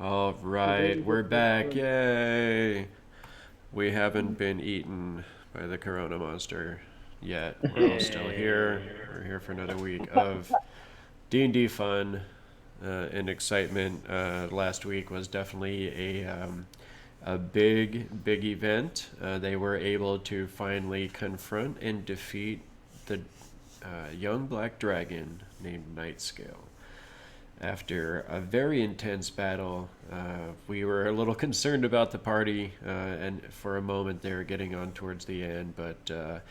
All right, we're back. Yay! We haven't been eaten by the Corona monster yet. We're all still here. We're here for another week of D&D fun and excitement. Last week was definitely a big event. They were able to finally confront and defeat the young black dragon named Nightscale. After a very intense battle, we were a little concerned about the party, and for a moment they were getting on towards the end. But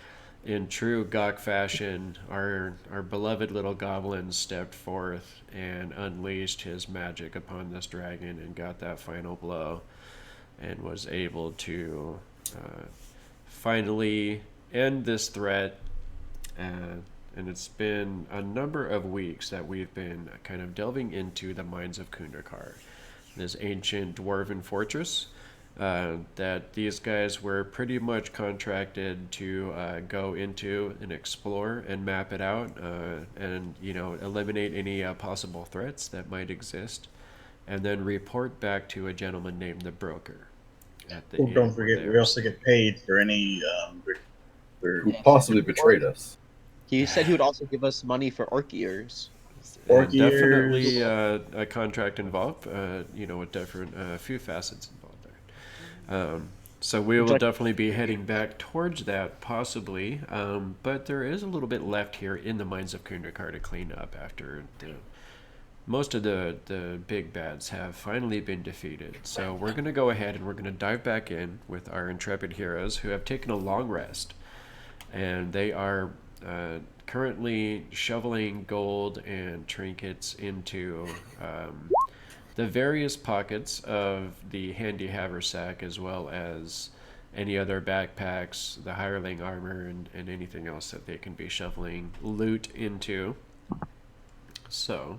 in true Gok fashion, our beloved little goblin stepped forth and unleashed his magic upon this dragon and got that final blow, and was able to finally end this threat. And it's been a number of weeks that we've been kind of delving into the mines of Kundakar, this ancient dwarven fortress that these guys were pretty much contracted to go into and explore and map it out, and eliminate any possible threats that might exist, and then report back to a gentleman named the Broker at the Well, don't forget, we also get paid for any Who possibly betrayed us. He said he would also give us money for orc ears. Orc definitely ears. a contract involved, with different few facets involved there. So we will definitely be heading back towards that, possibly. But there is a little bit left here in the mines of Kundakar to clean up after most of the big bads have finally been defeated. So we're going to go ahead and we're going to dive back in with our intrepid heroes who have taken a long rest. And they are currently shoveling gold and trinkets into the various pockets of the handy haversack, as well as any other backpacks, the hireling armor, and anything else that they can be shoveling loot into. So,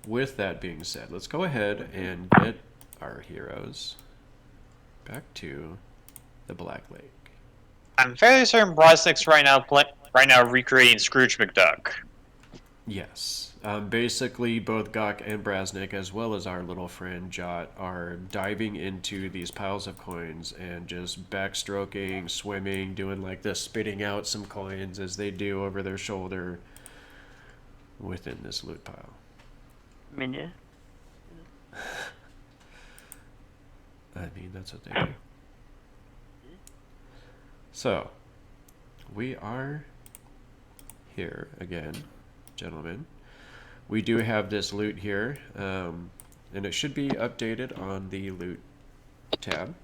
with that being said, let's go ahead and get our heroes back to the Black Lake. I'm fairly certain Brasnic's right now recreating Scrooge McDuck. Yes. Basically, both Gok and Brasnic, as well as our little friend Jot, are diving into these piles of coins and just backstroking, swimming, doing like this, spitting out some coins as they do over their shoulder within this loot pile. I mean, yeah. I mean, that's what they do. So, we are here again, gentlemen. We do have this loot here, and it should be updated on the loot tab.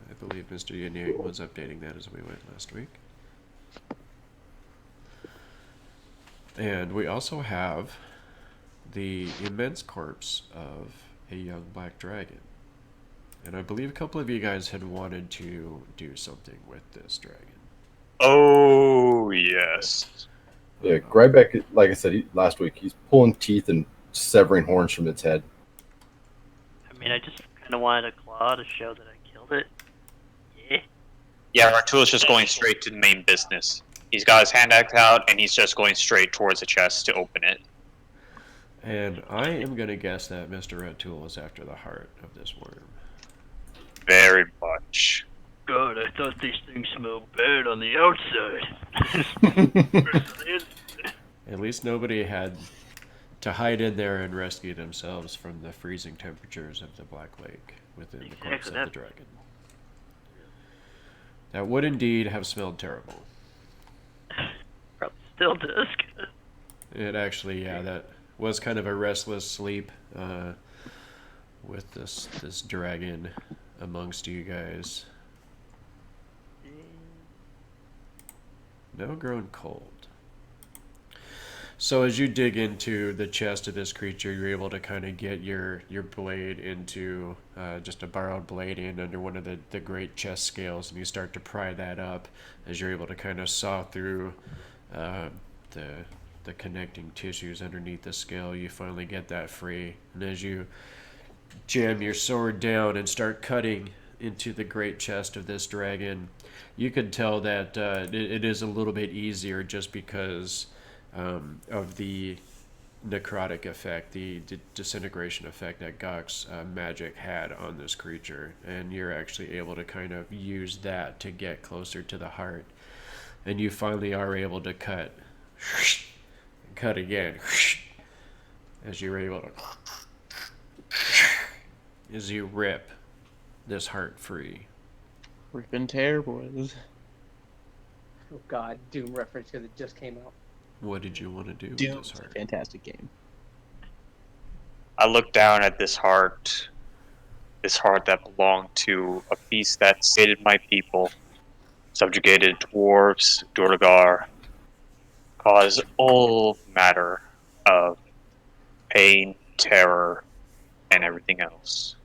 I believe Mr. Yin Yang was updating that as we went last week. And we also have the immense corpse of a young black dragon. And I believe a couple of you guys had wanted to do something with this dragon. Oh, yes. Yeah, Grybek, like I said last week, he's pulling teeth and severing horns from its head. I mean, I just kind of wanted a claw to show that I killed it. Yeah. Yeah, Artulo's just going straight to the main business. He's got his hand axe out, and he's just going straight towards the chest to open it. And I am going to guess that Mr. Red Tool is after the heart of this worm. Very much. God, I thought these things smelled bad on the outside. At least nobody had to hide in there and rescue themselves from the freezing temperatures of the Black Lake within the corpse of the dragon. That would indeed have smelled terrible. Probably still does. It actually, yeah, that was kind of a restless sleep with this dragon amongst you guys. Now grown cold. So as you dig into the chest of this creature, you're able to kind of get your blade into just a borrowed blade in under one of the great chest scales, and you start to pry that up as you're able to kind of saw through the connecting tissues underneath the scale. You finally get that free, and as you jam your sword down and start cutting into the great chest of this dragon, you can tell that it is a little bit easier just because of the necrotic effect, the disintegration effect that Gok's magic had on this creature, and you're actually able to kind of use that to get closer to the heart, and you finally are able to cut again, as you're able to, as you rip this heart free. Rip and tear, boys. Oh God, Doom reference because it just came out. What did you want to do Doom with this is a heart? fantastic game. I look down at this heart that belonged to a beast that sated my people, subjugated dwarves, Durgar, caused all matter of pain, terror, and everything else.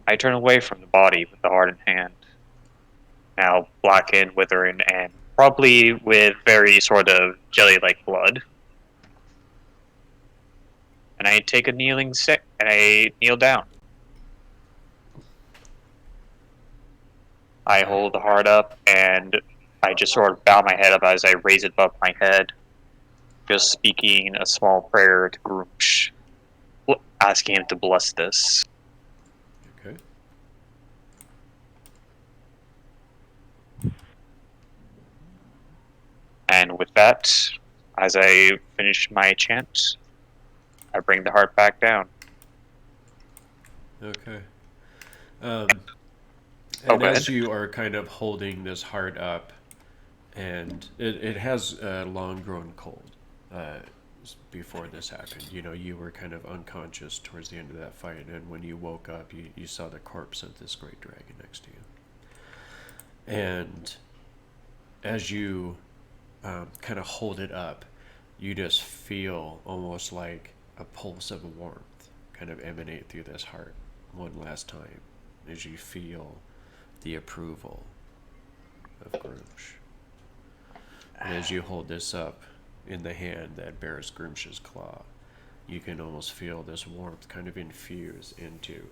I turn away from the body with the heart in hand, now blackened, withering, and probably with very sort of jelly-like blood. And I take a kneeling sit, and I kneel down. I hold the heart up, and I just sort of bow my head up as I raise it above my head, just speaking a small prayer to Groomsh, asking him to bless this. Okay. And with that, as I finish my chant, I bring the heart back down. Okay. Oh, And go as ahead. you are kind of holding this heart up, and it has a long grown cold before this happened. You know, you were kind of unconscious towards the end of that fight, and when you woke up, you saw the corpse of this great dragon next to you. And as you kind of hold it up, you just feel almost like a pulse of warmth kind of emanate through this heart one last time as you feel the approval of Groomsh. And as you hold this up in the hand that bears Groomsh's claw, you can almost feel this warmth kind of infuse into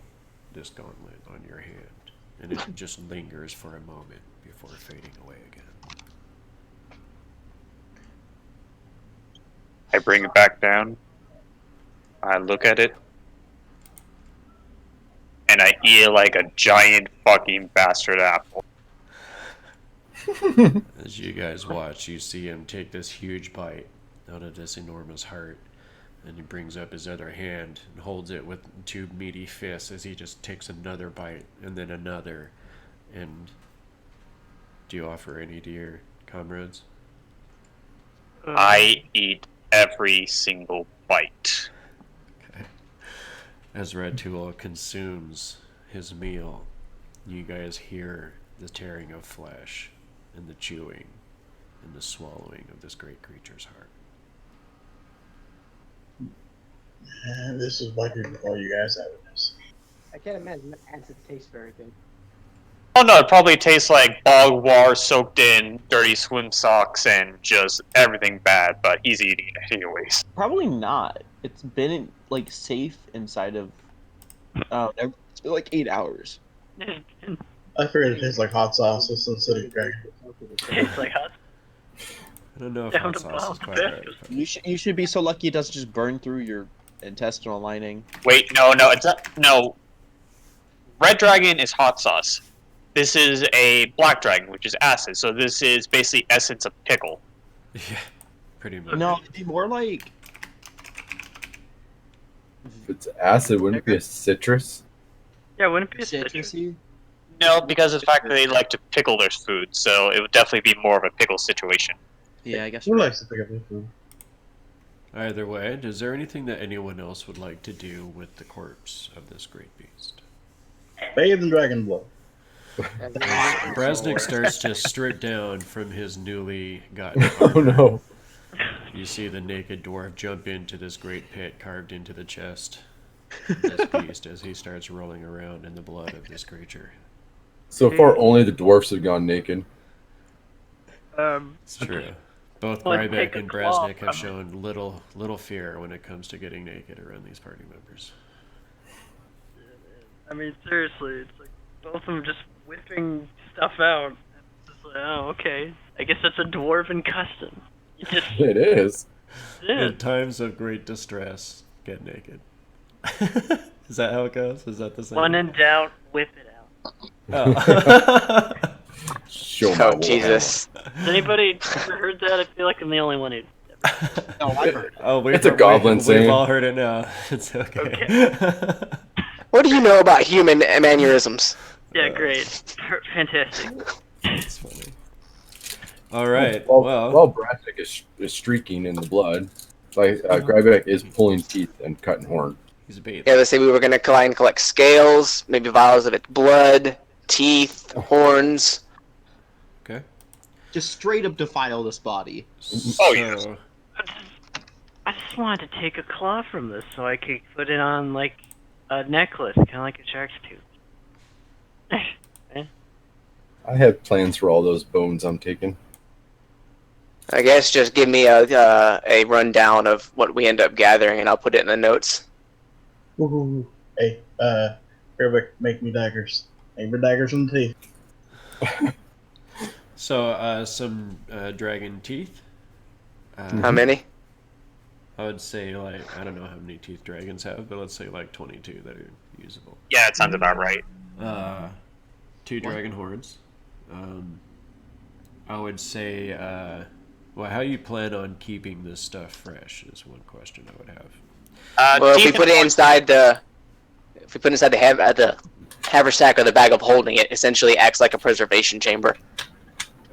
this gauntlet on your hand. And it just lingers for a moment before fading away again. I bring it back down. I look at it. And I eat it like a giant fucking bastard apple. As you guys watch, you see him take this huge bite out of this enormous heart, and he brings up his other hand and holds it with two meaty fists as he just takes another bite and then another. And do you offer any to your comrades? I eat every single bite. Okay. As Red Tool consumes his meal, you guys hear the tearing of flesh and the chewing and the swallowing of this great creature's heart. This is lucky for all you guys having this. I can't imagine that acid tastes very good. Oh no, it probably tastes like bog war soaked in dirty swim socks and just everything bad, but he's eating it anyways. Probably not. It's been like safe inside of it's been like 8 hours. I figured it tastes like hot sauce instead of dragon. Tastes like hot. I don't know if Down hot to sauce is bottom quite right. biscuits. but- You should be so lucky it doesn't just burn through your intestinal lining. Wait, no, it's not, no. Red dragon is hot sauce. This is a black dragon, which is acid. So this is basically essence of pickle. Yeah, pretty much. No, it'd be more like If it's acid, wouldn't it be a citrus? Yeah, wouldn't it be a citrus? citrusy. No, because of the fact that they like to pickle their food, so it would definitely be more of a pickle situation. Yeah, I guess. Who likes to pick up their food? Either way, is there anything that anyone else would like to do with the corpse of this great beast? Bathe in dragon blood. Brasnic starts to strip down from his newly gotten Oh armor. no. You see the naked dwarf jump into this great pit carved into the chest of this beast as he starts rolling around in the blood of this creature. So far, only the dwarfs have gone naked. It's true. Both Well, Grybek take a and claw Brasnic have from it. shown little fear when it comes to getting naked around these party members. I mean, seriously, it's like both of them just whipping stuff out. And it's just like, oh, okay. I guess that's a dwarven custom. You just It is. Yeah. In times of great distress, get naked. Is that how it goes? Is that the same? When in doubt, whip it out. Oh. Show my Oh war. Jesus! Has anybody ever heard that? I feel like I'm the only one who. No, I've heard it. Oh, It's a goblin we've saying. all heard it now. It's okay. Okay. What do you know about human mannerisms? Yeah, great. Fantastic. That's funny. All right. While Well, Brasnic is streaking in the blood, Grybek is pulling teeth and cutting horn. he's a baby. Yeah, let's say we were gonna try and collect scales, maybe vials of its blood, teeth, horns. Okay. Just straight up defile this body. Oh, yes. So, I just wanted to take a claw from this so I could put it on like a necklace, kind of like a shark's tooth. I have plans for all those bones I'm taking. I guess just give me a rundown of what we end up gathering, and I'll put it in the notes. Woohoo. Hey, Grybek, make me daggers. Make me daggers from the teeth. so some dragon teeth. How many? I would say like I don't know how many teeth dragons have, but let's say like 22 that are usable. Yeah, it sounds about right. 2 dragon horns. I would say, well, how you plan on keeping this stuff fresh is one question I would have. Well, if we teeth put it inside the haversack or the bag of holding it, essentially acts like a preservation chamber.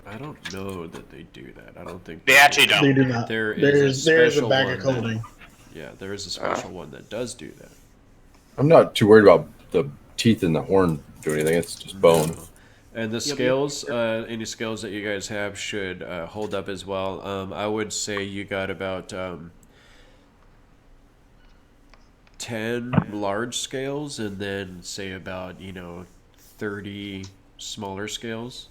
I don't know that they do that. I don't think They actually don't. They do not. There is There's a special bag one of clothing. Yeah, there is a special one that does do that. I'm not too worried about the teeth and the horn doing anything. It's just bone. And the scales, any scales that you guys have should hold up as well. I would say you got about 10 large scales and then say about, 30 smaller scales.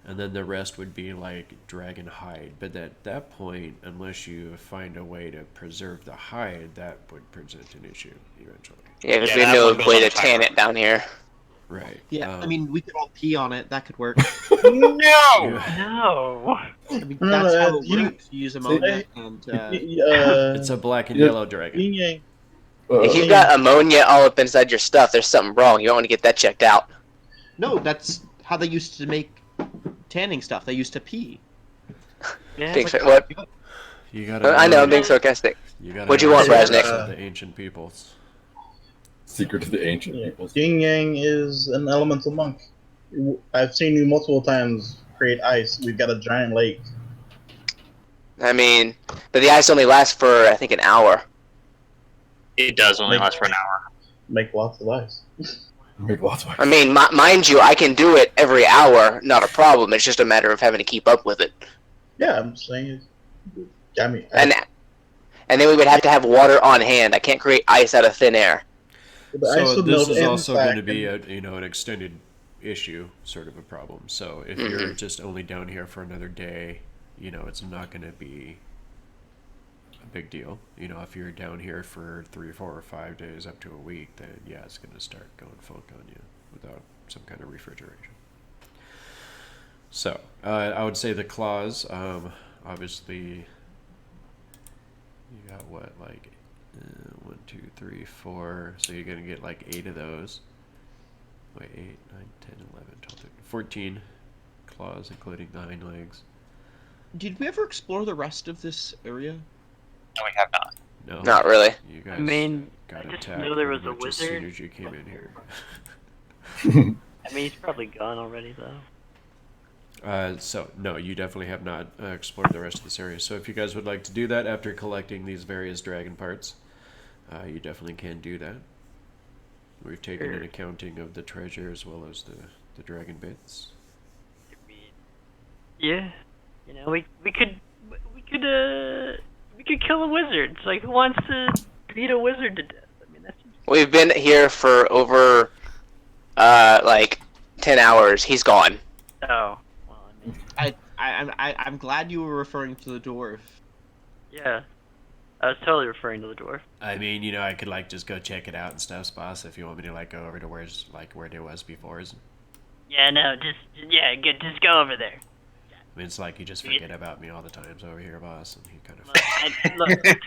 And then the rest would be like dragon hide. But at that point, unless you find a way to preserve the hide, that would present an issue eventually. Yeah, because Yeah, we that have no one goes way on to the tan timer. it down here. Right. Yeah, I mean, we could all pee on it. That could work. No! No. I mean, No, that's how it you- works. You use ammonia and... It's a black and Yeah. yellow dragon. Yin Yang. If you've got ammonia all up inside your stuff, there's something wrong. You don't want to get that checked out. No, that's how they used to make tanning stuff. They used to pee. Yeah. Being what? You gotta. I know, I'm being sarcastic. You gotta What'd you know want, the Brasnic? secrets of the ancient peoples. Secret to the ancient Yeah. peoples. Yin Yang is an elemental monk. I've seen you multiple times create ice. We've got a giant lake. I mean, but the ice only lasts for, I think, an hour. It does only last for an hour. Make lots of ice. Make lots of I mean, mind you, I can do it every hour, not a problem. It's just a matter of having to keep up with it. Yeah, I'm saying. I mean, And then we would have to have water on hand. I can't create ice out of thin air. the ice So would this melt is in also fact, going to be and- an extended issue, sort of a problem. So if you're just only down here for another day, it's not going to be a big deal. If you're down here for 3, 4, or 5 days, up to a week, then yeah, it's going to start going funk on you without some kind of refrigeration. So I would say the claws, obviously, you got what, like 1, 2, 3, 4. So you're gonna get like 8 of those. Wait, 8, 9, 10, 11, 12, 13, 14 claws, including the hind legs. Did we ever explore the rest of this area? No, we have not. No, Not really. You guys I mean, got I just attacked knew there was pretty a much as soon wizard. as you came in here. I mean, he's probably gone already, though. So no, you definitely have not explored the rest of this area. So if you guys would like to do that after collecting these various dragon parts, you definitely can do that. We've taken an accounting of the treasure as well as the dragon bits. I mean, yeah, we could kill a wizard. It's like, who wants to beat a wizard to death? I mean, that's We've been here for over, like, 10 hours. He's gone. oh, well, I mean, I'm glad you were referring to the dwarf. yeah, I was totally referring to the dwarf. I mean, I could just go check it out and stuff, boss. If you want me to go over to where it was before. Yeah, no, just go over there. I mean, it's like you just forget about me all the times over here, boss, and he kind of. Look.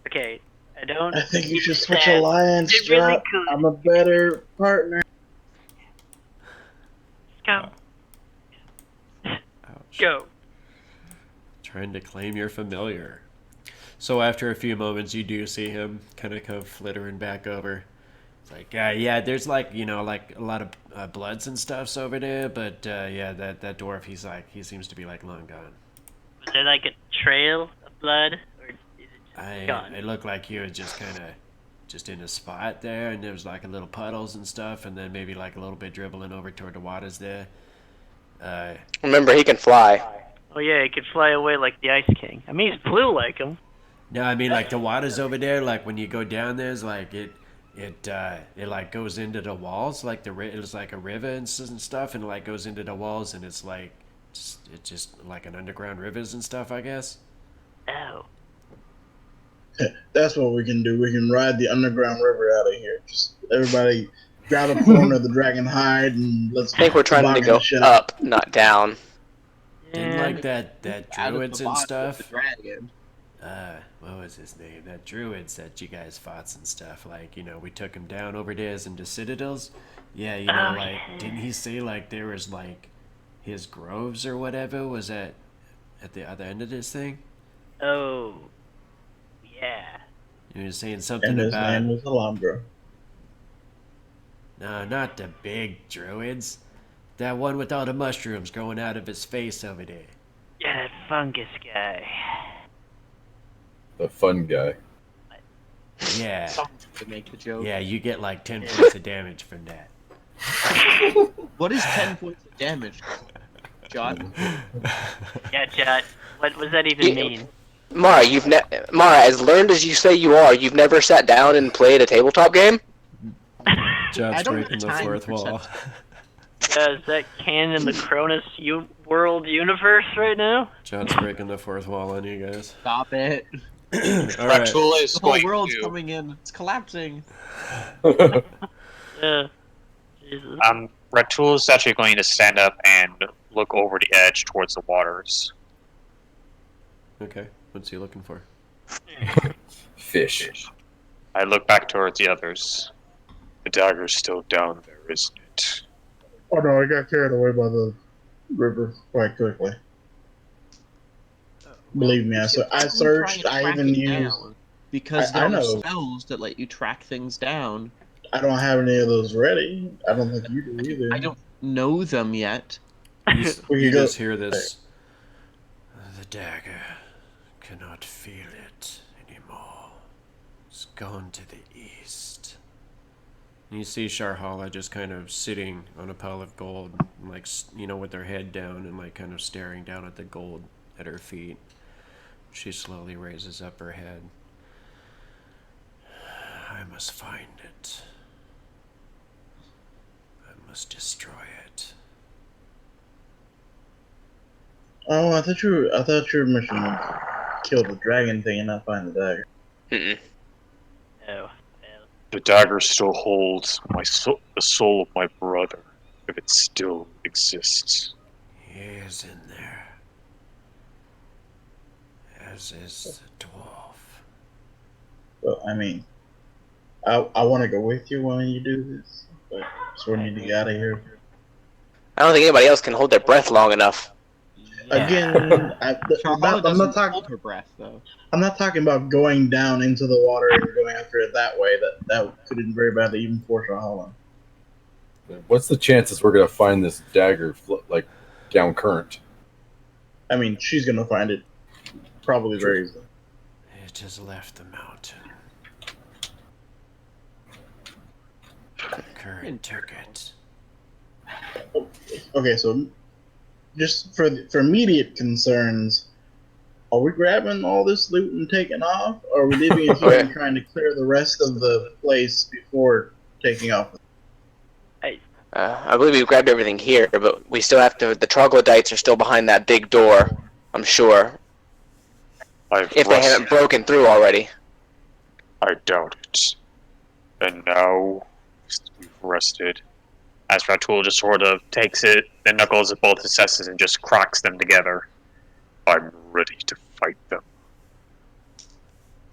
Okay, I don't. I think you should switch understand. alliance, It really Drop. could. I'm a better partner. Go. Ouch. Go. Trying to claim your familiar. So after a few moments, you do see him kind of come flittering back over. It's like, yeah, there's like, like a lot of bloods and stuffs over there, but yeah, that dwarf, he seems to be like long gone. Was there like a trail of blood, or is it just gone? It looked like he was just kind of just in a spot there, and there was like a little puddles and stuff, and then maybe like a little bit dribbling over toward the waters there. Remember, he can fly. Oh yeah, he could fly away like the Ice King. I mean, he's blue like him. No, I mean like the waters over there. Like when you go down there, it's like it like goes into the walls. Like it's like a river and stuff, and it like goes into the walls, and it's like it's just like an underground rivers and stuff, I guess. Oh. That's what we can do. We can ride the underground river out of here. Just everybody grab a corner of the dragon hide and let's. I think we're trying to go up, not down. Didn't like that Out of druids the and body of stuff. the dragon. What was his name? That druids that you guys fought and stuff. Like, we took him down over there into citadels. Yeah, didn't he say like there was like his groves or whatever was at the other end of this thing? Oh. Yeah. You were saying something And his about name was Alondra. no, not the big druids. That one with all the mushrooms growing out of his face over there. Yeah, that fungus guy. The fun guy. Yeah. To make the joke. Yeah, you get like 10 points of damage from that. What is 10 points of damage, John? Yeah, Jot. What does that even mean? Mara, Mara, as learned as you say you are, you've never sat down and played a tabletop game? Jot's don't breaking have the time fourth for wall. Is that canon in the Cronus world universe right now? Jot's breaking the fourth wall on you guys. Stop it. All right. Ratula is The whole going world's to. coming in. It's collapsing. Yeah. Jesus. Ratula is actually going to stand up and look over the edge towards the waters. Okay. What's he looking for? Fish. I look back towards the others. The dagger's still down there, isn't it? Oh no, I got carried away by the river quite quickly. Believe me, I searched. I even used. Because I there are know. spells that let you track things down. I don't have any of those ready. I don't think you do either. I don't know them yet. We You could go- just hear this. The dagger cannot feel it anymore. It's gone to the east. And you see Sharhala just kind of sitting on a pile of gold, like, with her head down and like kind of staring down at the gold at her feet. She slowly raises up her head. I must find it. I must destroy it. Oh, I thought your mission was kill the dragon thing and not find the dagger. Mm-mm. Oh. The dagger still holds the soul of my brother, if it still exists. He is in there. As is the dwarf. Well, I mean, I want to go with you when you do this, but so we need to get out of here. I don't think anybody else can hold their breath long enough. Again, I'm not talking. Hold her breath though. I'm not talking about going down into the water and going after it that way. That could very badly even force a hollow. What's the chances we're gonna find this dagger like down current? I mean, she's gonna find it probably very easily. It has left the mountain. The current took it. Okay, so just for immediate concerns, are we grabbing all this loot and taking off, or are we leaving it here and trying to clear the rest of the place before taking off? I believe we grabbed everything here, but we still have to. The troglodytes are still behind that big door, I'm sure. If they haven't broken through already. I doubt it. And now we've rested. As Ratul just sort of takes it, the knuckles of both his cesses and just cracks them together. I'm ready to fight them.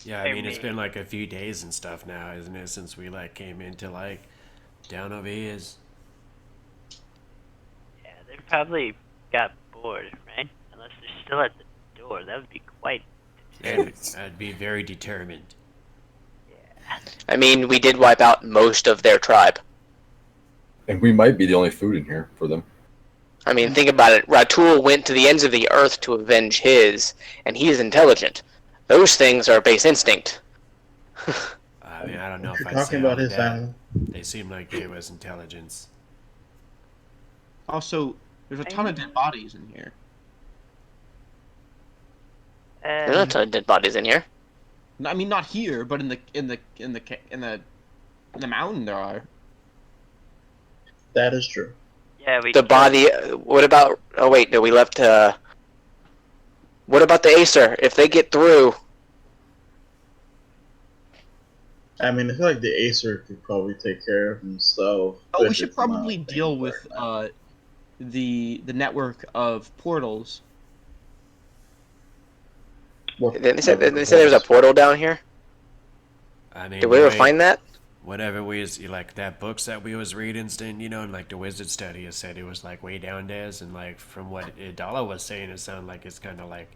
Yeah, I mean, it's been like a few days and stuff now, isn't it? Since we like came into like down over here. Yeah, they probably got bored, right? Unless they're still at the door. That would be quite determined. I'd be very determined. Yeah. I mean, we did wipe out most of their tribe. And we might be the only food in here for them. I mean, think about it. Ratul went to the ends of the earth to avenge his, and he is intelligent. Those things are base instinct. I mean, I don't know if You're I'd talking say about all his of that. family. They seem like they was intelligence. Also, there's a ton of dead bodies in here. There's not a ton of dead bodies in here. I mean, not here, but in the mountain there are. That is true. Yeah, we The body. What about? Oh wait, no, we left. What about the Acer? If they get through, I mean, I feel like the Acer could probably take care of himself. Oh, we if should it's not probably deal being with burned. the network of portals. What- they said there was a portal down here. I mean, Did we ever wait, find that? whatever we was like that books that we was reading, you know, and like the wizard study, it said it was like way down there, and like from what Idala was saying, it sounded like it's kind of like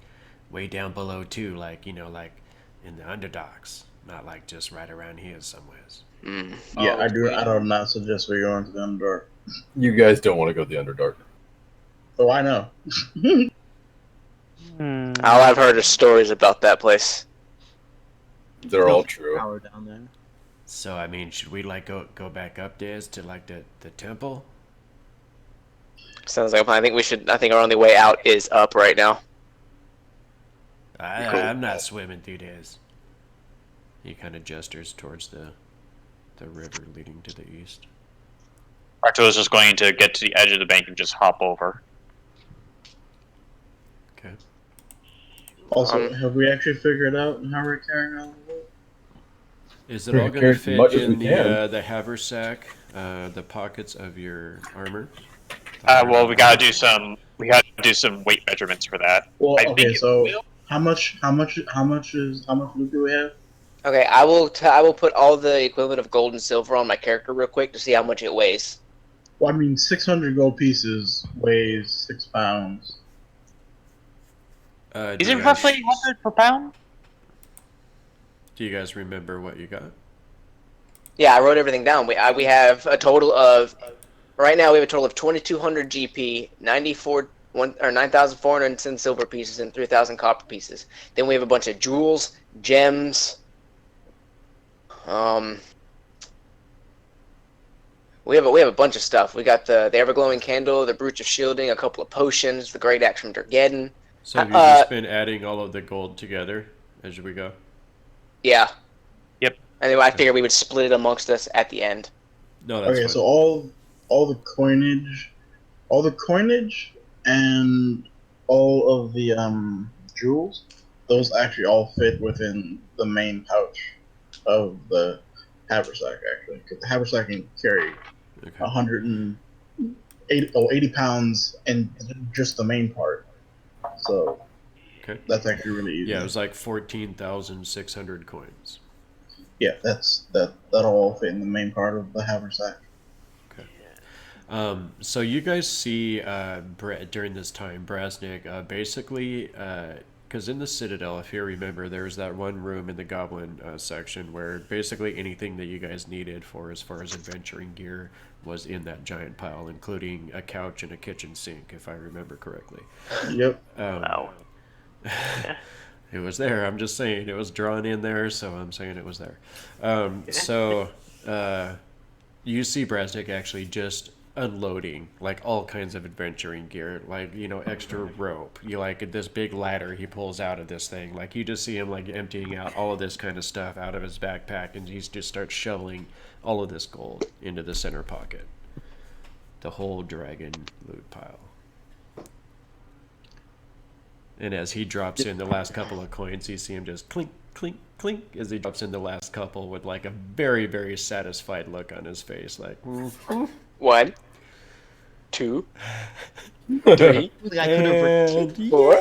way down below too, like you know, like in the underdogs, not like just right around here somewhere. Mm. Yeah, Oh, I do. wait. I do not suggest we go into the Underdark. You guys don't want to go to the Underdark. Oh, I know. All I've heard is stories about that place. They're all true. Power down there. So I mean, should we like go back up there to like the temple? Sounds like a plan. I think our only way out is up right now. I'm not swimming through this. He kind of gestures towards the river leading to the east. Ratul is just going to get to the edge of the bank and just hop over. Okay. Also, have we actually figured out how we're carrying on the boat? Is it We all can going carry to as fit much as in we can. the haversack, the pockets of your armor? Well, we gotta do some weight measurements for that. Well, I okay. think it So, will. how much loot do we have? Okay, I will put all the equivalent of gold and silver on my character real quick to see how much it weighs. Well, I mean, 600 gold pieces weighs 6 pounds. Do Is you it guys- roughly 100 per pound? Do you guys remember what you got? Yeah, I wrote everything down. We have a total of right now we have a total of 2,200 GP, 9,410 silver pieces, and 3,000 copper pieces. Then we have a bunch of jewels, gems. We have a bunch of stuff. We got the ever-glowing candle, the brooch of shielding, a couple of potions, the great axe from Durgeddon. So have you just been adding all of the gold together as we go? Yeah. Yep. And then I figured we would split it amongst us at the end. No, that's Okay, fine. so all the coinage and all of the jewels, those actually all fit within the main pouch of the haversack. Actually, because the haversack can carry Okay. 80 pounds in just the main part. So Okay. that's actually really easy. Yeah, it was like 14,600 coins. Yeah, that'll all fit in the main part of the haversack. So you guys see during this time, Brasnic, basically, because in the Citadel, if you remember, there was that one room in the Goblin section where basically anything that you guys needed for as far as adventuring gear was in that giant pile, including a couch and a kitchen sink, if I remember correctly. Yep. Wow. It was there. I'm just saying it was drawn in there, so I'm saying it was there. So you see Brasnic actually just unloading like all kinds of adventuring gear, like, you know, extra rope. You like this big ladder he pulls out of this thing. Like you just see him like emptying out all of this kind of stuff out of his backpack, and he just starts shoveling all of this gold into the center pocket. The whole dragon loot pile. And as he drops in the last couple of coins, you see him just clink, clink, clink as he drops in the last couple with like a very, very satisfied look on his face. Like, What? 2, 3, I could have. And 4.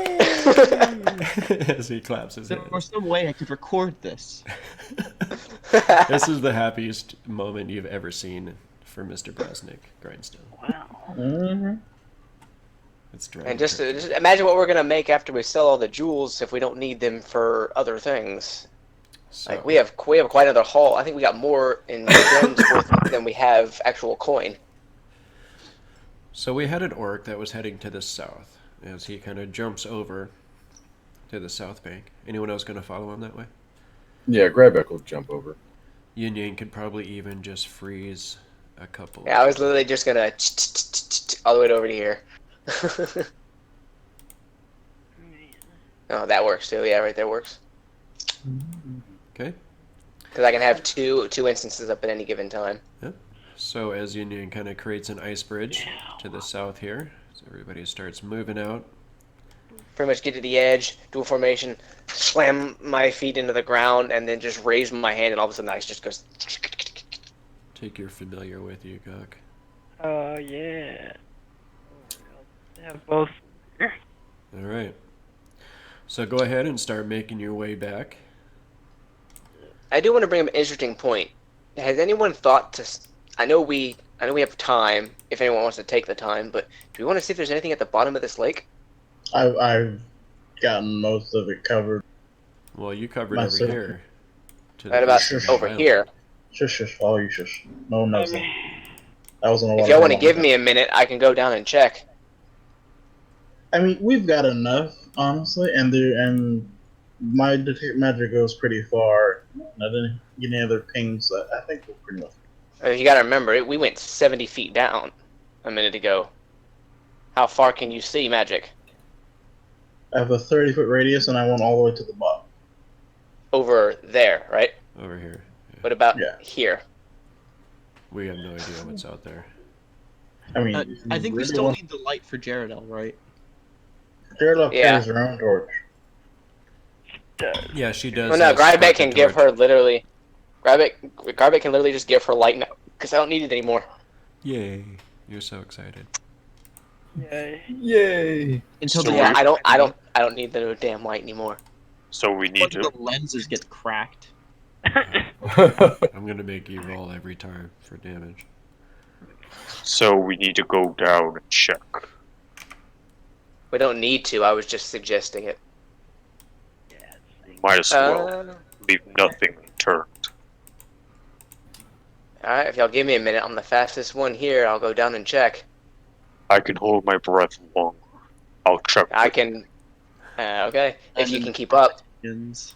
as he claps his There hands. was some way I could record this. This is the happiest moment you've ever seen for Mr. Brasnic, Grindstone. Wow. Mm-hmm. It's driving And just crazy. imagine what we're gonna make after we sell all the jewels if we don't need them for other things. So, Like we have quite another haul. I think we got more in gems worth than we have actual coin. So we had an orc that was heading to the south as he kind of jumps over to the south bank. Anyone else going to follow him that way? Yeah, Grybek will jump over. Yin Yang could probably even just freeze a couple. Yeah, I was literally just gonna all the way over to here. Oh, that works too. Yeah, right there works. Okay. Because I can have two instances up at any given time. So as Yin Yang kind of creates an ice bridge to the south here, so everybody starts moving out. Pretty much get to the edge, do a formation, slam my feet into the ground, and then just raise my hand, and all of a sudden the ice just goes. Take your familiar with you, Gok. Oh, yeah. They have both. All right. So go ahead and start making your way back. I do want to bring up an interesting point. Has anyone thought to? I know we have time. If anyone wants to take the time, but do we want to see if there's anything at the bottom of this lake? I've gotten most of it covered. Well, you covered My over circle. here. To Right about east of the over island. here. Shush, all you shush. No one knows that. That was on a If lot y'all of want to long give time. me a minute, I can go down and check. I mean, we've got enough, honestly, and my detect magic goes pretty far. I didn't get any other pings. I think we're pretty much. You got to remember, we went 70 feet down a minute ago. How far can you see magic? I have a 30-foot radius, and I went all the way to the bottom. Over there, right? Over here. Yeah. What about Yeah. here? We have no idea what's out there. I mean, I think we still need the light for Jaredel, right? Jared Yeah. carries her own torch. Yeah, she does. Well, no, spark Grybek the can give torch. her literally. Grybek can literally just give her light now, because I don't need it anymore. Yay! You're so excited. Yay. Yay! Until So the Yeah, I don't need the damn light anymore. So we need until to. the lenses get cracked. I'm gonna make you roll every time for damage. So we need to go down and check. We don't need to. I was just suggesting it. Might as well leave nothing unturned. Alright, if y'all give me a minute, I'm the fastest one here. I'll go down and check. I can hold my breath longer. I'll check. I can. Okay, if you can keep up. Ins.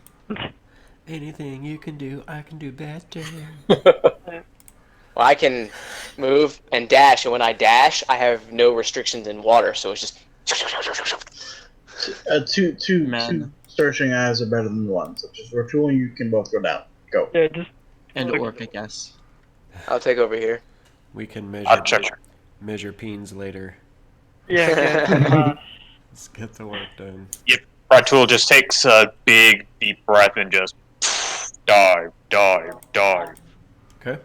Anything you can do, I can do better. Well, I can move and dash, and when I dash, I have no restrictions in water, so it's just. Two Man. searching eyes are better than one. So just for two, you can both go down. Go. Yeah, just And orc, I guess. I'll take over here. We can I'll check. measure peens later. yeah. Let's get the work done. Ratul just takes a big, deep breath and just dive. Okay.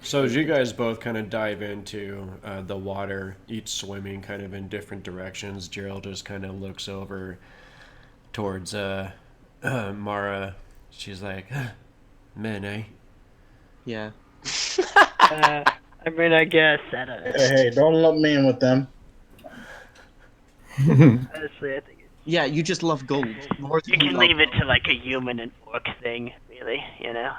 So as you guys both kind of dive into the water, each swimming kind of in different directions, Gerald just kind of looks over towards Mara. She's like, men, eh? Yeah. I mean, I guess. I don't know. Hey, don't lump me in with them. Honestly, I think Yeah, you just love gold. More you than can love leave it to gold. like a human and orc thing, really. You know.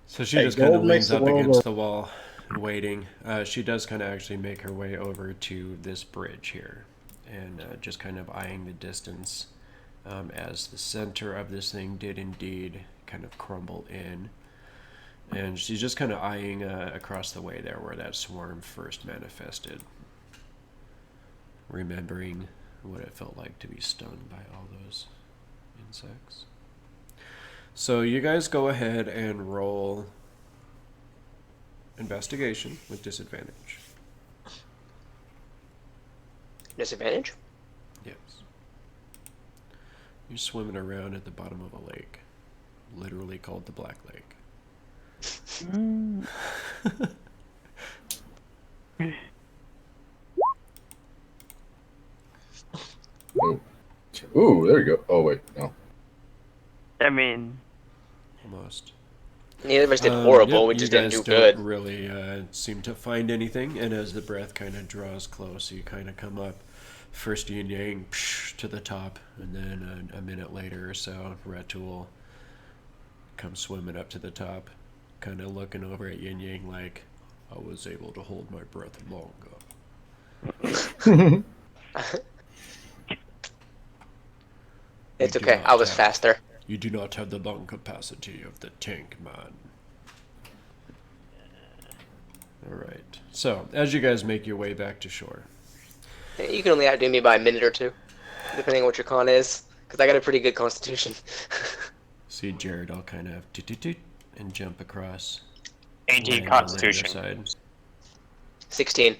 So she Hey, just kind of gold makes leans the up world against go- the wall, waiting. She does kind of actually make her way over to this bridge here, and just kind of eyeing the distance as the center of this thing did indeed kind of crumble in. And she's just kind of eyeing across the way there where that swarm first manifested, remembering what it felt like to be stung by all those insects. So you guys go ahead and roll investigation with disadvantage. Disadvantage? Yes. You're swimming around at the bottom of a lake, literally called the Black Lake. Ooh, there you go. Oh wait, no. I mean, Almost. Neither of us did horrible. Yep, We you just didn't guys do don't good. really seem to find anything, and as the breath kind of draws close, you kind of come up. First Yin Yang to the top, and then a minute later or so, Ratul comes swimming up to the top, kind of looking over at Yin Yang like, I was able to hold my breath longer. It's okay. I was faster. You do not have the lung capacity of the tank, man. Alright, so, as you guys make your way back to shore. You can only outdo me by a minute or two, depending on what your con is, because I got a pretty good constitution. See Jared, I'll kind of toot and jump across. 18 land on the other Constitution. side. 16.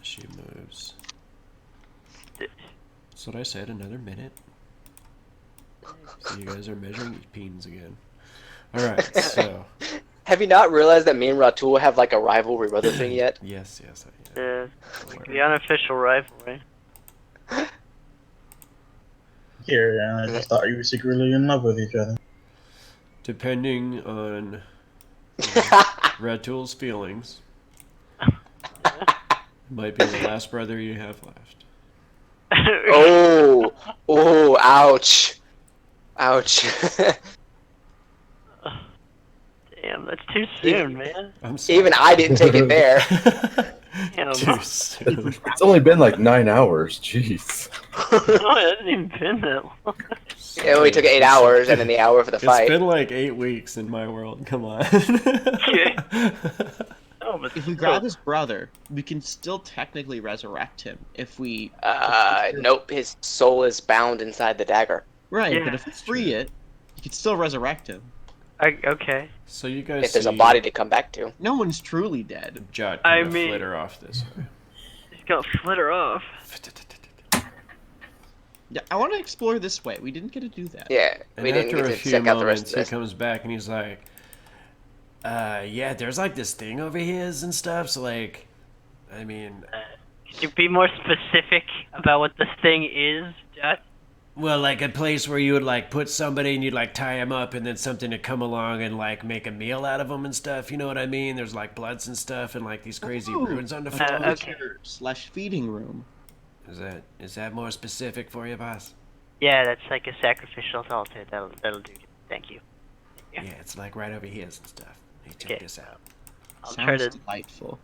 She moves. That's what I said, another minute. So you guys are measuring peens again. Alright, so. Have you not realized that me and Ratul have like a rivalry brother thing yet? Yes. the unofficial rivalry. Here, I just thought you were secretly in love with each other. Depending on Ratul's feelings, might be the last brother you have left. Oh, ouch. Ouch. Damn, that's too soon, man. I'm sorry. Even I didn't take it there. Damn. Too soon. It's only been like 9 hours. Jeez. No, it hasn't even been that long. It only took 8 hours and then the hour for the fight. It's been like 8 weeks in my world. Come on. Okay. Oh, but If we grab his brother, we can still technically resurrect him if we. Nope, his soul is bound inside the dagger. Right, Yeah, but if we free it, you can still resurrect him. okay. So you guys If there's a see body to come back to. No one's truly dead. Jot I kind of mean- flitter off this way. He's gonna flitter off. Yeah, I want to explore this way. We didn't get to do that. Yeah, And we didn't after get a to few check out the rest moments, of he this. comes back and he's like, yeah, there's like this thing over here and stuff, so like, I mean, Can you be more specific about what this thing is, Jot? well, like a place where you would like put somebody and you'd like tie him up and then something to come along and like make a meal out of them and stuff, you know what I mean? There's like bloods and stuff and like these crazy Ooh, ruins on the a floor. okay. torture/feeding room. Is that more specific for you, boss? Yeah, that's like a sacrificial altar. That'll do. Thank you. Yeah, it's like right over here and stuff. Hey, check Okay. this out. I'll Sounds try to. delightful.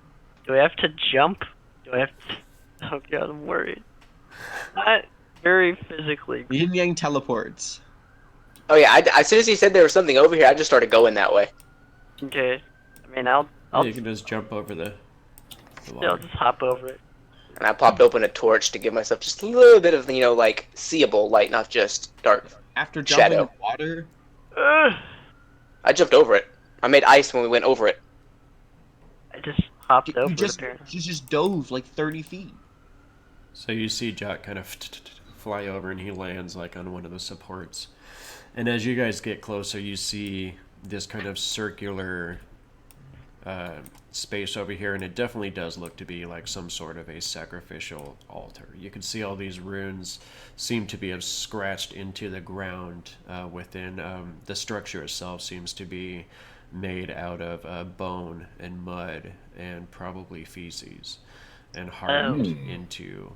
Do I have to jump? Do I have to? Oh god, I'm worried. Not very physically. Yin Yang teleports. Oh yeah, as soon as he said there was something over here, I just started going that way. Okay. I mean, I'll You can just jump over the I'll water. just hop over it. And I popped open a torch to give myself just a little bit of, like, seeable light, not just dark. After jumping Shadow. in water, I jumped over it. I made ice when we went over it. I just hopped over you it. just Apparently. you just dove like 30 feet. So you see Jot kind of fly over and he lands like on one of the supports. And as you guys get closer, you see this kind of circular space over here, and it definitely does look to be like some sort of a sacrificial altar. You can see all these runes seem to be scratched into the ground within. The structure itself seems to be made out of bone and mud and probably feces and hardened into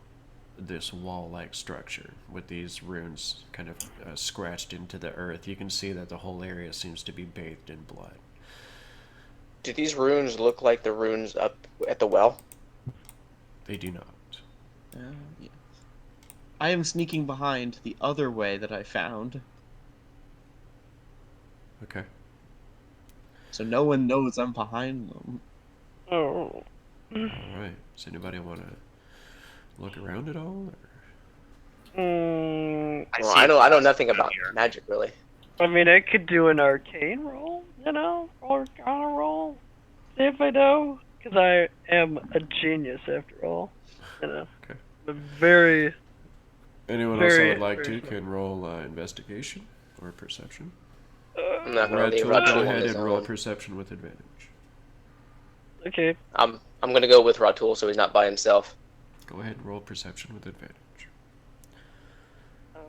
this wall-like structure with these runes kind of scratched into the earth. You can see that the whole area seems to be bathed in blood. Do these runes look like the runes up at the well? They do not. Yeah. I am sneaking behind the other way that I found, Okay. so no one knows I'm behind them. Oh. All right. Does anybody want to look around at all? Or? Well, I know nothing about magic, really. I mean, I could do an arcane roll, or arcana roll. See if I know, because I am a genius after all. Okay. I'm very. Anyone else that Very- would like to very can roll investigation or perception. I'm not gonna Red leave tool, Ratul go on ahead his and roll own. perception with advantage. Okay. I'm gonna go with Ratul so he's not by himself. Go ahead and roll perception with advantage. Oh.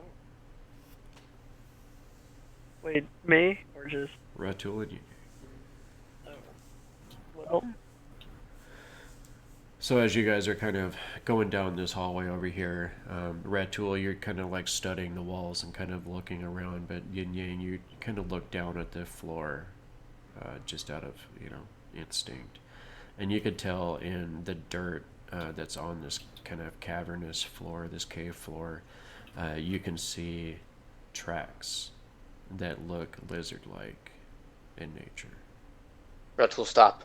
Wait, me or just? Ratul and you. Oh. Well. So as you guys are kind of going down this hallway over here, Ratul, you're kind of like studying the walls and kind of looking around, but Yin Yang, you kind of look down at the floor, just out of, instinct. And you could tell in the dirt that's on this kind of cavernous floor, this cave floor, you can see tracks that look lizard-like in nature. Ratul, stop.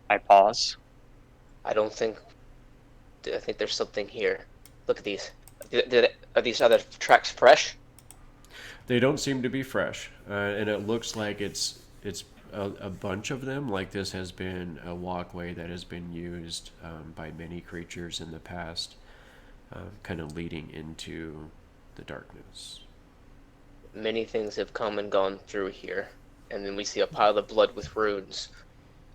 I pause. I think there's something here. Look at these. Are these other tracks fresh? They don't seem to be fresh, and it looks like it's a bunch of them. Like this has been a walkway that has been used by many creatures in the past, kind of leading into the darkness. Many things have come and gone through here, and then we see a pile of blood with runes.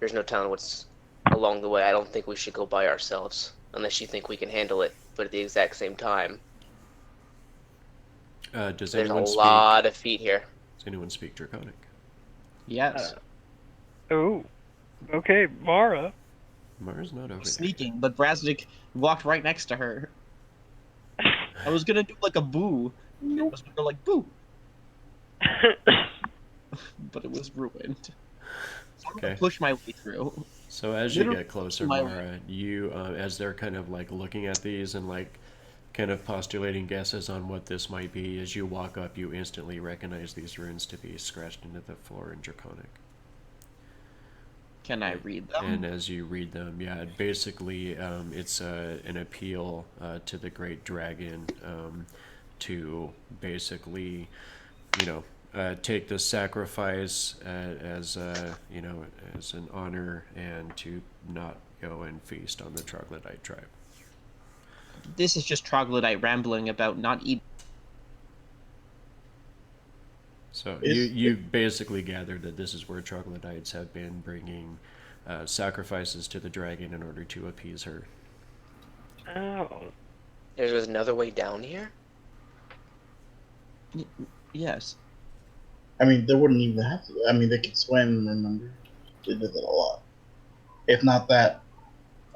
There's no telling what's along the way. I don't think we should go by ourselves, unless you think we can handle it. But at the exact same time, There's a lot of feet here. Does anyone speak Draconic? Yes. Oh. Okay, Mara. Mara's not over Sneaking, but Brasnic walked right next to her. I was gonna do like a boo. I was gonna go like boo. But it was ruined. So I'm gonna push my way through. So as you Literally get closer, my Mara, you, as they're kind of like looking at these and like kind of postulating guesses on what this might be, as you walk up, you instantly recognize these runes to be scratched into the floor in Draconic. Can I read them? And as you read them, yeah, basically it's an appeal to the Great Dragon to basically, take the sacrifice as as an honor, and to not go and feast on the troglodyte tribe. This is just troglodyte rambling about not eating. So you basically gathered that this is where troglodytes have been bringing sacrifices to the dragon in order to appease her. Oh. There's another way down here? Yes. I mean, they wouldn't even have to. I mean, they could swim, remember? They did that a lot. If not that,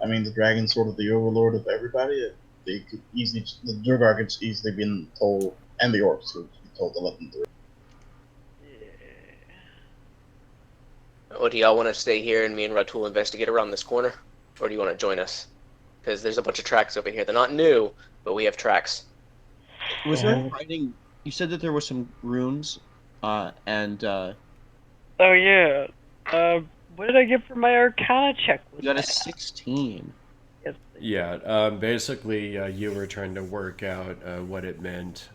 I mean, the dragon's sort of the overlord of everybody. They could easily, the Durgar could easily been told, and the orcs could be told to let them through. Or do y'all want to stay here and me and Ratul investigate around this corner? Or do you want to join us? Because there's a bunch of tracks over here. They're not new, but we have tracks. Was there writing? You said that there were some runes, and Oh yeah. What did I get for my Arcana check? you got a 16. Yes. Yeah, basically you were trying to work out what it meant,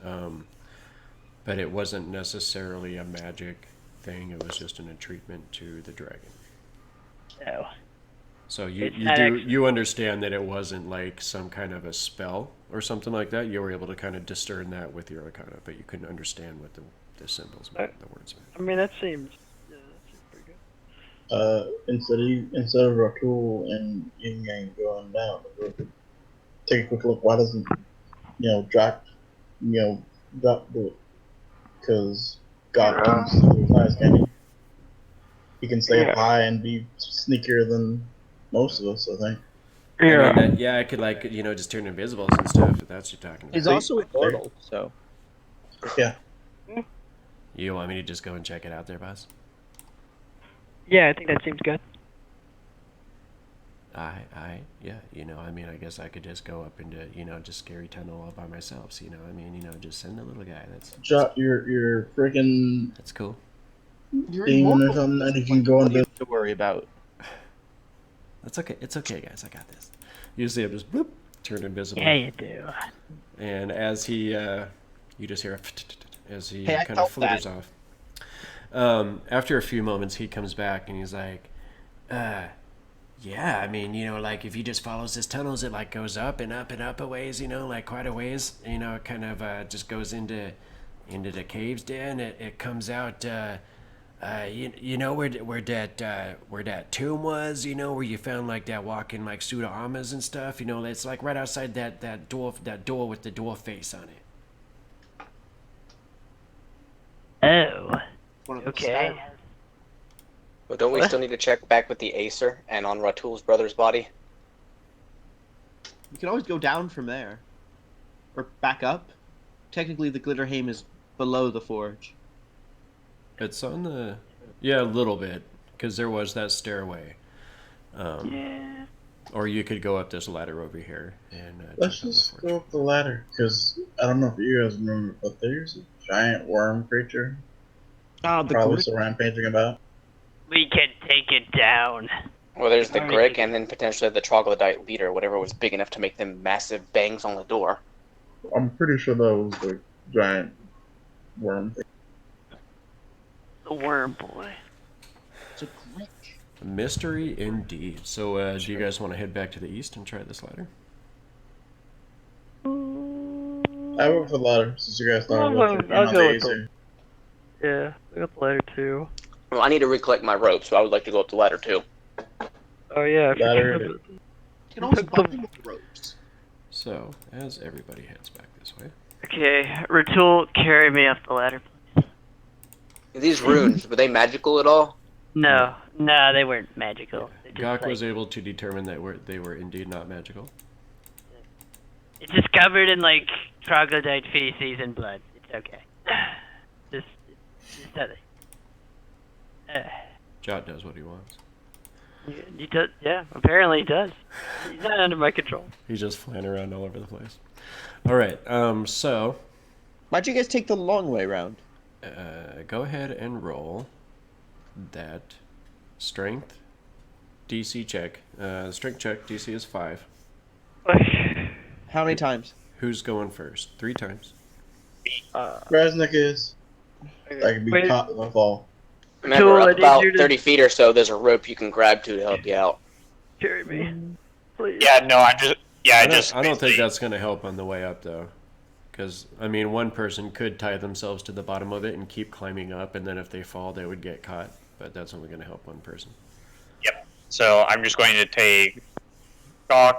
but it wasn't necessarily a magic thing. It was just an entreatment to the dragon. Oh. So you It's not do actually- you understand that it wasn't like some kind of a spell or something like that. You were able to kind of discern that with your Arcana, but you couldn't understand what the symbols meant, the words meant. I mean, that seems pretty good. Instead of Ratul and Yin Yang going down, take a quick look. Why doesn't drop do it? Because God can see the size, can he? He can stay up high and be sneakier than most of us, I think. Yeah. I mean, I could just turn invisibles and stuff. If that's what you're talking about. He's also immortal, so. Yeah. You want me to just go and check it out there, boss? Yeah, I think that seems good. Yeah, I mean, I guess I could just go up into, just scary tunnel all by myself. So, just send a little guy. Jot your freaking That's cool. demon or something that you can go into. To worry about. That's okay. It's okay, guys. I got this. Usually I'm just bloop, turn invisible. Yeah, you do. And as he, you just hear as he Hey, I kind of felt that. flitters off. After a few moments, he comes back and he's like, yeah, I mean, like if he just follows this tunnels, it like goes up and up and up a ways, like quite a ways, it kind of just goes into the caves. Then it comes out You know where that tomb was? You know where you found like that walking like pseudo amas and stuff. You know, it's like right outside that door with the door face on it. Oh. One of the Okay. style. But don't we still need to check back with the Acer and on Ratul's brother's body? You can always go down from there. Or back up. Technically, the Glitterheim is below the forge. It's on the a little bit because there was that stairway. Yeah. Or you could go up this ladder over here and Let's check out the just forge. go up the ladder, because I don't know if you guys remember, but there's a giant worm creature Ah, the probably Grik. still rampaging about. We can take it down. Well, there's the Alright. Grick and then potentially the Troglodyte leader, whatever was big enough to make them massive bangs on the door. I'm pretty sure that was the giant worm thing. The worm boy. It's a Grik. Mystery indeed. So, do you guys want to head back to the east and try this ladder? I went for the ladder, since you guys thought I'll about go- I'll it. go with the- Yeah, I got the ladder too. Well, I need to recollect my rope, so I would like to go up the ladder too. Oh yeah, I Ladder. forgot about You can always bundle with ropes. So, as everybody heads back this way. Okay, Ratul, carry me up the ladder. These runes, were they magical at all? No, they weren't magical. They just, Gok like, was able to determine that they were indeed not magical. It's just covered in like troglodyte feces and blood. It's okay. Just nothing. Jot does what he wants. He does. Yeah, apparently he does. He's not under my control. He's just flying around all over the place. All right. So, Why'd you guys take the long way around? go ahead and roll that strength DC check. Strength check DC is 5. How many times? Who's going first? 3 times. Brasnic is. I can be Wait. caught in the fall. Remember, Cool, I up need about you to- 30 feet or so, there's a rope you can grab to help you out. Carry me, please. Yeah, no, I don't think basically that's going to help on the way up, though. Because, I mean, one person could tie themselves to the bottom of it and keep climbing up, and then if they fall, they would get caught. But that's only going to help one person. Yep. So I'm just going to take Gok,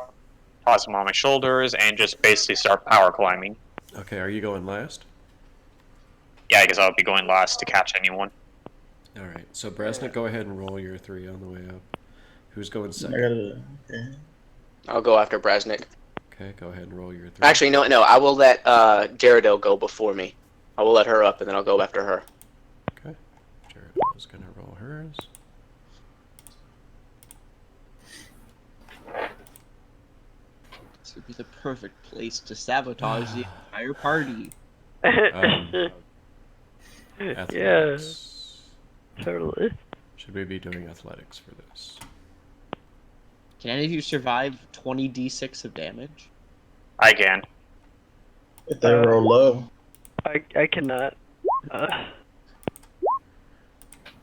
toss him on my shoulders, and just basically start power climbing. Okay, are you going last? Yeah, I guess I'll be going last to catch anyone. All right. So, Brasnic, go ahead and roll your 3 on the way up. Who's going I second? gotta. Okay. I'll go after Brasnic. Okay, go ahead and roll your 3. Actually, no, I will let Jaredil go before me. I will let her up, and then I'll go after her. Okay. Jared is going to roll hers. This would be the perfect place to sabotage the entire party. Um, yeah, Athletics. totally. Should we be doing athletics for this? Can any of you survive 20d6 of damage? I can. If they roll low. I cannot.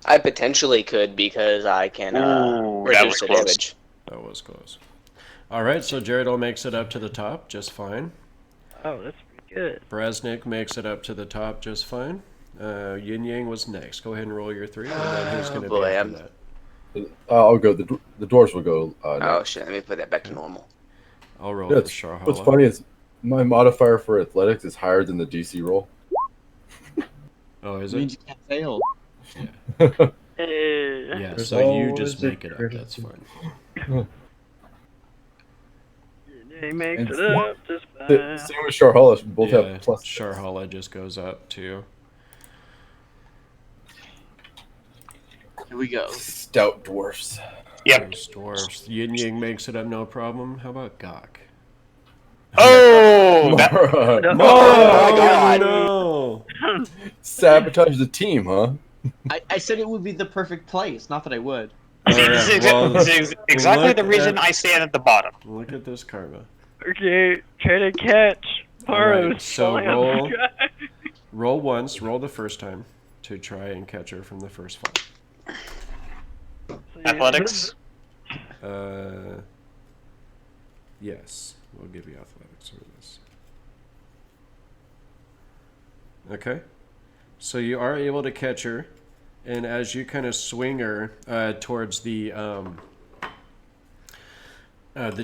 I potentially could because I can Ooh, that was reduce the close. damage. That was close. All right, so Jared makes it up to the top just fine. Oh, that's pretty good. Brasnic makes it up to the top just fine. Yin Yang was next. Go ahead and roll your 3, and then who's going to be boy, after I'm- that? I'll go. The doors will go. Oh next. shit, let me put that back to normal. I'll roll Yeah, for Sharhala. What's funny is my modifier for athletics is higher than the DC roll. Oh, is It means it? you can't fail. Yeah, There's so you always just a make it up. That's critical. fine. He makes And it up just Same fine. with Sharhala. We both Yeah, have plus. Sharhala just goes up too. Here we go. Stout dwarfs. Yep. Those dwarfs. Yin Yang makes it up, no problem. How about Gok? Oh, that, No. Oh, my God. no! Sabotage the team, huh? I said it would be the perfect place, not that I would. Oh, yeah, this is well, this is exactly look the reason at- I stand at the bottom. Look at this karma. Okay, try to catch Paros. Alright, so falling out of the sky. Roll once, roll the first time to try and catch her from the first fall. Athletics. Yes, we'll give you athletics for this. Okay, so you are able to catch her, And as you kind of swing her towards the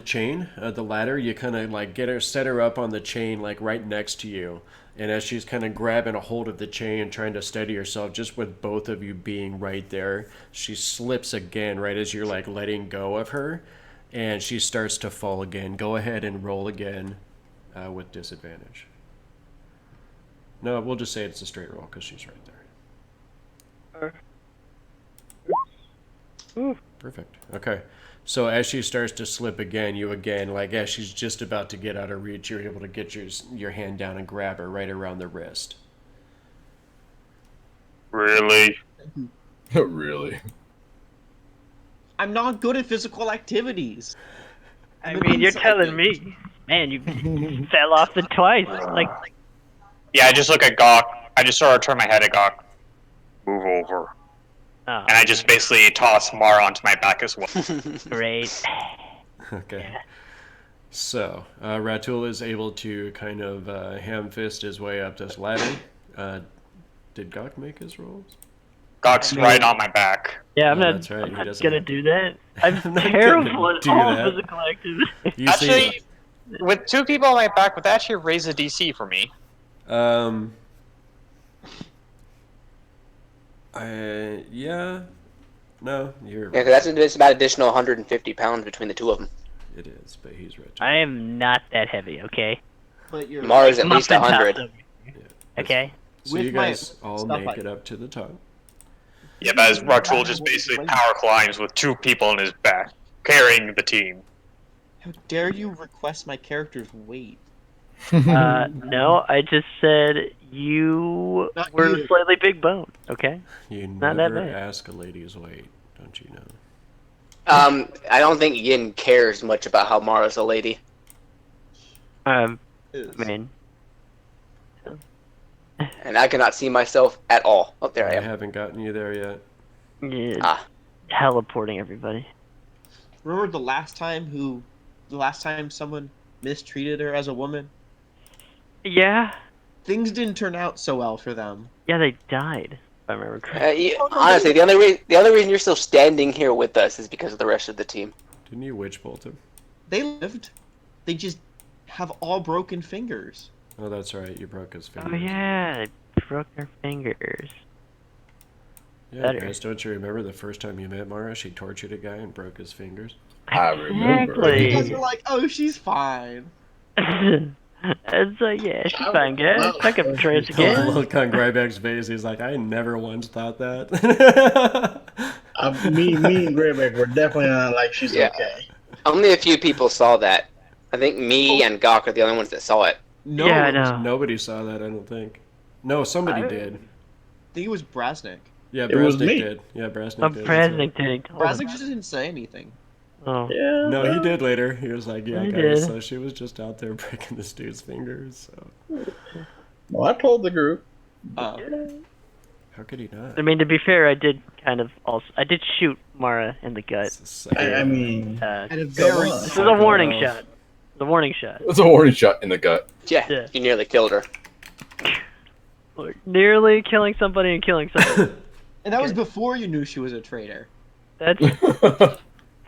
chain, the ladder, you kind of like set her up on the chain, like right next to you. And as she's kind of grabbing a hold of the chain, trying to steady herself, just with both of you being right there, she slips again right as you're like letting go of her, and she starts to fall again. Go ahead and roll again with disadvantage. No, we'll just say it's a straight roll because she's right there. Perfect. Okay. So as she starts to slip again, you again, like as she's just about to get out of reach, you're able to get your hand down and grab her right around the wrist. Really? Really? I'm not good at physical activities. I mean, you're telling me, man, you fell off it twice. Like, Yeah, I just look at Gok. I just sort of turn my head at Gok. Move over. oh, And I just basically toss Mara onto my back as well. great. Okay. Yeah. So Ratul is able to kind of ham fist his way up this ladder. Did Gok make his rolls? Gok's right on my back. Yeah, I'm Oh, not, that's right, I'm he not doesn't gonna have- do that. I'm I'm not terrible gonna at do all that. physical activity. You Actually, with 2 people on my back, would that actually raise the DC for me? Yeah. No, you're Yeah, 'cause that's about additional 150 pounds between the two of them. It is, but he's right. I am not that heavy, okay? But you're Mara's at least Muffin top 100. over here, okay? So with you my guys all stuff make I- it up to the top. Yeah, but as Ratul just basically power climbs with 2 people on his back, carrying the team. How dare you request my character's weight? No, I just said you Not were you. slightly big bone, okay? You Not that never bad. ask a lady's weight, don't you know? I don't think Yin cares much about how Mara's a lady. I mean, And I cannot see myself at all. Oh, there I I am. haven't gotten you there yet. yeah, Ah. teleporting everybody. Remember the last time someone mistreated her as a woman? Yeah, Things didn't turn out so well for them. yeah, they died. If I remember correctly. Honestly, the only reason you're still standing here with us is because of the rest of the team. Didn't you witch bolt him? They lived. They just have all broken fingers. Oh, that's right. You broke his finger. Oh yeah, they broke their fingers. Yeah, better. guys, don't you remember the first time you met Mara? She tortured a guy and broke his fingers. I remember. You guys Exactly. were like, "Oh, she's fine." It's like, yeah, she's fine, guys. I can try it again. Look on Grybek's face. He's like, I never once thought that. Me and Grybek were definitely not like she's Yeah. okay. Only a few people saw that. I think me and Gok are the only ones that saw it. No, Yeah, I I know. Nobody saw that, I don't think. No, somebody did. think it was Brasnic. Yeah, It was Brasnic me. did. Yeah, Brasnic A did. Brasnic did. Brasnic just didn't say anything. Oh. Yeah. No, he did later. He was like, yeah, He guys, did. so she was just out there breaking this dude's fingers, so. Well, I told the group. How could he not? I mean, to be fair, I did shoot Mara in the gut. It's the second I one. mean, At a So very what? This is a warning shot. The warning shot. It's a warning shot in the gut. Yeah, Yeah. you nearly killed her. Nearly killing somebody and killing somebody. And that was before you knew she was a traitor. That's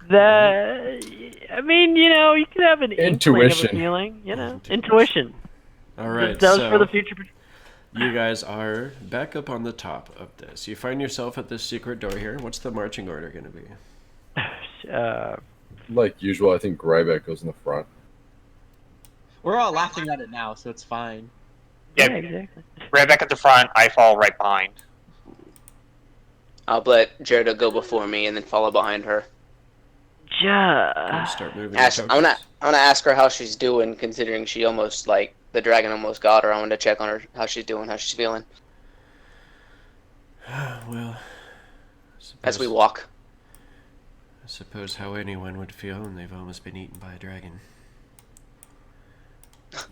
that. I mean, you know, you could have an inkling of Intuition. a feeling. You know, intuition. All right, That was so for the future. you guys are back up on the top of this. You find yourself at this secret door here. What's the marching order going to be? Like usual, I think Grybek goes in the front. We're all laughing at it now, so it's fine. yeah, Yeah, exactly. right back at the front, I fall right behind. I'll let Jerda go before me and then follow behind her. Ja. Start moving. I'm your gonna tokens. ask her how she's doing, considering she almost the dragon almost got her. I wanted to check on her, how she's doing, how she's feeling Well, as we walk. I suppose how anyone would feel when they've almost been eaten by a dragon.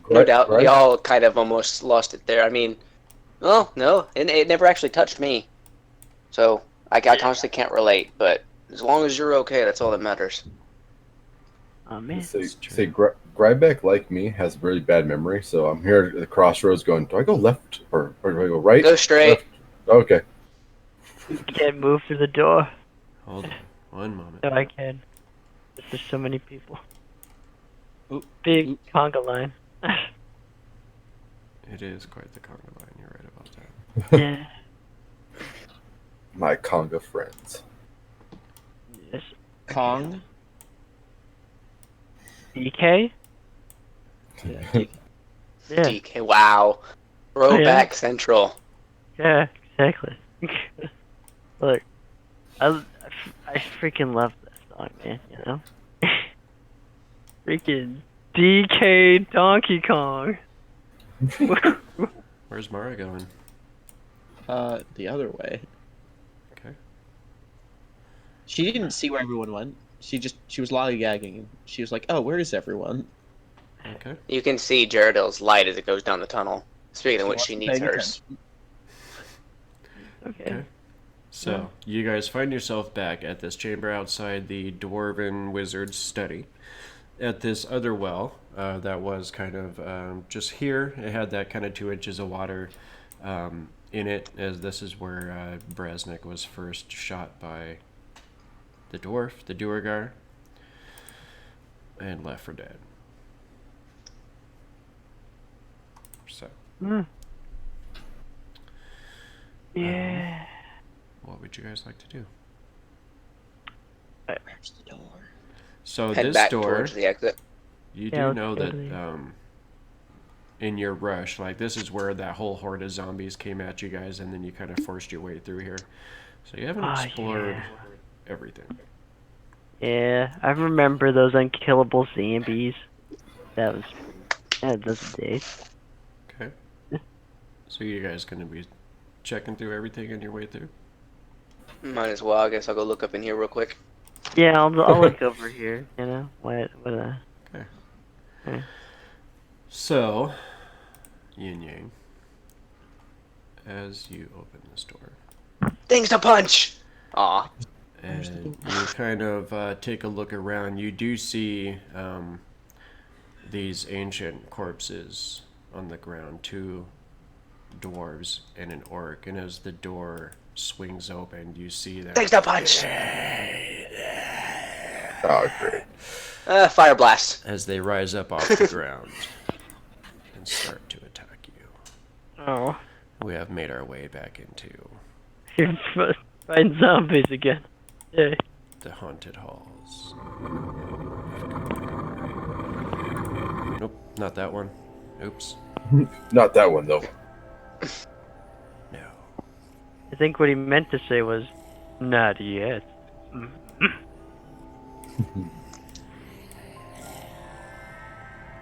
No doubt, we Gry- all kind of almost lost it there. I mean, well, no, it never actually touched me, so I honestly can't relate. But as long as you're okay, that's all that matters. Oh man. Say Grybek, like me, has really bad memory, so I'm here at the crossroads going, do I go left or do I go right? Go straight. Left? Okay. You can't move through the door. Hold on. One moment. No, I can. There's so many people. Oop, Big oop. conga line. It is quite the conga line. You're right about that. Yeah. My conga friends. Yes. Kong. DK? Yeah. Yeah. DK. Wow. Throwback Central. Yeah, exactly. Look, I freaking love this song, man, you know? Freaking DK Donkey Kong. Where's Mara going? The other way. Okay. She didn't see where everyone went. She was lollygagging. And she was like, "Oh, where is everyone?" Okay. You can see Jaredale's light as it goes down the tunnel. Speaking of which, she needs Paying hers. Okay. So, you guys find yourself back at this chamber outside the Dwarven Wizard's study. At this other well, that was kind of just here. It had that kind of 2 inches of water in it, as this is where Brasnic was first shot by the dwarf, the Duergar, and left for dead. So, Yeah. what would you guys like to do? Where's the door? So Head this back door, towards the exit. you Yeah, do know that totally. in your rush, like this is where that whole horde of zombies came at you guys, and then you kind of forced your way through here. So you haven't explored everything. Yeah, I remember those unkillable zombies. Those days. Okay. So you guys gonna be checking through everything on your way through? Might as well. I guess I'll go look up in here real quick. Yeah, I'll look over here, you know? What Okay. Okay. So, Yin Yang, as you open this door, Things to punch! Aw. and you kind of take a look around, you do see these ancient corpses on the ground, 2 dwarves and an orc, and as the door swings open, you see that Things to punch! Oh, great. Fire blast. as they rise up off the ground and start to attack you. Oh. We have made our way back into You're fighting zombies again. Yay. the haunted halls. Nope, not that one. Oops. Not that one, though. No. I think what he meant to say was, not yet.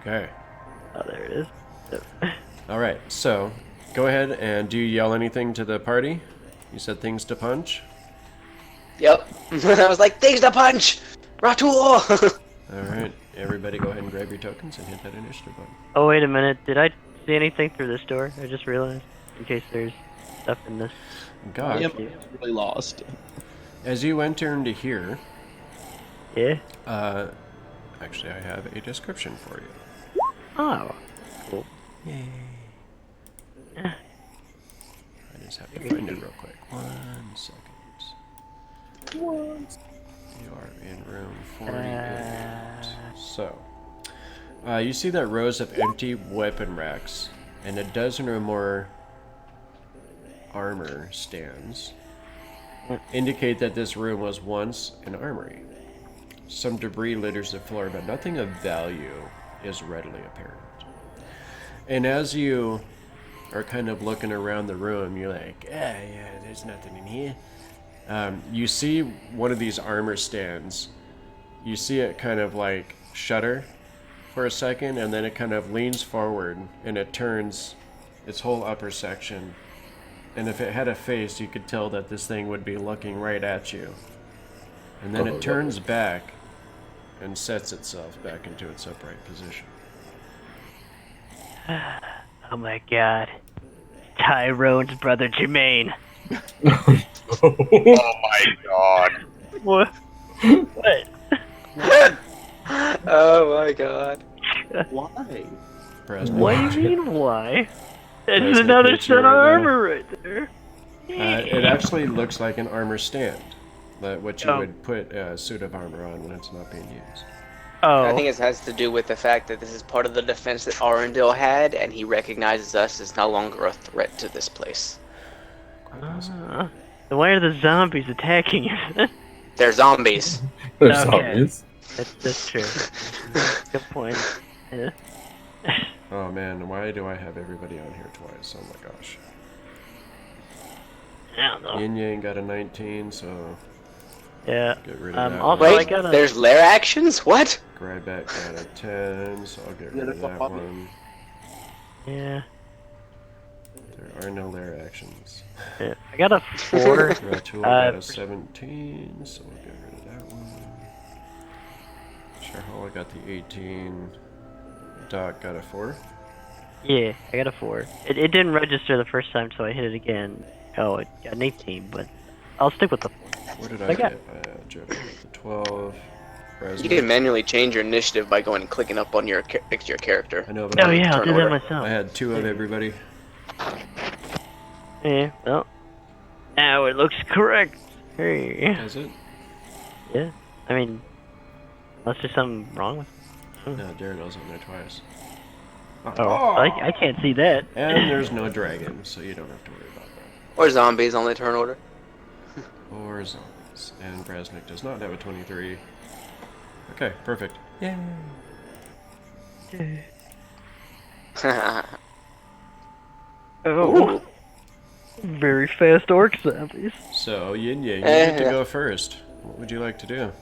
Okay. Oh, there it is. All right. So, go ahead and do you yell anything to the party? You said things to punch. Yep. I was like, things to punch! Ratul! All right. Everybody, go ahead and grab your tokens and hit that initiative button. Oh, wait a minute. Did I see anything through this door? I just realized. In case there's stuff in this. Gok, Yep, really lost. as you enter into here, Yeah? actually, I have a description for you. Oh. Cool. Yay. I just have to find it real quick. 1 second. You are in room 48. So, you see that rows of empty weapon racks and a dozen or more armor stands indicate that this room was once an armory. Some debris litters the floor, but nothing of value is readily apparent. And as you are kind of looking around the room, you're like, yeah, there's nothing in here. You see one of these armor stands. You see it kind of like shudder for a second, and then it kind of leans forward, and it turns its whole upper section. And if it had a face, you could tell that this thing would be looking right at you. And then it turns back and sets itself back into its upright position. Oh my god. Tyrone's brother Jermaine. Oh my god. What? What? Oh my god. Why? Brasnic, What do you mean, why? It's Brasnic another hates you set of right now. armor right there. It actually looks like an armor stand, what you Oh. would put a suit of armor on when it's not being used. Oh. I think it has to do with the fact that this is part of the defense that Arundel had, and he recognizes us as no longer a threat to this place. Then why are the zombies attacking us? They're zombies. There's Okay. zombies. That's true. Good point. Yeah. Oh man, why do I have everybody on here twice? Oh my gosh. I don't know. Yin Yang got a 19, so Yeah. get rid of that Also, one. I Wait, got a. there's lair actions? What? Grybek got a 10, so I'll get rid of that one. Yeah. There are no lair actions. Yeah. I got a 4. Ratul got a 17, so we'll get rid of that one. Sharhala got the 18. Doc got a 4. Yeah, I got a 4. It didn't register the first time, so I hit it again. Oh, it got an 18, but I'll stick with the 4. What did I I got- get? Joe got the 12. You Brasnic. can manually change your initiative by going and clicking up on your next to your character. I know, but Oh yeah, I'll turn do that order. myself. I had 2 of everybody. Yeah, well. Now it looks correct. Hey. Does it? Yeah. I mean, unless there's something wrong with No, Daredevil's on there twice. Oh, I can't see that. And there's no dragon, so you don't have to worry about that. Or zombies on the turn order. Or zombies. And Brasnic does not have a 23. Okay, perfect. Yay! Oh. Very fast orc zombies. So, Yin Yang, you get to go first. What would you like to do?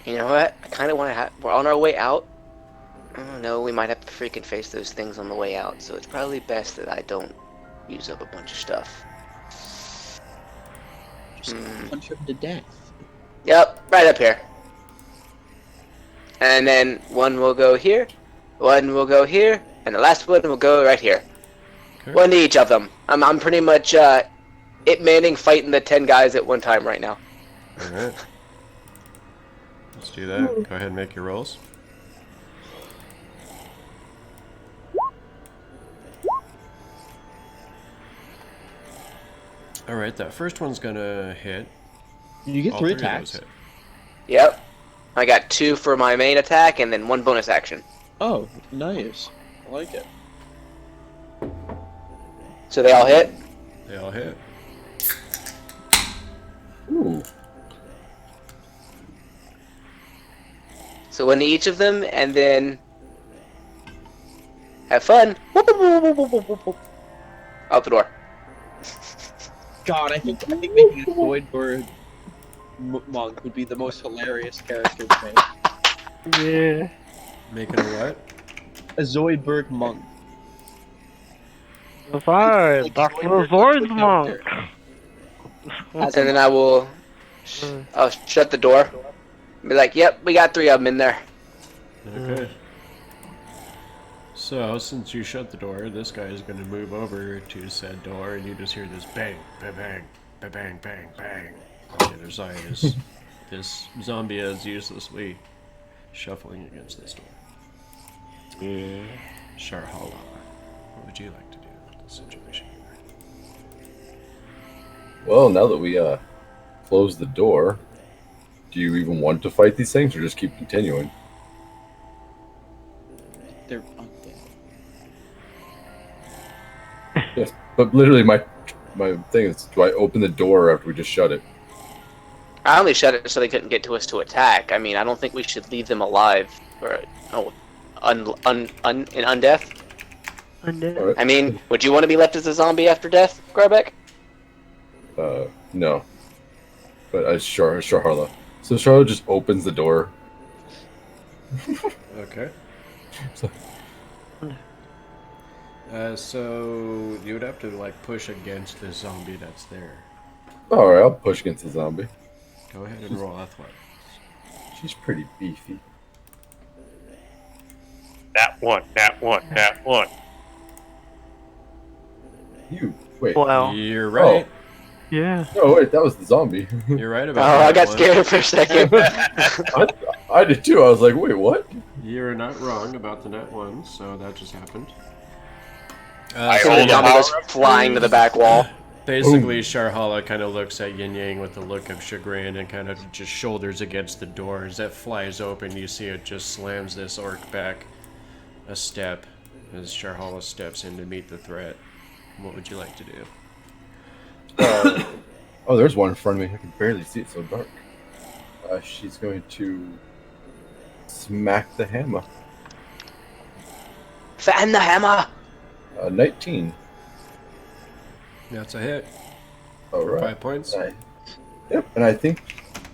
You know what? I kind of want to have. We're on our way out. Oh no, we might have to freaking face those things on the way out, so it's probably best that I don't use up a bunch of stuff. Punch him to death. Yep, right up here. And then one will go here, one will go here, and the last one will go right here. Okay. One to each of them. I'm pretty much it manning fighting the 10 guys at one time right now. Alright. Let's do that. Go ahead and make your rolls. Alright, that first one's gonna hit. You get All 3 of those attacks. hit. Yep. I got 2 for my main attack and then 1 bonus action. Oh, nice. I like it. So they all hit? They all hit. Ooh. So one to each of them, and then have fun. Whoop, whoop, whoop, whoop, whoop, whoop, whoop. Out the door. God, I think making a Zoidberg monk would be the most hilarious character to make. Yeah. Making a what? A Zoidberg monk. Fine, Like Dr. Zoidberg Zord's with monk. character. And then I will I'll shut the door. Be like, yep, we got 3 of them in there. Okay. So, since you shut the door, this guy is going to move over to said door, and you just hear this bang, bang, bang, bang, bang, bang, bang. On the other side is this zombie is uselessly shuffling against this door. Yeah. Sharhala, what would you like to do in this situation? Well, now that we closed the door, do you even want to fight these things, or just keep continuing? They're undead. Yes, but literally, my thing is, do I open the door after we just shut it? I only shut it so they couldn't get to us to attack. I mean, I don't think we should leave them alive or in undeath. Undead. All right. I mean, would you want to be left as a zombie after death, Grybek? No. But Sharhala. So Sharhala just opens the door. Okay. So- So you would have to like push against the zombie that's there. All right, I'll push against the zombie. Go ahead and roll athletics. She's pretty beefy. That one. You wait. Wow. You're right. Yeah. Oh wait, that was the zombie. You're right Oh, about that I got one. scared for a second. I did too. I was like, wait, what? You're not wrong about the net one, so that just happened. I So hold the the zombie power goes flying to the back wall. Basically, Sharhala kind of looks at Yin Yang with a look of chagrin and kind of just shoulders against the door. As that flies open, you see it just slams this orc back a step as Sharhala steps in to meet the threat. What would you like to do? Oh, there's one in front of me. I can barely see it, so dark. She's going to smack the hammer. Fan the hammer. 19. That's a hit. All For right. 5 points. Yep, and I think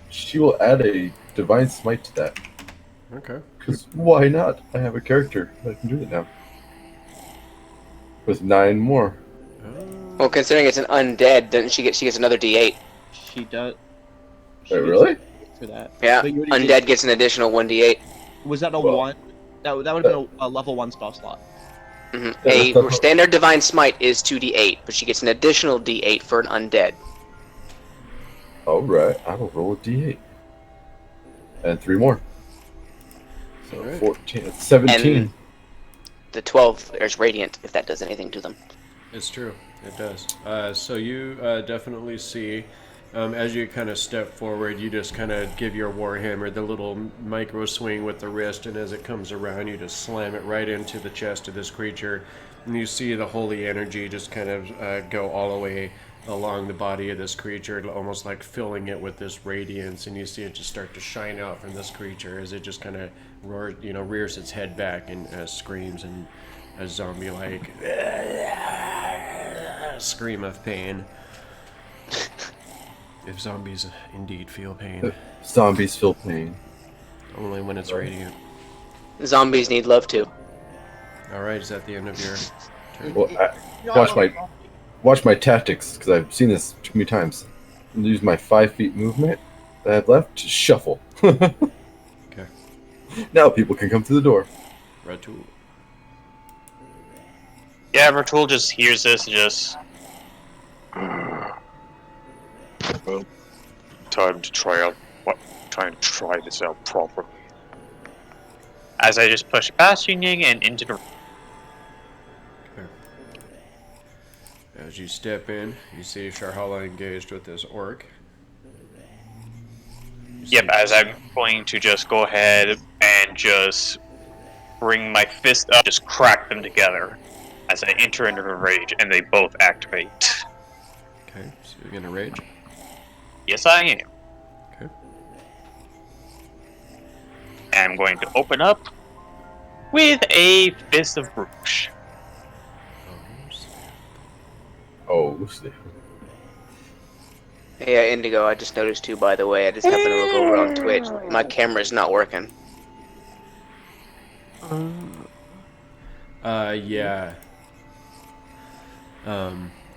she will add a divine smite to that. Okay. Because why not? I have a character that can do it now. With 9 more. Well, considering it's an undead, doesn't she get? She gets another D8. She does. Wait, really? For that. Yeah, But you already undead gets an additional 1D8. Was that a Well, 1? That would have been a level 1 spell slot. Mm-hmm. A standard divine smite is 2D8, but she gets an additional D8 for an undead. Alright, I will roll a d8. And 3 more. So Alright. 14. That's 17. And the 12 is radiant, if that does anything to them. It's true. It does. So you definitely see, as you kind of step forward, you just kind of give your warhammer the little micro swing with the wrist, and as it comes around, you just slam it right into the chest of this creature, and you see the holy energy just kind of go all the way along the body of this creature, almost like filling it with this radiance, and you see it just start to shine out from this creature as it just kind of rears its head back and screams and a zombie-like scream of pain. If zombies indeed feel pain, Zombies feel pain. only when it's radiant. Zombies need love too. All right, is that the end of your turn? Well, watch my tactics, because I've seen this too many times. I'm use my 5 feet movement that I have left to shuffle. Okay. Now people can come through the door. Ratul. Yeah, Ratul just hears this and just... Time to try this out properly. As I just push past Yin Yang and into the... As you step in, you see Sharhala engaged with this orc. Yep, as I'm going to just go ahead and just bring my fist up, just crack them together as I enter into a rage, and they both activate. Okay, so you're gonna rage. Yes, I am. Okay. And I'm going to open up with a Fist of Brooch. Oh, snap. Hey, Indigo, I just noticed too, by the way. I just happened to look over on Twitch. My camera's not working. Yeah.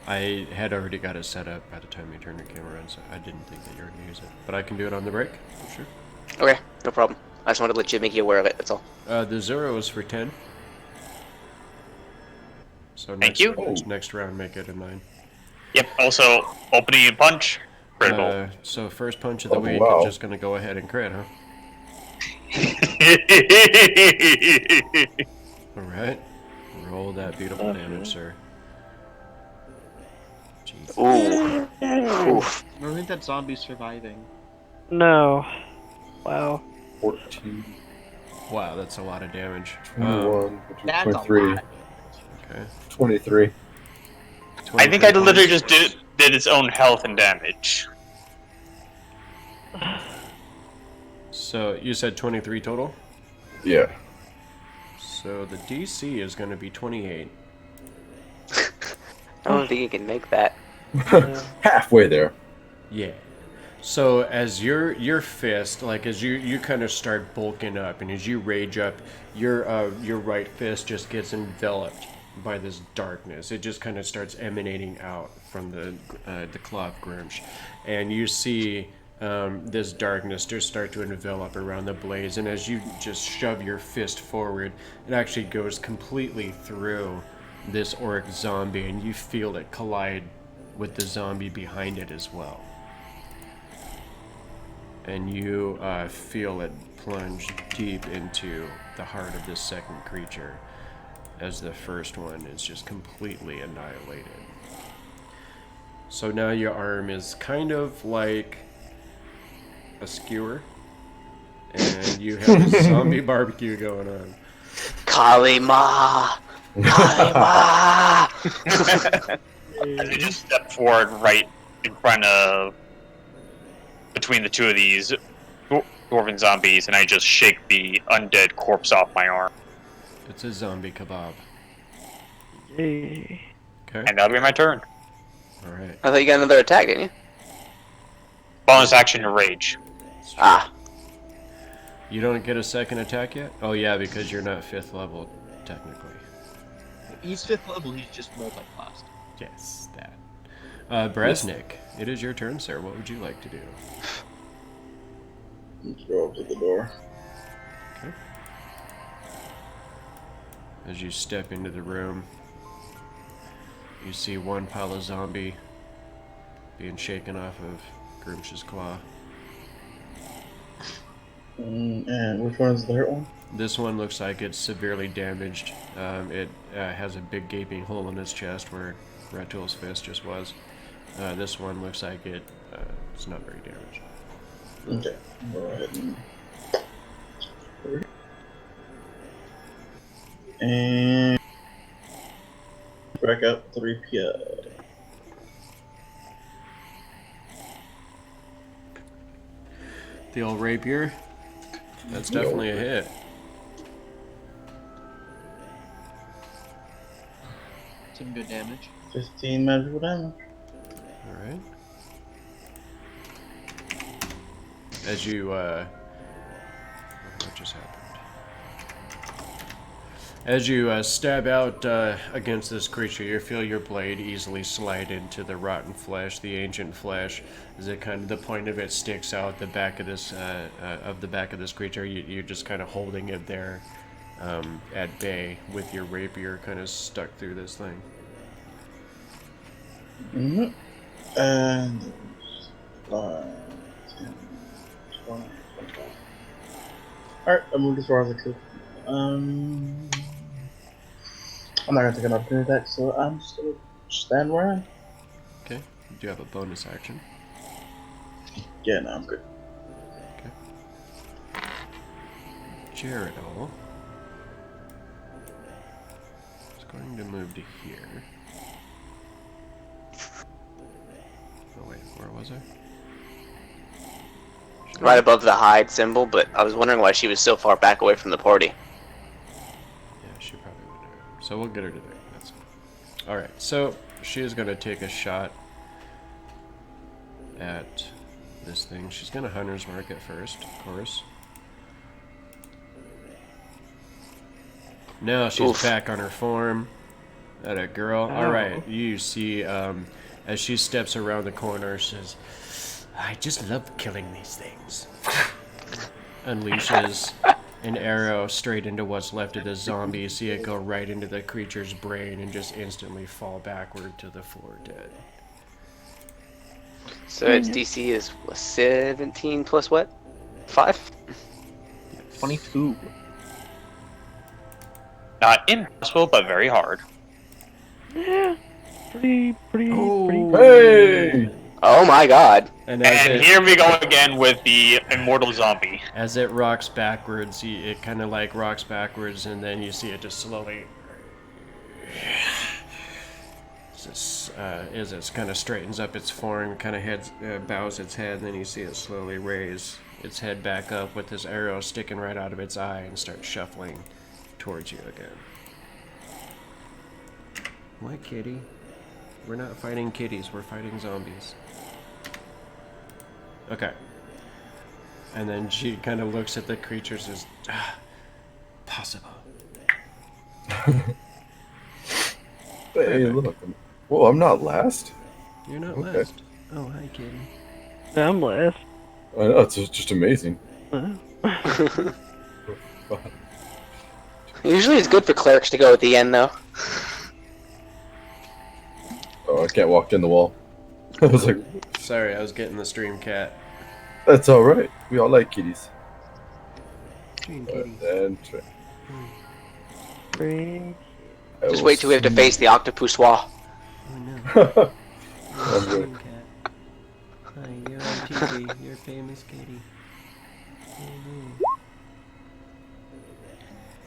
I had already got it set up by the time you turned your camera on, so I didn't think that you were gonna use it. But I can do it on the break, for sure. Okay, no problem. I just wanted to make you aware of it, that's all. The 0 is for 10. So Thank you. Next round, make it a 9. Yep, also, opening and punch. Critical. So first punch of the week wow. is just gonna go ahead and crit, huh? Alright. Roll that beautiful damage, sir. Jeez. Ooh. Oof. I don't think that zombie's surviving. No. Wow. 14, Wow, that's a lot of damage. 21, That's 23, a lot. Okay. 23. I think I 23 literally points. just did its own health and damage. So you said 23 total? Yeah. So the DC is going to be 28. I don't think you can make that. Halfway there. Yeah. So as your fist, like as you kind of start bulking up, and as you rage up, your right fist just gets enveloped by this darkness. It just kind of starts emanating out from the claw of Grimsh, and you see this darkness just start to envelop around the blaze. And as you just shove your fist forward, it actually goes completely through this orc zombie, and you feel it collide with the zombie behind it as well. and you feel it plunge deep into the heart of this second creature as the first one is just completely annihilated. So now your arm is kind of like a skewer, and you have a zombie barbecue going on. Kalima! Kalima! I just step forward right in front of, between the two of these dwarven zombies, and I just shake the undead corpse off my arm. It's a zombie kebab. Yay. Okay. And that'll be my turn. Alright. I thought you got another attack, didn't you? Bonus action to rage. Ah. You don't get a second attack yet? Oh yeah, because you're not 5th level, technically. He's 5th level, he's just multi-classed. Yes, that. Brasnic, it is your turn, sir. What would you like to do? Let's go up to the door. Okay. As you step into the room, you see one pile of zombie being shaken off of Grimsh's claw. And which one is the hurt one? This one looks like it's severely damaged. It has a big gaping hole in its chest where Ratul's fist just was. This one looks like it's not very damaged. Okay. Go ahead and back up 3 p.m. The old rapier. That's definitely a hit. Some good damage. 15 magical damage. Alright. As you, what just happened? As you stab out against this creature, you feel your blade easily slide into the rotten flesh, the ancient flesh, as it kind of, the point of it sticks out the back of this, creature. You're just kind of holding it there at bay with your rapier kind of stuck through this thing. Mm-hmm. And 5, 10, 20, 25. Alright, I moved as far as I could. I'm not gonna take an opportunity attack, so I'm just gonna stand where I am. Okay. Do you have a bonus action? Yeah, no, I'm good. Okay. Jaredol is going to move to here. Oh wait, where was I? Right above the hide symbol, but I was wondering why she was so far back away from the party. Yeah, she probably would do it. So we'll get her to there. That's fine. Alright, so she is going to take a shot at this thing. She's going to hunter's mark it first, of course. Now she's Oof. back on her form. At a girl. Alright, you see, as she steps around the corner, says, I just love killing these things. Unleashes an arrow straight into what's left of the zombie. You see it go right into the creature's brain and just instantly fall backward to the floor dead. So its DC is 17 plus what? 5? 22. Not impossible, but very hard. Yeah. Pretty. Hey! Oh my god. And as And it, here we go again with the immortal zombie. as it rocks backwards, it kind of like rocks backwards, and then you see it just slowly. As it kind of straightens up its form, kind of bows its head, and then you see it slowly raise its head back up with this arrow sticking right out of its eye and start shuffling towards you again. What, kitty? We're not fighting kitties, we're fighting zombies. Okay. And then she kind of looks at the creatures as possible. Hey, look. Whoa, I'm not last? You're not Okay. last. Oh, hi, kitty. I'm last. I know, it's just amazing. Usually it's good for clerics to go at the end, though. Oh, I can't walk in the wall. I was like, Sorry, I was getting the stream cat. That's all right. We all like kitties. Green But kitty. then Bring. I Just will wait till we have to face the octopus wall. Oh no. I'm good. Green cat. Hi, you're on TV. You're famous kitty.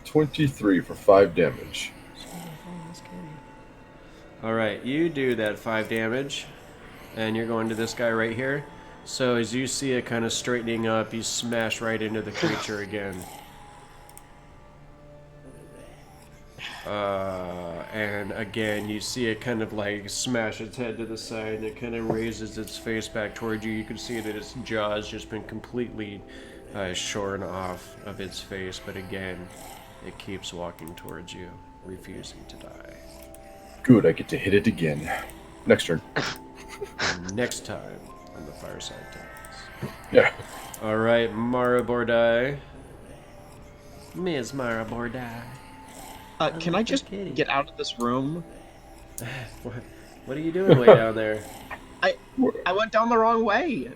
23 for 5 damage. Alright, you do that 5 damage. And you're going to this guy right here. So as you see it kind of straightening up, you smash right into the creature again. And again, you see it kind of like smash its head to the side, and it kind of raises its face back towards you. You can see that its jaw's just been completely shorn off of its face, but again, it keeps walking towards you, refusing to die. Good, I get to hit it again. Next turn. And next time on the Fireside Tales. Yeah. Alright, Mara Bordai. Ms. Mara Bordai. Can I just get out of this room? What are you doing way down there? I went down the wrong way.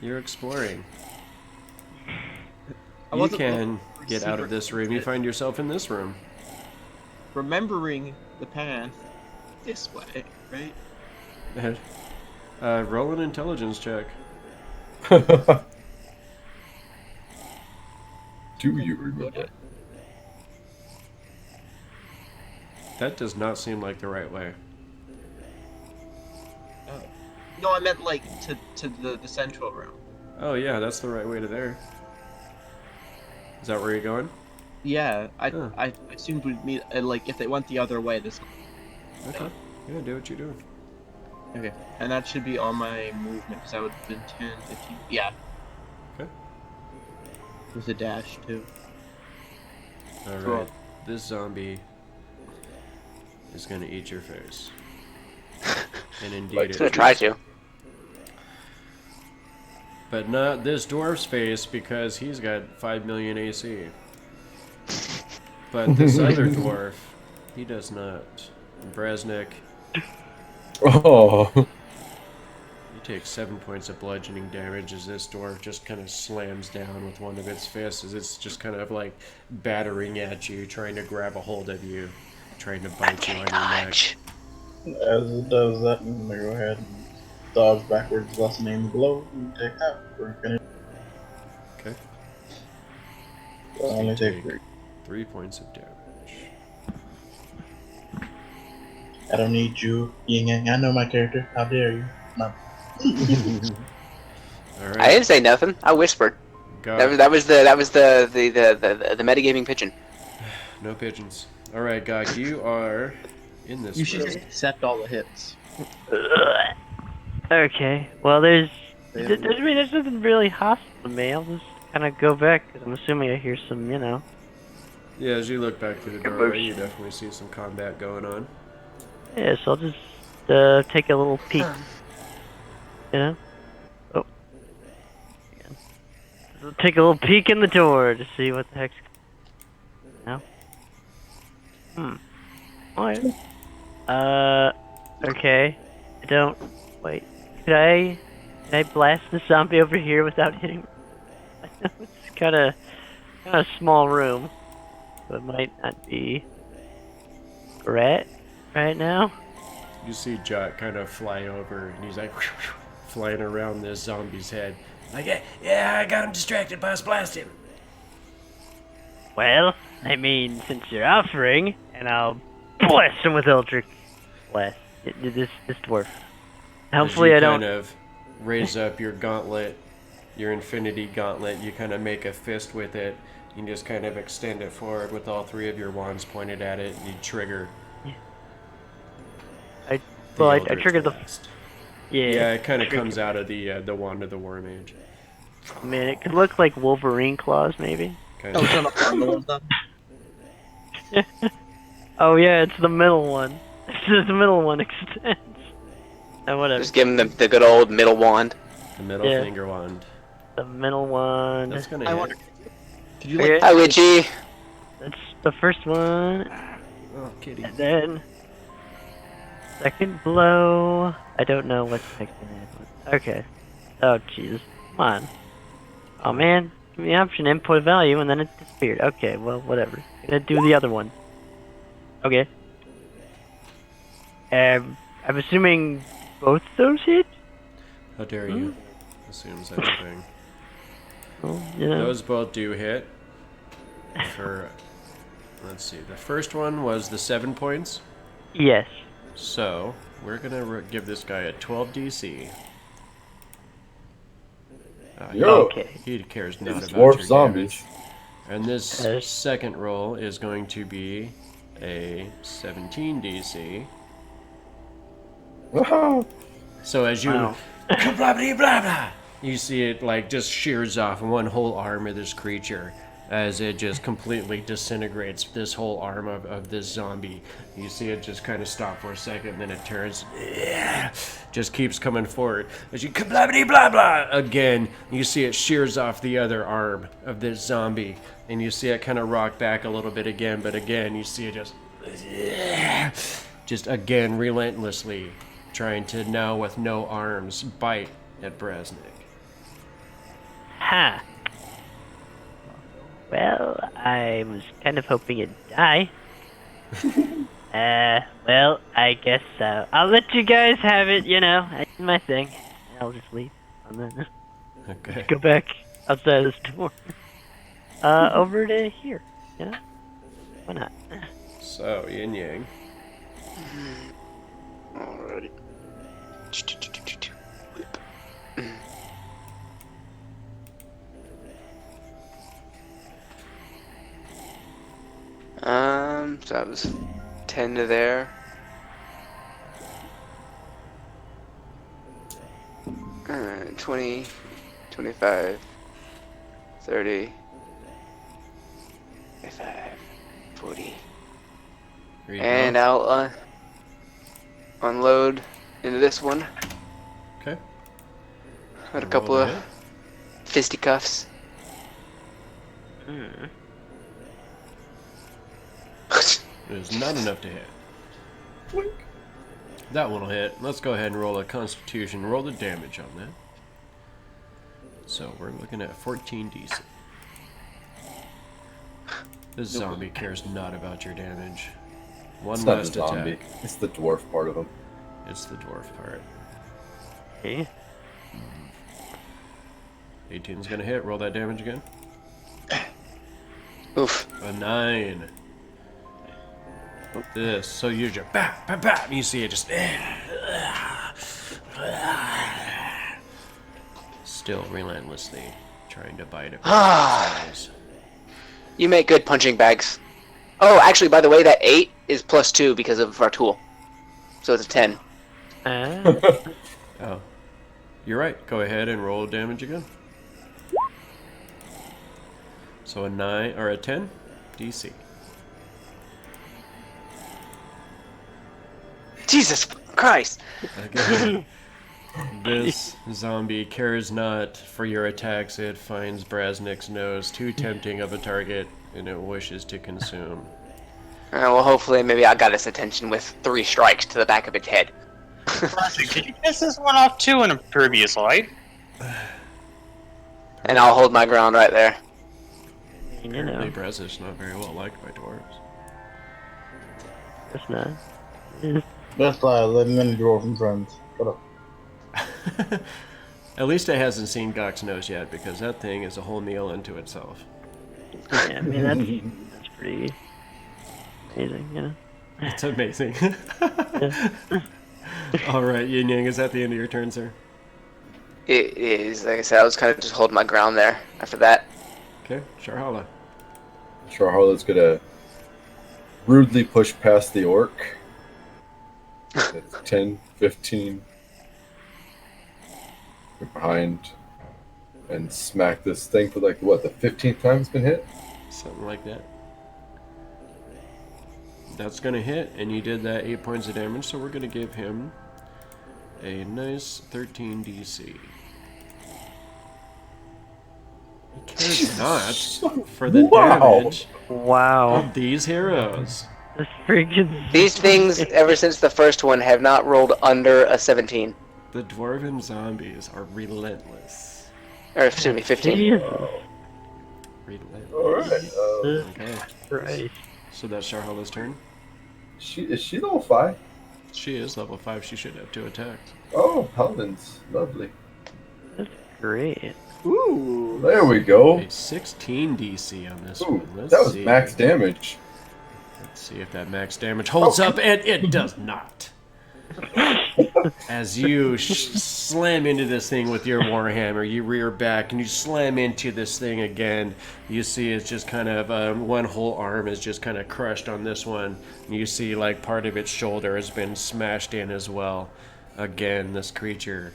You're exploring. I You wasn't can looking for get out of secret this room. You exit. find yourself in this room. Remembering the path this way, right? Roll an intelligence check. Do you remember? That does not seem like the right way. No, I meant like to the central room. Oh yeah, that's the right way to there. Is that where you're going? Yeah, Huh. I assumed we'd meet like if they went the other way. This Okay. Yeah, do what you're doing. okay, and that should be all my movement because I would have been 10, 15. Yeah. Okay. With a dash too. Alright. Cool. This zombie is gonna eat your face. And indeed Like He's it gonna try to. But not this dwarf's face because he's got 5 million AC. But this other dwarf, he does not. Brasnic, Oh. you take 7 points of bludgeoning damage as this dwarf just kind of slams down with one of its fists as it's just kind of like battering at you, trying to grab a hold of you, trying to bite you on your neck. Dodge. As it does that, I'm gonna go ahead and dodge backwards, lessening the blow, and take out. We're gonna Okay. only take 3. 3 points of damage. I don't need you, Yin Yang. I know my character. How dare you? No. Alright. I didn't say nothing. I whispered. Gok. That was the metagaming pigeon. No pigeons. Alright, Gok, you are in this You should room. just accept all the hits. Okay, well, there's nothing really hostile to me. I'll just kind of go back because I'm assuming I hear some, Yeah, as you look back through the doorway, you definitely see some combat going on. Yeah, so I'll just take a little peek. Oh. Yeah. I'll take a little peek in the door to see what the heck's. No. Alright. Okay. I don't. Wait. Can I blast the zombie over here without hitting? I know it's kind of a small room, so it might not be right now. You see Jock kind of fly over, and he's like flying around this zombie's head. Like, yeah, I got him distracted, boss. Blast him. Well, I mean, since you're offering, and I'll blast him with Eldritch Blast. This dwarf. Hopefully, As you I don't. kind of raise up your gauntlet, your infinity gauntlet. You kind of make a fist with it. You just kind of extend it forward with all 3 of your wands pointed at it. And you trigger. Well, I Eldritch triggered the. Blast. Yeah. Yeah, it kind of comes out of the wand of the war mage. I mean, it could look like Wolverine claws, maybe. Kind Oh, of. it's on the bundle of them. Oh yeah, it's the middle one. The middle one extends. Oh, whatever. Just give him the good old middle wand. The middle Yeah. finger wand. The middle one. That's gonna I hit. wonder. Could you like? Hi, Witchy. That's the first one. Oh, kitty. And then second blow. I don't know what the heck it is. Okay. Oh, Jesus. Come on. Oh, man. Give me the option, input value, and then it disappeared. Okay, well, whatever. Gonna do the other one. Okay. I'm assuming both those hit? How dare you assume such a thing? Well, you know. Those both do hit. For, let's see, the first one was the 7 points. Yes. So, we're gonna give this guy a 12 DC. Yo. Okay. He cares not These about dwarf your zombies. damage. And this Yes. second roll is going to be a 17 DC. Wow. So as you Wow. blah blah blah blah, you see it like just shears off one whole arm of this creature as it just completely disintegrates this whole arm of this zombie. You see it just kind of stop for a second, then it turns, just keeps coming forward. As you blah blah blah blah again, you see it shears off the other arm of this zombie, and you see it kind of rock back a little bit again, but again you see it just again relentlessly trying to, now with no arms, bite at Brasnic. Ha! Well, I was kind of hoping it'd die. Well, I guess so. I'll let you guys have it, you know. I did my thing. I'll just leave. And then Okay. go back outside this door. Over to here. Yeah? Why not? So, Yin Yang. Alrighty. So that was 10 to there. Uh, 20, 25, 30, 35, 40. Here you And go. I'll unload into this one. Okay. Got a couple Roll of to hit. fisticuffs. It is not enough to hit. That one will hit. Let's go ahead and roll a Constitution. Roll the damage on that. So we're looking at 14 DC. This zombie cares not about your damage. One It's not the last zombie. attack. It's the dwarf part of him. It's the dwarf part. Okay. 18's gonna hit. Roll that damage again. Oof. A 9. This. So you just bap, bap, bap. And you see it just still relentlessly trying to bite it. You make good punching bags. Oh, actually, by the way, that 8 is +2 because of our tool. So it's a 10. Oh, you're right. Go ahead and roll damage again. So a 9 or a 10 DC. Jesus Christ! Again, this zombie cares not for your attacks. It finds Brasnic's nose too tempting of a target, and it wishes to consume. Well, hopefully, maybe I got its attention with 3 strikes to the back of its head. Did you piss this one off too in a previous life? And I'll hold my ground right there. You know, Apparently Brasnic's not very well liked by dwarves. it's not. Just let many dwarven friends. Shut up. At least it hasn't seen Gok's nose yet, because that thing is a whole meal unto itself. Yeah, I mean, that's pretty amazing, you know? It's amazing. Yeah. Alright, Yin Yang, is that the end of your turn, sir? It is, like I said, I was kind of just holding my ground there after that. Okay, Sharhala. Charhola's gonna rudely push past the orc. It's 10, 15. Get behind and smack this thing for like, what, the 15th time it's been hit? Something like that. That's gonna hit, and you did that 8 points of damage, so we're gonna give him a nice 13 DC. He cares not for the damage Wow. of these heroes. This freaking... These things, ever since the first one, have not rolled under a 17. The dwarven zombies are relentless. Or excuse me, 15. Jesus Relentless. Alright. Okay. Christ. So that's Sharhala's turn. Is she level 5? She is level 5. She should have 2 attacks. Oh, Paladins. Lovely. That's great. Ooh. There we go. A 16 DC on this Ooh, one. Let's that was see. max damage. Let's see if that max damage holds up, and it does not. As you slam into this thing with your warhammer, you rear back and you slam into this thing again. You see it's just kind of one whole arm is just kind of crushed on this one. And you see like part of its shoulder has been smashed in as well. Again, this creature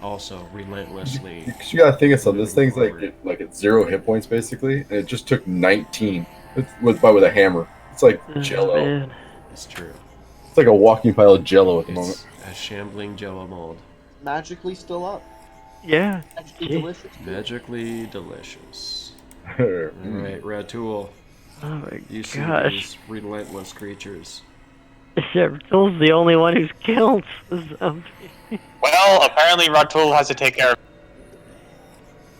also relentlessly. You gotta think of something. This thing's like at 0 hit points basically, and it just took 19 with a hammer. It's like Jello. Man. It's true. It's like a walking pile of Jello at the moment. It's a shambling jello mold. Magically still up. Yeah. Magically Gee. delicious. Magically delicious. Mm. Alright, Ratul. Oh my You see gosh. these relentless creatures. Ratul's the only one who's killed the zombie. Well, apparently Ratul has to take care of.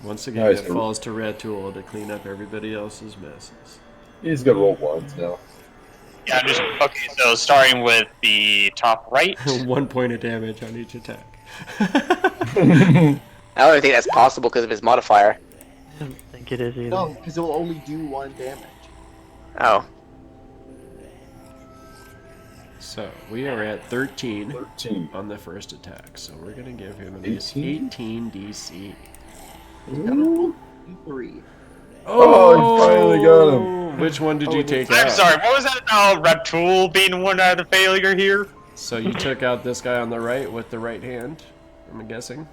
Once again, Nice. it falls to Ratul to clean up everybody else's messes. He's gonna roll ones now. Yeah, I'm just okay. So starting with the top right. 1 point of damage on each attack. I don't even think that's possible because of his modifier. I don't think it is either. No, because it will only do 1 damage. Oh. So, we are at 13 13. on the first attack. So, we're going to give him a nice 18? 18 DC. Ooh. 3. Oh, he finally got him. Which one did you take I'm out? sorry. What was that? Oh, Ratul being one out of the failure here. So, you took out this guy on the right with the right hand, I'm guessing?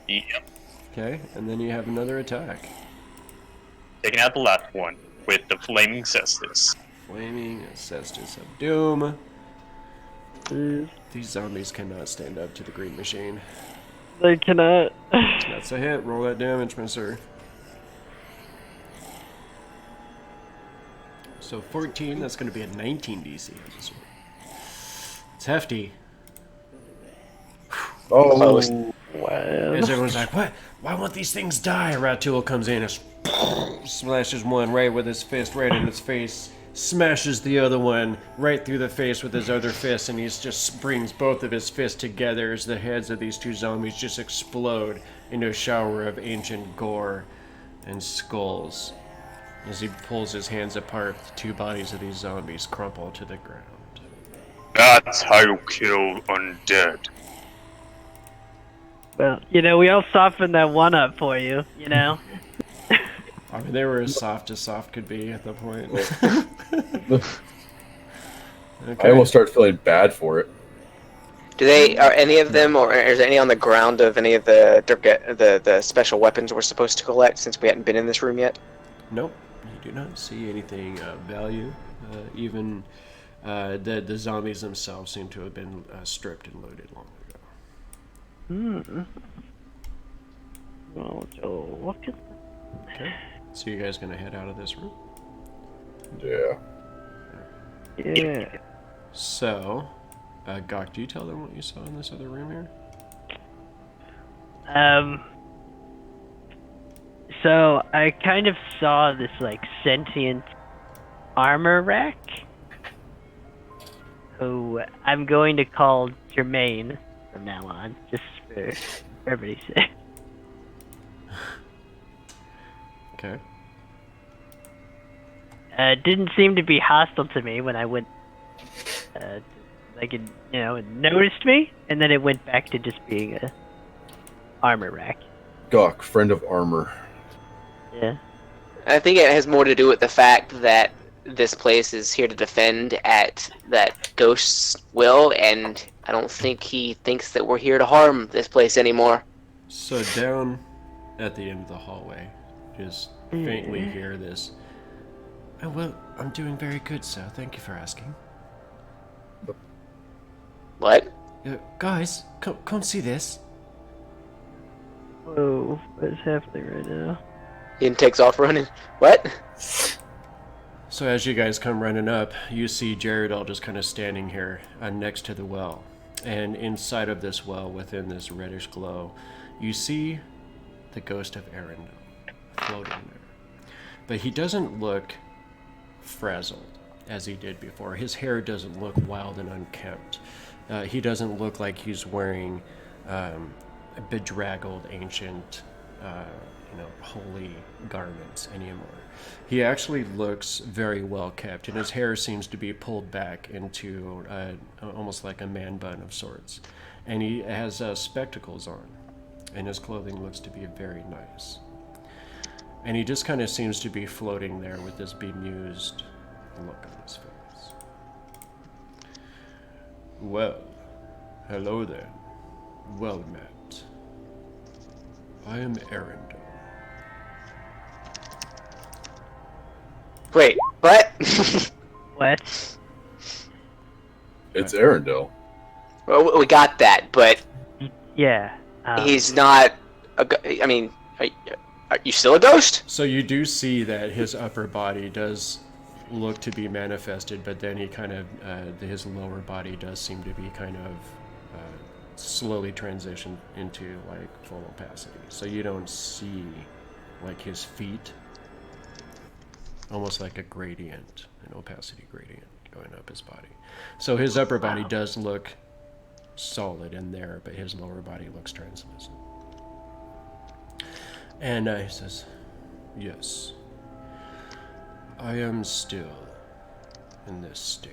Yep. Okay, and then you have another attack. Taking out the left one with the flaming cestus. Flaming Cestus of Doom. Jeez. These zombies cannot stand up to the green machine. They cannot. That's a hit. Roll that damage, my sir. So 14, that's going to be a 19 DC on this one. It's hefty. Oh, Close. Wow. As everyone's like, what? Why won't these things die? Ratul comes in and slashes one right with his fist right in its face. Smashes the other one right through the face with his other fist, and he just brings both of his fists together as the heads of these two zombies just explode into a shower of ancient gore and skulls. As he pulls his hands apart, the two bodies of these zombies crumple to the ground. That's how you kill undead. Well, we all softened that one up for you, I mean, they were as soft could be at the point. I almost start feeling bad for it. Are any of them, or is there any on the ground of any of the special weapons we're supposed to collect since we hadn't been in this room yet? Nope, you do not see anything of value. Even the zombies themselves seem to have been stripped and loaded long ago. Well, Joe, what could... So you guys gonna head out of this room? Yeah. Yeah. So, Gok, do you tell them what you saw in this other room here? So I kind of saw this sentient armor rack, who I'm going to call Jermaine from now on, just for everybody's sake. Okay. Didn't seem to be hostile to me when I went, it noticed me, and then it went back to just being a armor rack. Gok, friend of armor. Yeah. I think it has more to do with the fact that this place is here to defend at that ghost's will, and I don't think he thinks that we're here to harm this place anymore. So down at the end of the hallway, just faintly hear this. Oh, well, I'm doing very good, sir. Thank you for asking. What? Guys, come see this. Whoa, what is happening right now? Ian takes off running. What? So as you guys come running up, you see Jared all just kind of standing here next to the well. And inside of this well, within this reddish glow, you see the ghost of Arendelle floating there. But he doesn't look frazzled as he did before. His hair doesn't look wild and unkempt. He doesn't look like he's wearing bedraggled, ancient, holy garments anymore. He actually looks very well kept, and his hair seems to be pulled back into almost like a man bun of sorts. And he has spectacles on, and his clothing looks to be very nice. And he just kind of seems to be floating there with this bemused look on his face. Well, hello then. Well met. I am Arendelle. Wait, what? What? It's Arendelle. Well, we got that, but Yeah. he's not. I mean, are you still a ghost? So you do see that his upper body does look to be manifested, but then he kind of, his lower body does seem to be kind of slowly transitioned into like full opacity. So you don't see like his feet, almost like a gradient, an opacity gradient going up his body. So his upper body does look solid in there, but his lower body looks translucent. And he says, yes, I am still in this state.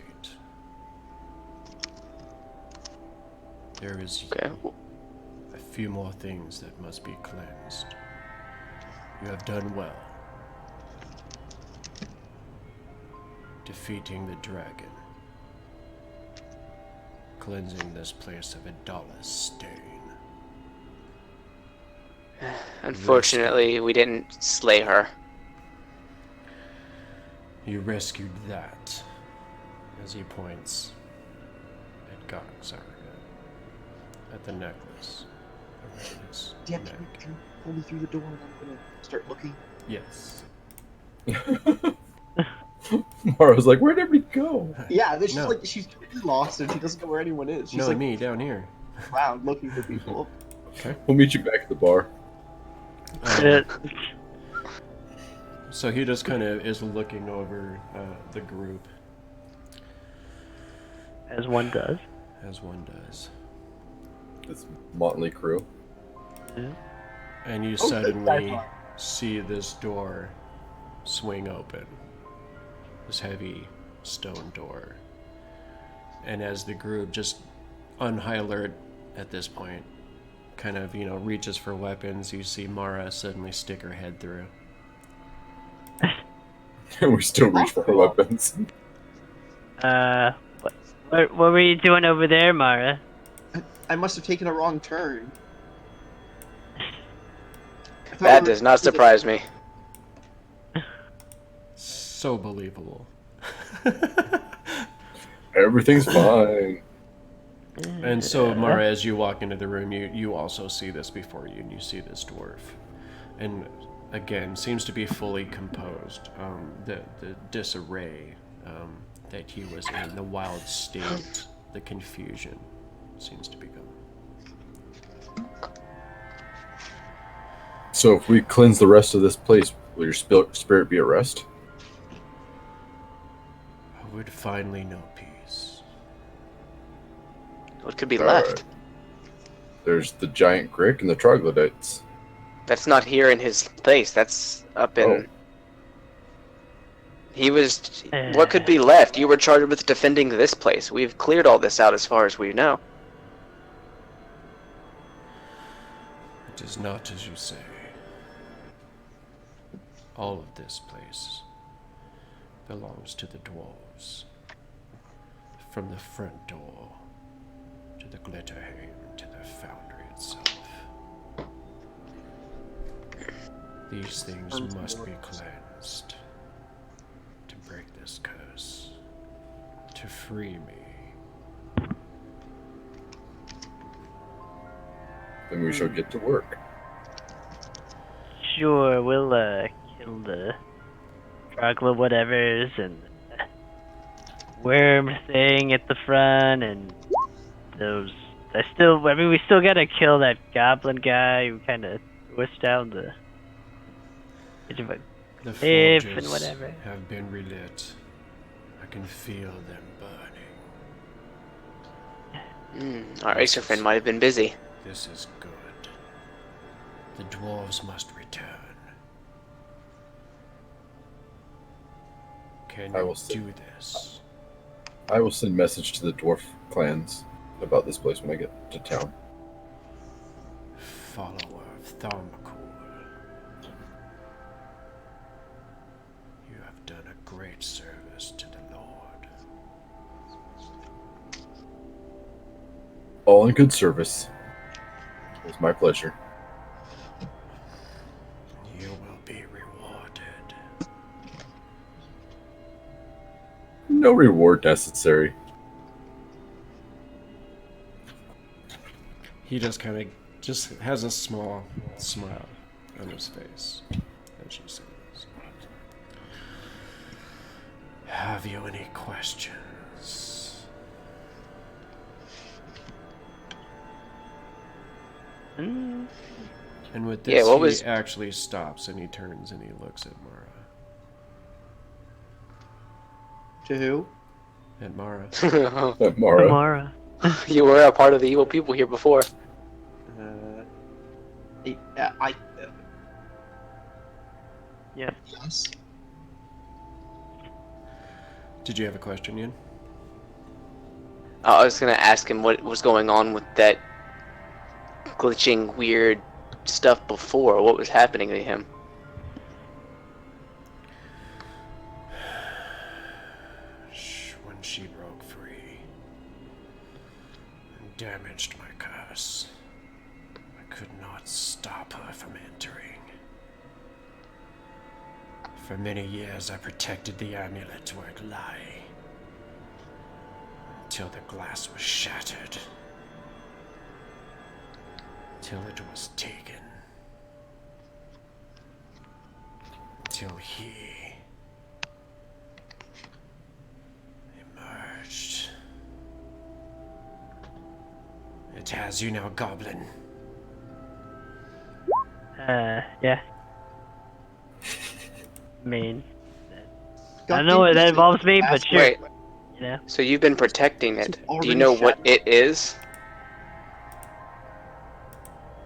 There is a few more things that must be cleansed. You have done well. Defeating the dragon. Cleansing this place of a dollar stain. Unfortunately, we didn't slay her. You rescued that, as he points at Gok Sour Gut, at the necklace around his Dad, neck. can you pull me through the door and I'm gonna start looking? Yes. Mara's like, where'd everybody go? Yeah, she's No. like, she's completely lost and she doesn't know where anyone is. She's No, like me down here. around looking for people. We'll meet you back at the bar. So he just kind of is looking over the group, As one does. as one does. This motley crew. And you Oh, suddenly see this door swing open. This heavy stone door. And as the group, just on high alert at this point, kind of, reaches for weapons, you see Mara suddenly stick her head through. And we still reach for her weapons. What were you doing over there, Mara? I must have taken a wrong turn. That does not surprise me. So believable. Everything's fine. And so, Mara, as you walk into the room, you also see this before you, and you see this dwarf. And again, seems to be fully composed. The disarray that he was in, the wild state, the confusion seems to be gone. So if we cleanse the rest of this place, will your spirit be at rest? I would finally know peace. What could be Alright. left? There's the giant crick and the troglodytes. That's not here in his place. That's up in. Oh. He was. What could be left? You were charged with defending this place. We've cleared all this out as far as we know. It is not as you say. All of this place belongs to the dwarves. From the front door to the Glitterhame to the foundry itself. These things must be cleansed to break this curse, to free me. Then we shall get to work. Sure, we'll kill the troglo whatevers and the worm thing at the front and those I mean, we still gotta kill that goblin guy who kind of pushed down the edge of a The cliff and forges whatever. have been relit. I can feel them burning. Our racer friend might have been busy. This is good. The dwarves must return. Can I you will see. do this? I will send message to the dwarf clans about this place when I get to town. Follower of Tharmacool. You have done a great service to the Lord. All in good service. It was my pleasure. You will be rewarded. No reward necessary. He just has a small smile on his face as you say this. Have you any questions? Mm. And with Yeah, this, he actually stops and he turns and he looks at Mara. To who? At Mara. Mara. Tomorrow. You were a part of the evil people here before. Yeah. Yes. Did you have a question, Yin? I was gonna ask him what was going on with that glitching weird stuff before. What was happening to him? When she broke free and damaged my curse, I could not stop her from entering. For many years I protected the amulet where it lay, until the glass was shattered, till it was taken, until he emerged. It has you now, Goblin. Yeah. I mean, I God, don't know what didn't that you involves say me, but last sure. Wait, You know. so you've been protecting it. It's Do already you know what shattered. it is?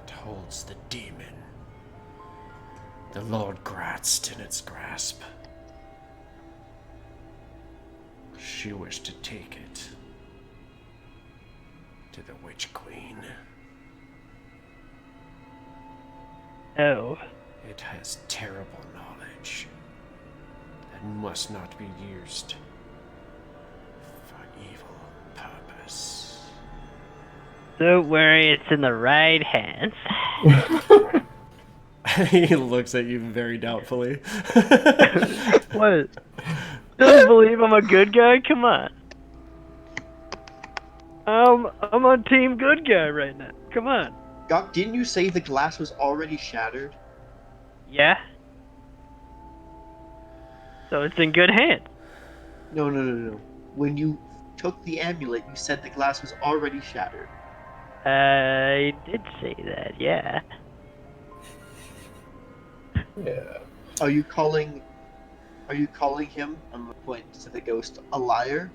It holds the demon, the Lord Gratst, in its grasp. She wished to take it to the Witch Queen. Oh. It has terrible knowledge that must not be used for evil purpose. Don't worry, it's in the right hands. He looks at you very doubtfully. What? Don't believe I'm a good guy? Come on. I'm on team good guy right now. Come on. Gok, didn't you say the glass was already shattered? Yeah. So it's in good hands. No. When you took the amulet, you said the glass was already shattered. I did say that, yeah. Yeah. Are you calling him, I'm gonna point to the ghost, a liar?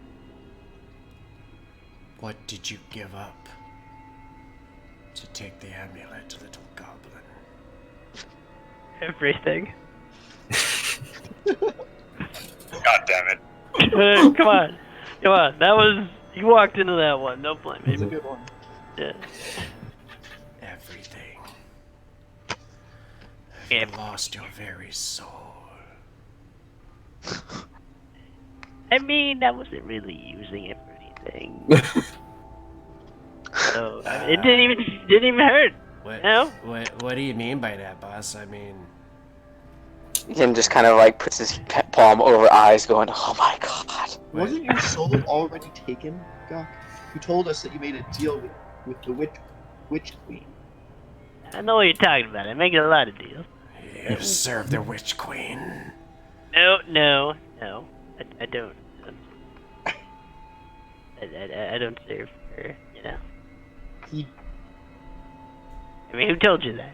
What did you give up to take the amulet, little goblin? Everything. God damn it. Come on. Come on. That was... You walked into that one. Don't blame me. It's a good one. Yeah. Everything. Have Yep. you lost your very soul? I mean, I wasn't really using it for anything. So, I mean, it didn't even hurt. What, No? what do you mean by that, boss? I mean, Him just kind of like puts his palm over eyes, going, "Oh my god." Wasn't your soul already taken, Gok? You told us that you made a deal with the witch queen. I know what you're talking about. I make a lot of deals. you serve the Witch Queen. No. I don't. I don't serve her, you know. He I mean, who told you that?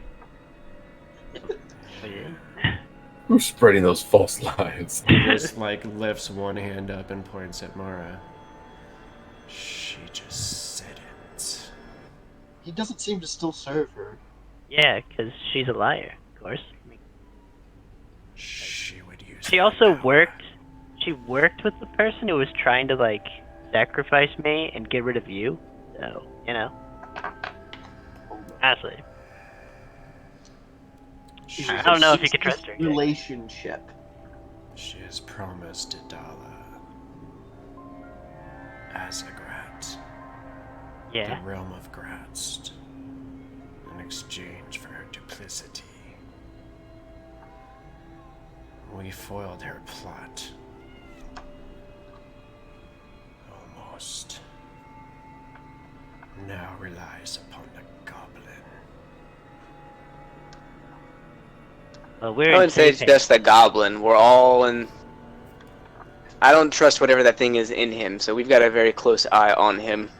Who's spreading those false lies? He just like lifts one hand up and points at Mara. She just said it. he doesn't seem to still serve her. Yeah, because she's a liar, of course. I mean, She would use. she that also power. worked. She worked with the person who was trying to like sacrifice me and get rid of you. So you know, honestly, I don't know if you could trust her. Jake. Relationship. She has promised Idala Azagrat, Yeah. the realm of Gratst, in exchange for her duplicity. We foiled her plot. Almost. Now relies upon the goblin. Well, I we're in wouldn't say it's safe just the goblin. We're all in. I don't trust whatever that thing is in him, so we've got a very close eye on him.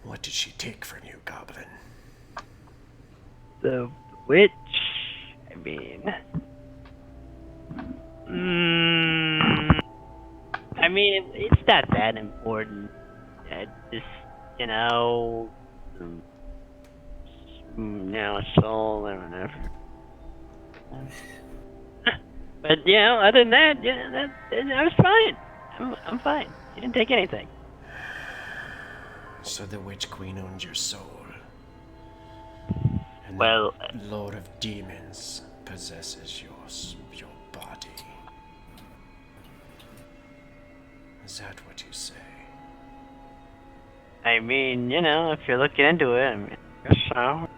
What did she take from you, goblin? The witch. I mean, I mean, it's not that important. Just you know, now it's all or whatever. But you know, other than that, yeah, I was fine. I'm fine. She didn't take anything. So the Witch Queen owns your soul. And Well, the Lord of Demons possesses your body. Is that what you say? I mean, you know, if you're looking into it, I mean, I guess so.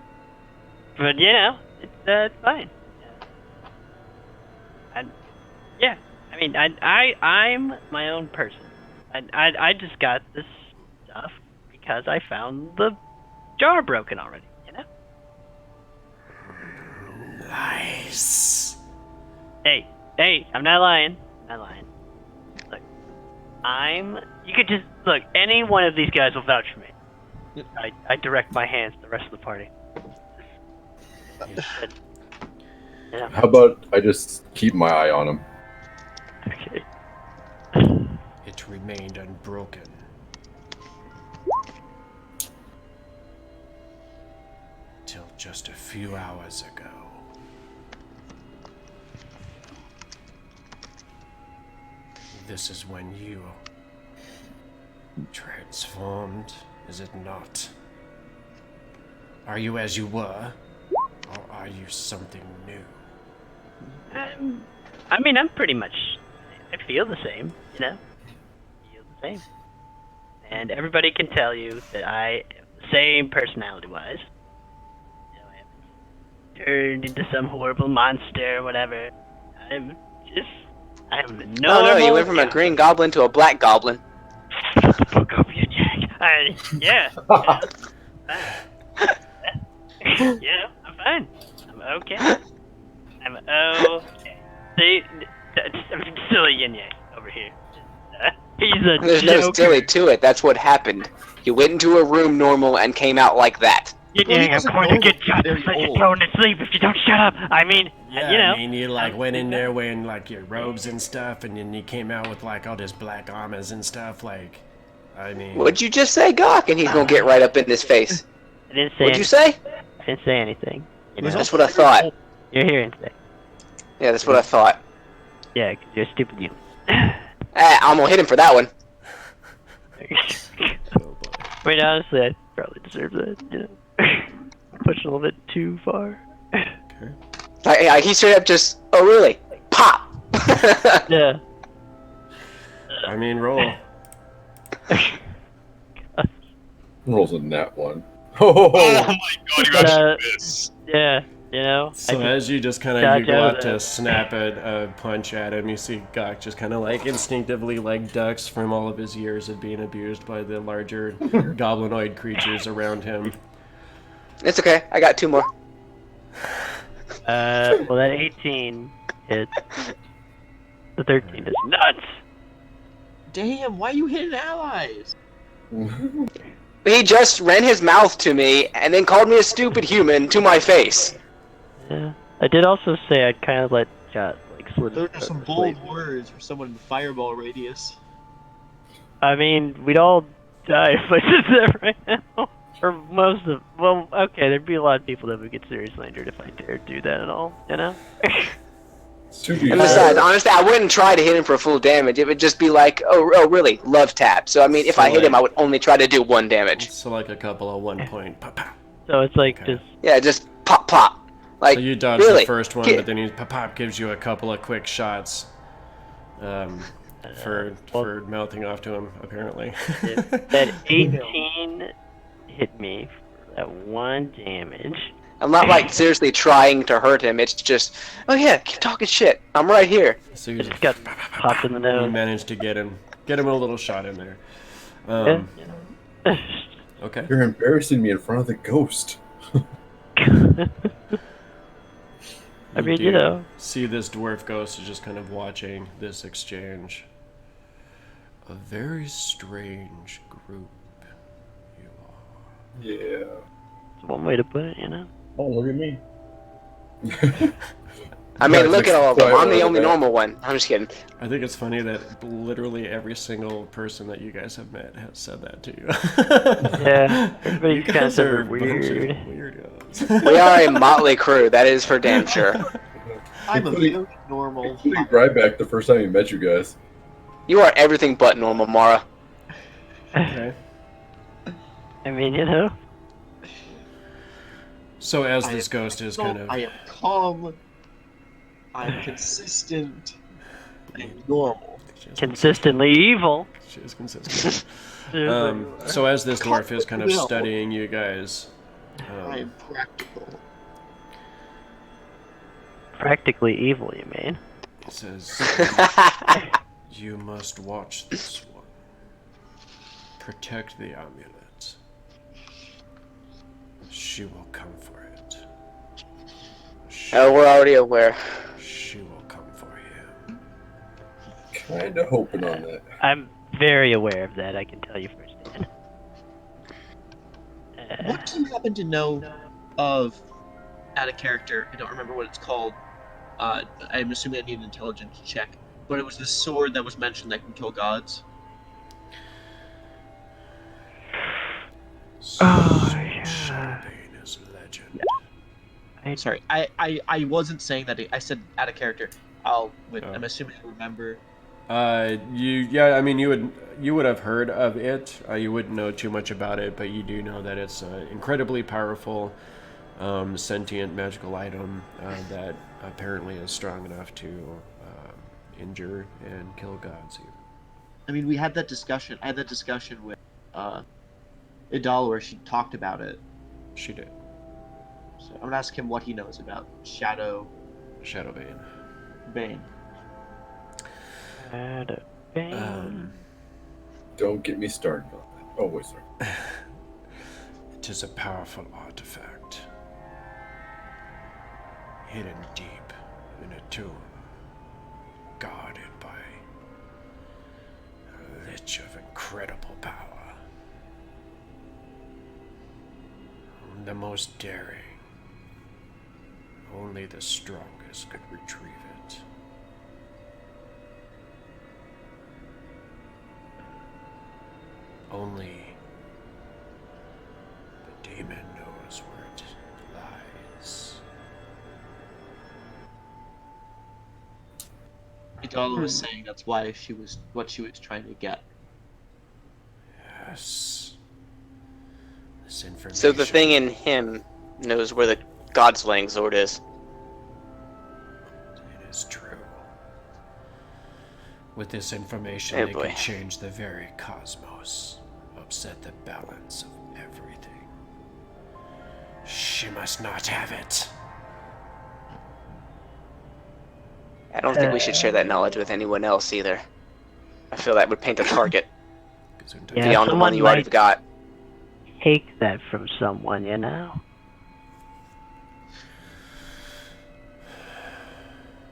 But you know, it's fine. I mean, I'm my own person. I just got this stuff because I found the jar broken already. You know. Nice. Hey, I'm not lying. Look, you could just look. Any one of these guys will vouch for me. I direct my hands to the rest of the party. Yeah. How about I just keep my eye on him? Okay. It remained unbroken. Till just a few hours ago. This is when you transformed, is it not? Are you as you were, or are you something new? I mean, I'm pretty much. I feel the same, you know. Feel the same, and everybody can tell you that I am the same personality-wise. You know, I haven't turned into some horrible monster or whatever. I'm a normal. No, you went from a green goblin to a black goblin. Shut the fuck up, Yin Yang. Yeah. Yeah, I'm fine. I'm okay. I'm okay. See, I'm still a Yin Yang over here. He's a There's no joker. silly to it. That's what happened. You went into a room normal and came out like that. Yin Well, he Yang, I'm doesn't going to know get that shot he's just like very you're going to sleep if you don't shut up. I mean, Yeah, you know. I mean, you like went in there wearing like your robes and stuff, and then you came out with like all this black armors and stuff. Like, I mean, What'd you just say, Gok? And he's gonna get right up in his face. I didn't say What'd you anything. say? I didn't say anything. You know? That's what I thought. You're hearing today. Yeah, that's what I thought. Yeah, because you're a stupid you. I'm gonna hit him for that one. oh boy. Wait, honestly, I probably deserve that, you know. Pushing a little bit too far. Okay. He straight up just, oh really? Pop! Yeah. I mean, roll. Rolls a nat one. Oh my god, you But, actually miss. yeah, you know. So as you just kind of dodge you go out of out to that. snap a punch at him, you see Gok just kind of like instinctively like ducks from all of his years of being abused by the larger goblinoid creatures around him. It's okay, I got 2 more. Well, that 18 hits. The 13 is nuts. Damn, why are you hitting allies? He just ran his mouth to me and then called me a stupid human to my face. Yeah. I did also say I'd kind of let Scott like slip. Those are some bold words for someone in the fireball radius. I mean, we'd all die if I did that right now. Or most of. Well, okay, there'd be a lot of people that would get seriously injured if I dared do that at all. You know. And besides, honestly, I wouldn't try to hit him for full damage. It would just be like, oh, really? Love tap. So I mean, if I hit him, I would only try to do 1 damage. So like a couple of 1 point pop pop. So it's like just. Yeah, just pop pop. Like, so you dodge really? the first one, but then pop pop gives you a couple of quick shots. For mouthing off to him, apparently. That 18 hit me for that 1 damage. I'm not like seriously trying to hurt him. It's just, oh yeah, keep talking shit. I'm right here. So you just got popped in the nose. You managed to get him a little shot in there. Okay. You're embarrassing me in front of the ghost. I mean, you know. See this dwarf ghost is just kind of watching this exchange. A very strange group you are. Yeah. It's one way to put it, you know. Oh, look at me. I mean, look at all of them. I'm the only normal one. I'm just kidding. I think it's funny that literally every single person that you guys have met has said that to you. Yeah, everybody's kind of super weird. Weirdos. We are a motley crew, that is for damn sure. I'm a very normal. Including Grybek the first time he met you guys. You are everything but normal, Mara. Okay. I mean, you know. So as this ghost is kind of... I am calm. I'm consistent. And normal. Consistently evil. She is consistent. So as this dwarf is kind of studying you guys... I am practical. Practically evil, you mean? It says, you must watch this one. Protect the amulet. She will come for it. Oh, we're already aware. She will come for you. Kinda hoping on that. I'm very aware of that, I can tell you firsthand. What do you happen to know of, out of character, I don't remember what it's called, I'm assuming I need an intelligence check, but it was the sword that was mentioned that can kill gods? Oh, yeah. Is legend. Sorry, I wasn't saying that, I said out of character. I'm assuming you remember. I mean, you would have heard of it. You wouldn't know too much about it, but you do know that it's an incredibly powerful, sentient magical item that apparently is strong enough to injure and kill gods. Even. I mean, we had that discussion. I had that discussion with Idal where she talked about it. She did. So I'm gonna ask him what he knows about Shadow Bane. Bane. Don't get me started on that. Oh, wait, sorry. It is a powerful artifact, hidden deep in a tomb, guarded by a lich of incredible power. The most daring, only the strongest could retrieve it. Only the demon knows where it lies. Idal was saying that's why what she was trying to get. Yes. This information. So the thing in him knows where the Godslaying sword is. It is true. With this information, Oh, they boy. can change the very cosmos, upset the balance of everything. She must not have it. I don't think we should share that knowledge with anyone else either. I feel that would paint a target Yeah, beyond the one someone you already might got. take that from someone, you know?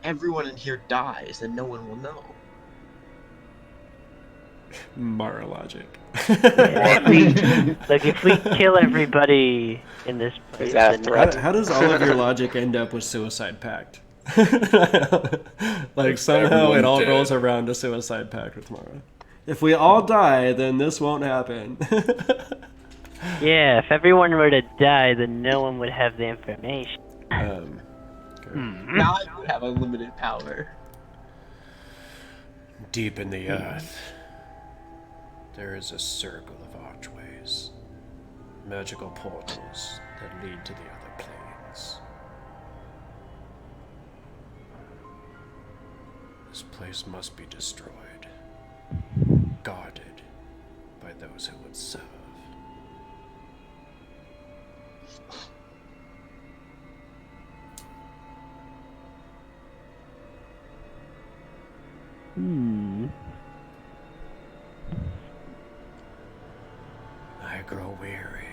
Everyone in here dies, and no one will know. Mara logic. Yeah, if we kill everybody in this place, Is that a then threat? How does all of your logic end up with suicide pact? Like somehow it Everyone's all dead. rolls around to suicide pact with Mara. If we all die, then this won't happen. yeah, if everyone were to die, then no one would have the information. Okay. Now I would have unlimited power. Deep in the earth, there is a circle of archways, magical portals that lead to the other planes. This place must be destroyed, guarded by those who would serve. I grow weary.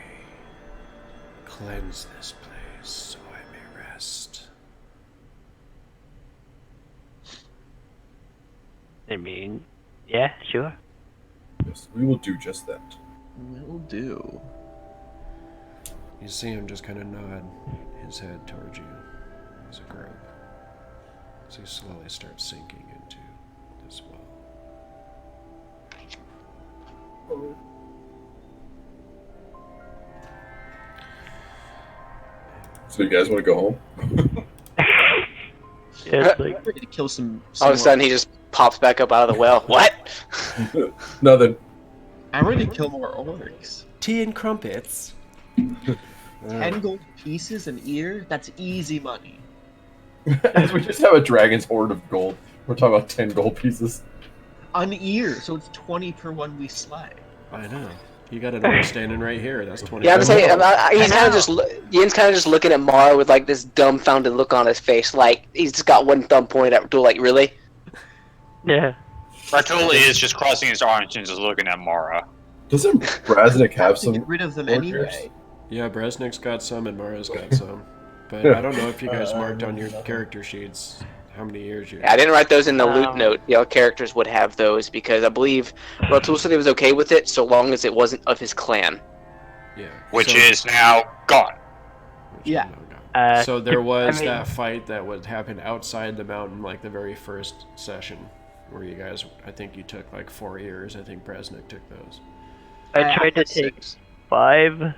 Cleanse this place so I may rest. I mean, yeah, sure. Yes, we will do just that. Will do. You see him just kind of nod his head towards you as a group, as he slowly starts sinking into this well. So you guys want to go home? Yeah, it's like, We're gonna kill some. All of a sudden, he just pops back up out of the well. What? Nothing. I'm ready to kill more orcs. Tea and crumpets. 10 gold pieces an ear? That's easy money. As we just have a dragon's hoard of gold. We're talking about 10 gold pieces. An ear, so it's 20 per one we slay. I know. You got an orc standing right here. That's 20. Yeah, I'm saying he's kind of just Yin's kind of just looking at Mara with like this dumbfounded look on his face, like he's just got one thumb pointed at Ratul, like really. yeah. Ratul is just crossing his arms and just looking at Mara. Doesn't Brasnic have To get some? rid of them orc anyway. ears? Yeah, Brasnic's got some and Mara's got some. But I don't know if you guys marked on your character sheets how many years you I didn't write those in the loot note. The other characters would have those because I believe Ratul said he was okay with it so long as it wasn't of his clan. Yeah. Which So- is now gone. Yeah. So there was that fight that would happen outside the mountain, like the very first session, where you guys, I think you took like 4 years. I think Brasnic took those. I tried to take 6. 5,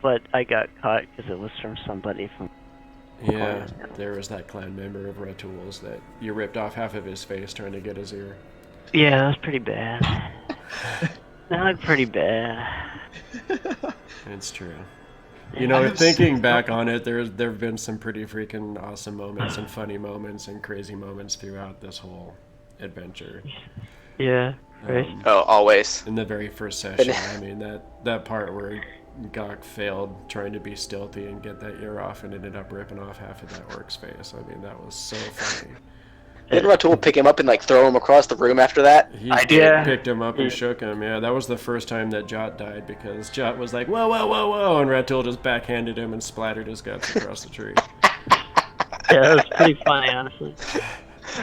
but I got caught because it was from somebody from. Yeah, there was that clan member of Ratul's that you ripped off half of his face trying to get his ear. Yeah, that was pretty bad. Not pretty bad. It's true. You know, thinking back on it, there've been some pretty freaking awesome moments and funny moments and crazy moments throughout this whole adventure. Yeah, right. Oh, always. In the very first session, I mean that part where Gok failed trying to be stealthy and get that ear off and ended up ripping off half of that orc's face. I mean, that was so funny. Didn't Ratul pick him up and like throw him across the room after that? He I did. picked him up and shook him. Yeah, that was the first time that Jot died because Jot was like, whoa, whoa, whoa, whoa, and Ratul just backhanded him and splattered his guts across the tree. Yeah, that was pretty funny, honestly.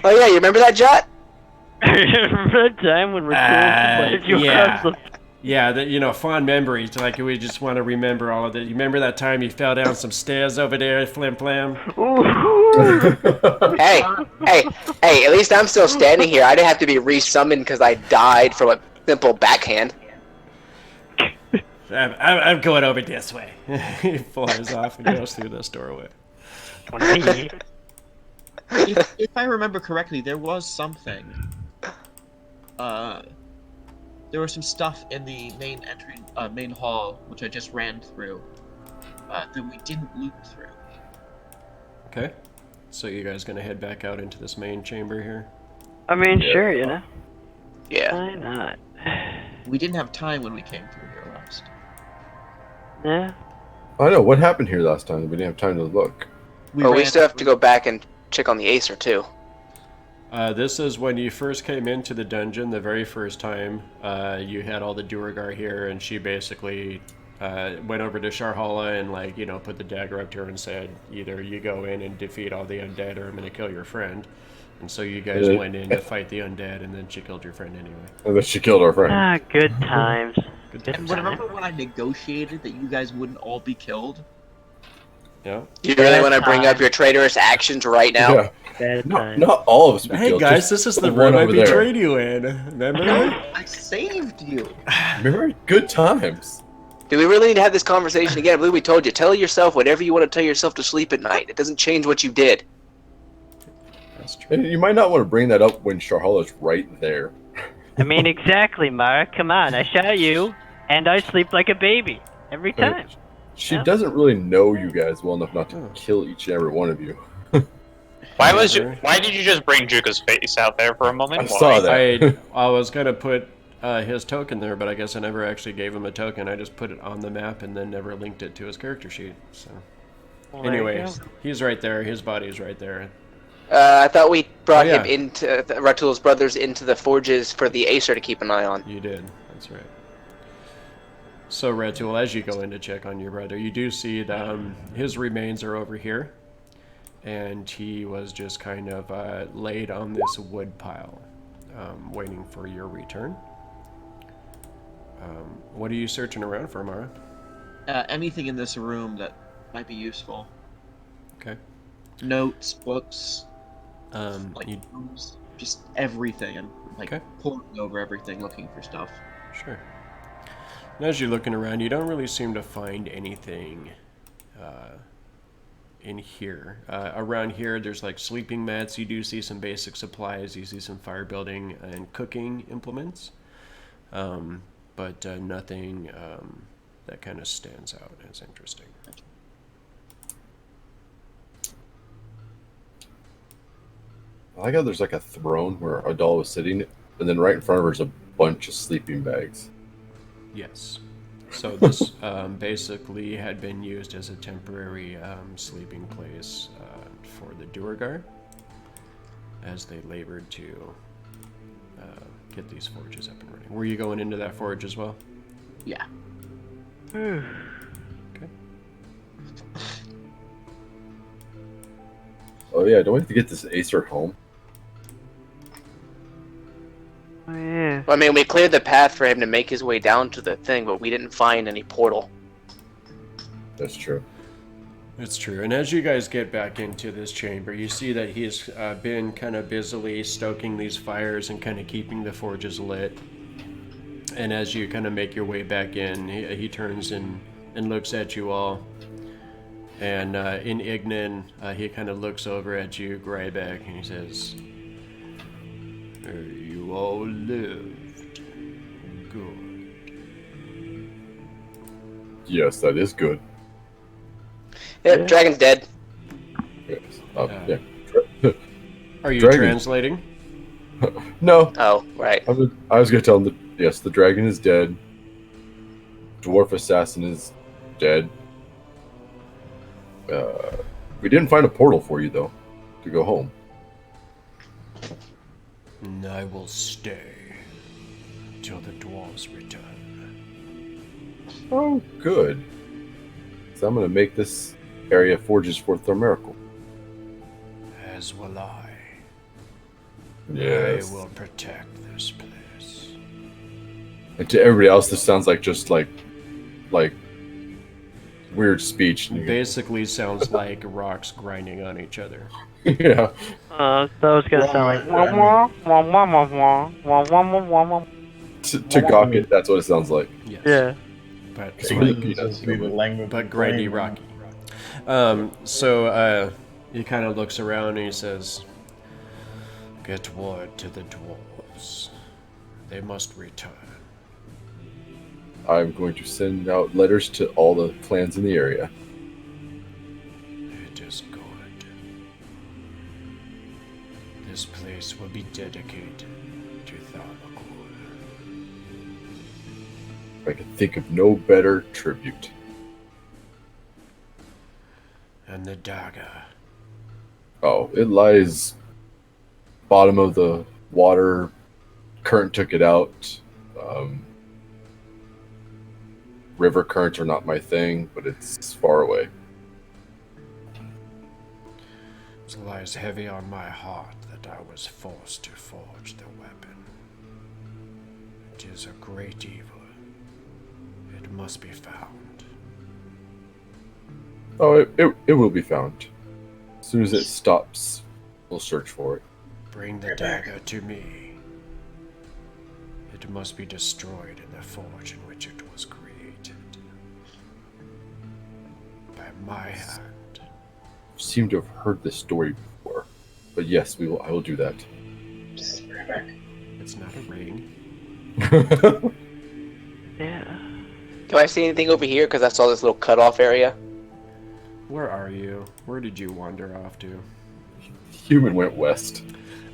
Oh yeah, you remember that, Jot? Remember that time when Ratul you across the. Yeah, that, you know, fond memories. Like, we just want to remember all of it. You remember that time you fell down some stairs over there, flim flam? Hey, at least I'm still standing here. I didn't have to be resummoned because I died from a simple backhand. I'm going over this way. He flies off and goes through this doorway. If I remember correctly, there was something. There was some stuff in the main entry, main hall, which I just ran through, that we didn't loot through. Okay. So you guys gonna head back out into this main chamber here? I mean, sure, you know. Yeah. Why not? We didn't have time when we came through here last. Yeah. I know what happened here last time. We didn't have time to look. We ran still have to go back and check on the Acer too. This is when you first came into the dungeon, the very first time. You had all the Duergar here, and she basically went over to Sharhala and, like, you know, put the dagger up to her and said, either you go in and defeat all the undead, or I'm going to kill your friend. And so you guys went in to fight the undead, and then she killed your friend anyway. And then she killed our friend. Ah, good times. Good Good times. And remember when I negotiated that you guys wouldn't all be killed? Yeah. You really want to bring up your traitorous actions right now? Yeah. Bad No, times. not all of us. Hey killed, guys, just this is the one room I over there. betrayed you in. Remember? I saved you. Remember? Good times. Do we really need to have this conversation again? I believe we told you. Tell yourself whatever you want to tell yourself to sleep at night. It doesn't change what you did. That's true. And you might not want to bring that up when Sharhala's right there. I mean, exactly, Mara. Come on, I shot you, and I sleep like a baby every time. She Yeah. doesn't really know you guys well enough not to kill each and every one of you. Why did you just bring Juka's face out there for a moment? I saw that. I was gonna put his token there, but I guess I never actually gave him a token. I just put it on the map and then never linked it to his character sheet. So, Well, there you anyways, go. he's right there. His body's right there. I thought we brought Oh, yeah. him into Ratul's brothers into the forges for the Acer to keep an eye on. You did. That's right. So, Ratul, as you go in to check on your brother, you do see that his remains are over here, and he was just kind of laid on this wood pile, waiting for your return. What are you searching around for, Mara? Anything in this room that might be useful. Okay. Notes, books, like you rooms, just everything. And like Okay. pouring over everything, looking for stuff. Sure. And as you're looking around, you don't really seem to find anything in here. Around here, there's like sleeping mats. You do see some basic supplies. You see some fire building and cooking implements, but nothing that kind of stands out as interesting. I like how there's like a throne where a doll was sitting, and then right in front of her is a bunch of sleeping bags. Yes. So this basically had been used as a temporary sleeping place for the Duergar as they labored to get these forges up and running. Were you going into that forge as well? Yeah. Okay. Oh yeah, don't we have to get this Acer home? Oh, yeah. I mean, we cleared the path for him to make his way down to the thing, but we didn't find any portal. That's true. It's true. And as you guys get back into this chamber, you see that he's been kind of busily stoking these fires and kind of keeping the forges lit. And as you kind of make your way back in, he turns and looks at you all. And in Ignan, he kind of looks over at you, Grybek, and he says, "You all lived. Good." Yes, that is good. Yep, Yeah. Dragon's dead. Yes. Yeah. Yeah. Are you Dragon. translating? No, Oh, right. I was gonna tell him that yes, the dragon is dead. Dwarf assassin is dead. We didn't find a portal for you though, to go home. And I will stay till the dwarves return. Oh, good. So I'm gonna make this area forges for Miracle. As will I. Yes. I will protect this place. And to everybody else, this sounds like just like weird speech. Basically sounds like rocks grinding on each other. Yeah. So it's gonna sound like wah wah wah wah wah wah wah wah wah wah. To gawk it, that's what it sounds like. Yes. Yeah. But Supposed to be the language but of grindy brain. rocky. So he kind of looks around and he says, "Get word to the dwarves. They must return." I'm going to send out letters to all the clans in the area. It is good. This place will be dedicated to Thalakul. I can think of no better tribute. And the dagger. Oh, it lies bottom of the water. Current took it out. River currents are not my thing, but it's far away. It lies heavy on my heart that but I was forced to forge the weapon. It is a great evil. It must be found. Oh, it will be found. As soon as it stops, we'll search for it. Bring the dagger to me. It must be destroyed in the forge in which it was created. By my hand. Seem to have heard this story before, but yes, we will. I will do that. It's not a ring. Yeah. Do I see anything over here? Because I saw this little cutoff area. Where are you? Where did you wander off to? Human went west.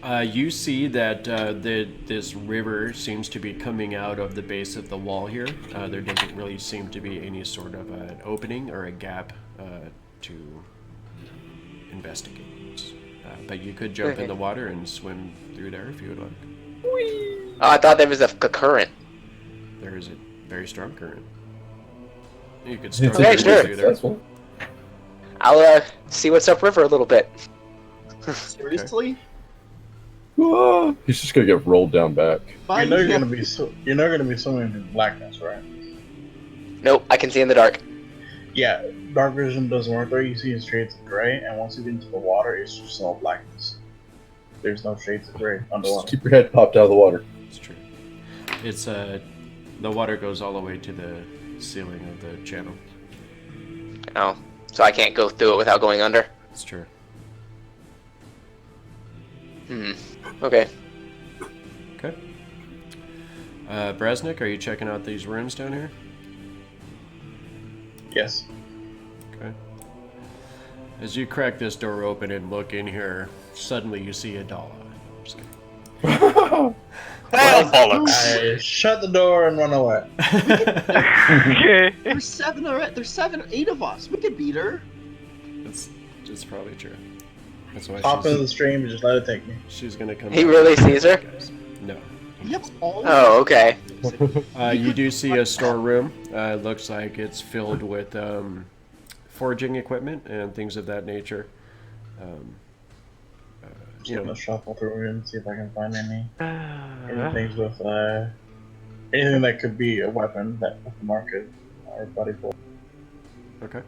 You see that this river seems to be coming out of the base of the wall here. There doesn't really seem to be any sort of an opening or a gap to investigate. But you could jump in the water and swim through there if you would like. Oh, I thought there was a current. There is a very strong current. You could It's struggle Okay, your sure. way through there. Successful. I'll see what's upriver a little bit. Seriously? Ah, he's just gonna get rolled down back. Why You know you you're have- gonna be you're not gonna be swimming in blackness, right? Nope, I can see in the dark. Yeah, dark vision doesn't work there. You see shades of gray, and once you get into the water, it's just all blackness. There's no shades of gray Just underwater. keep your head popped out of the water. It's true. It's the water goes all the way to the ceiling of the channel. Oh, so I can't go through it without going under? It's true. Okay. Okay. Brasnic, are you checking out these rooms down here? Yes. Okay. As you crack this door open and look in here, suddenly you see a dollar. I'm just kidding. Well, bollocks. I shut the door and run away. Okay. There's 7 or 8 of us. We could beat her. It's probably true. That's why Pop into the stream and just let it take me. she's gonna come. He back. really sees her? Guys. No. We have all. Oh, okay. You do see a storeroom. It looks like it's filled with forging equipment and things of that nature. Just gonna shuffle through it and see if I can find any Uh, things with anything that could be a weapon that the market or body for. Okay.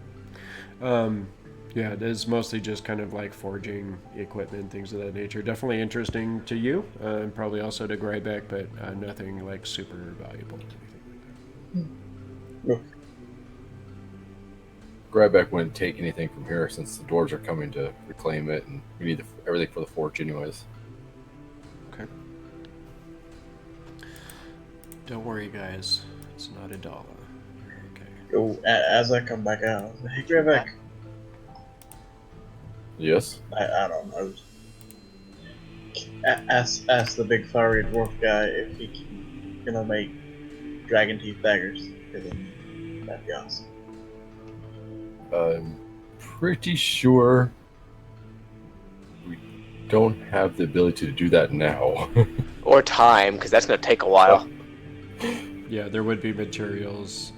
Yeah, there's mostly just kind of like forging equipment, things of that nature. Definitely interesting to you, and probably also to Grybek, but nothing like super valuable or anything like that. Grybek wouldn't take anything from here since the dwarves are coming to reclaim it, and we need everything for the forge anyways. Okay. Don't worry, guys. It's not a dollar. You're okay. As I come back out, I was like, hey, Grybek. Yes? I don't know. Ask the big fiery dwarf guy if he can make dragon teeth daggers. That'd be awesome. I'm pretty sure we don't have the ability to do that now. Or time, because that's going to take a while. Yeah, there would be materials,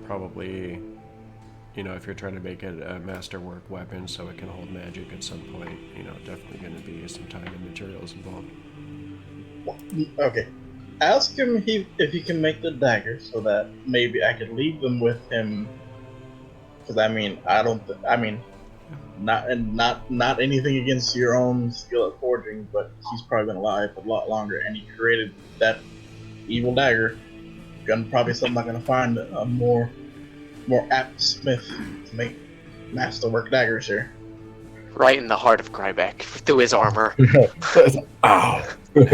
probably, if you're trying to make it a masterwork weapon so it can hold magic at some point, definitely going to be some time and materials involved. Okay. Ask him if he can make the daggers so that maybe I could leave them with him. Because not anything against your own skill at forging, but he's probably been alive a lot longer, and he created that evil dagger. Probably something I'm gonna find a more apt smith to make masterwork daggers here. Right in the heart of Grybek, through his armor. Ow! He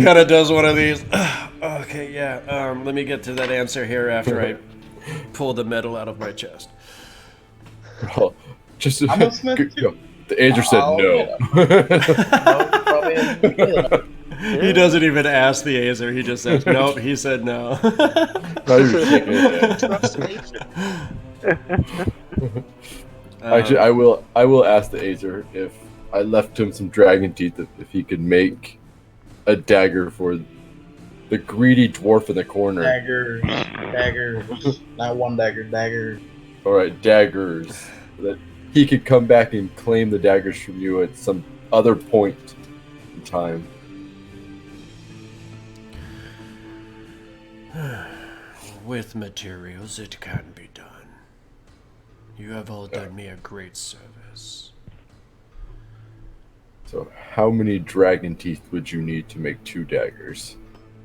kind of does one of these. Okay, yeah. Let me get to that answer here after I pull the metal out of my chest. Well, just I'm a smith too. The Ager said no. He doesn't even ask the Azer. He just says, nope, he said no. Not even shaking his head. Actually, I will ask the Azer if I left him some dragon teeth, if he could make a dagger for the greedy dwarf in the corner. Daggers, not one dagger, daggers. Alright, daggers. That he could come back and claim the daggers from you at some other point in time. With materials, it can be done. You have all done me a great service. So, how many dragon teeth would you need to make 2 daggers?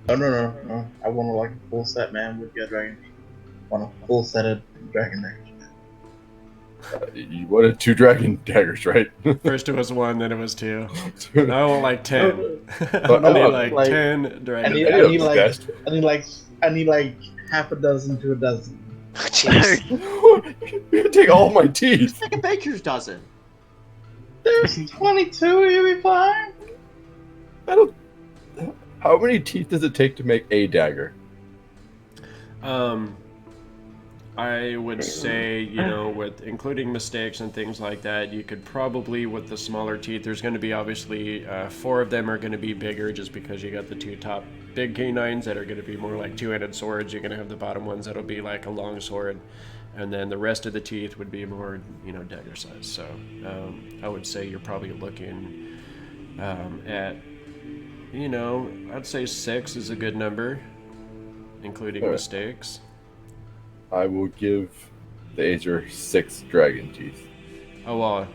No. I want like a full set, man. With your dragon. I want a full set of dragon daggers. You wanted 2 dragon daggers, right? First it was 1, then it was 2. I want like 10. No, I need like- like 10 dragon I need like half a dozen to a dozen. Jeez. You're gonna take all my teeth. Like a baker's dozen. There's 22, you'll be fine. I don't. How many teeth does it take to make a dagger? I would say, you know, with including mistakes and things like that, you could probably, with the smaller teeth, there's going to be obviously 4 of them are going to be bigger just because you got the 2 top big canines that are going to be more like 2-handed swords. You're going to have the bottom ones that'll be like a long sword, and then the rest of the teeth would be more, you know, dagger size. So I would say you're probably looking at, you know, I'd say 6 is a good number, including Alright. mistakes. I will give the Azer 6 dragon teeth. Oh, well,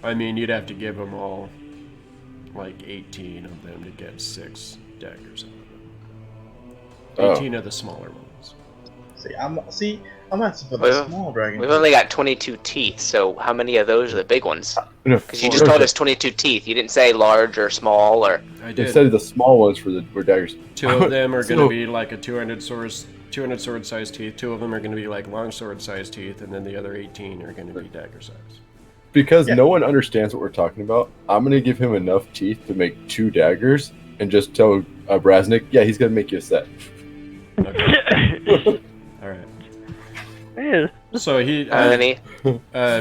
I mean, you'd have to give them all like 18 of them to get 6 daggers out of them. 18 of the smaller ones. I'm asking for the Well, small dragon. We've only got 22 teeth, so how many of those are the big ones? No, Because you just told us 22 teeth. You didn't say large or small or. I They did. said the small ones were daggers. 2 of them are going So- to be like a 200 sword size teeth. 2 of them are going to be like long sword size teeth, and then the other 18 are going to be dagger size. Because Yeah. no one understands what we're talking about, I'm gonna give him enough teeth to make 2 daggers, and just tell Brasnic, yeah, he's gonna make you a set. Okay. All right. Yeah. So he, And then he.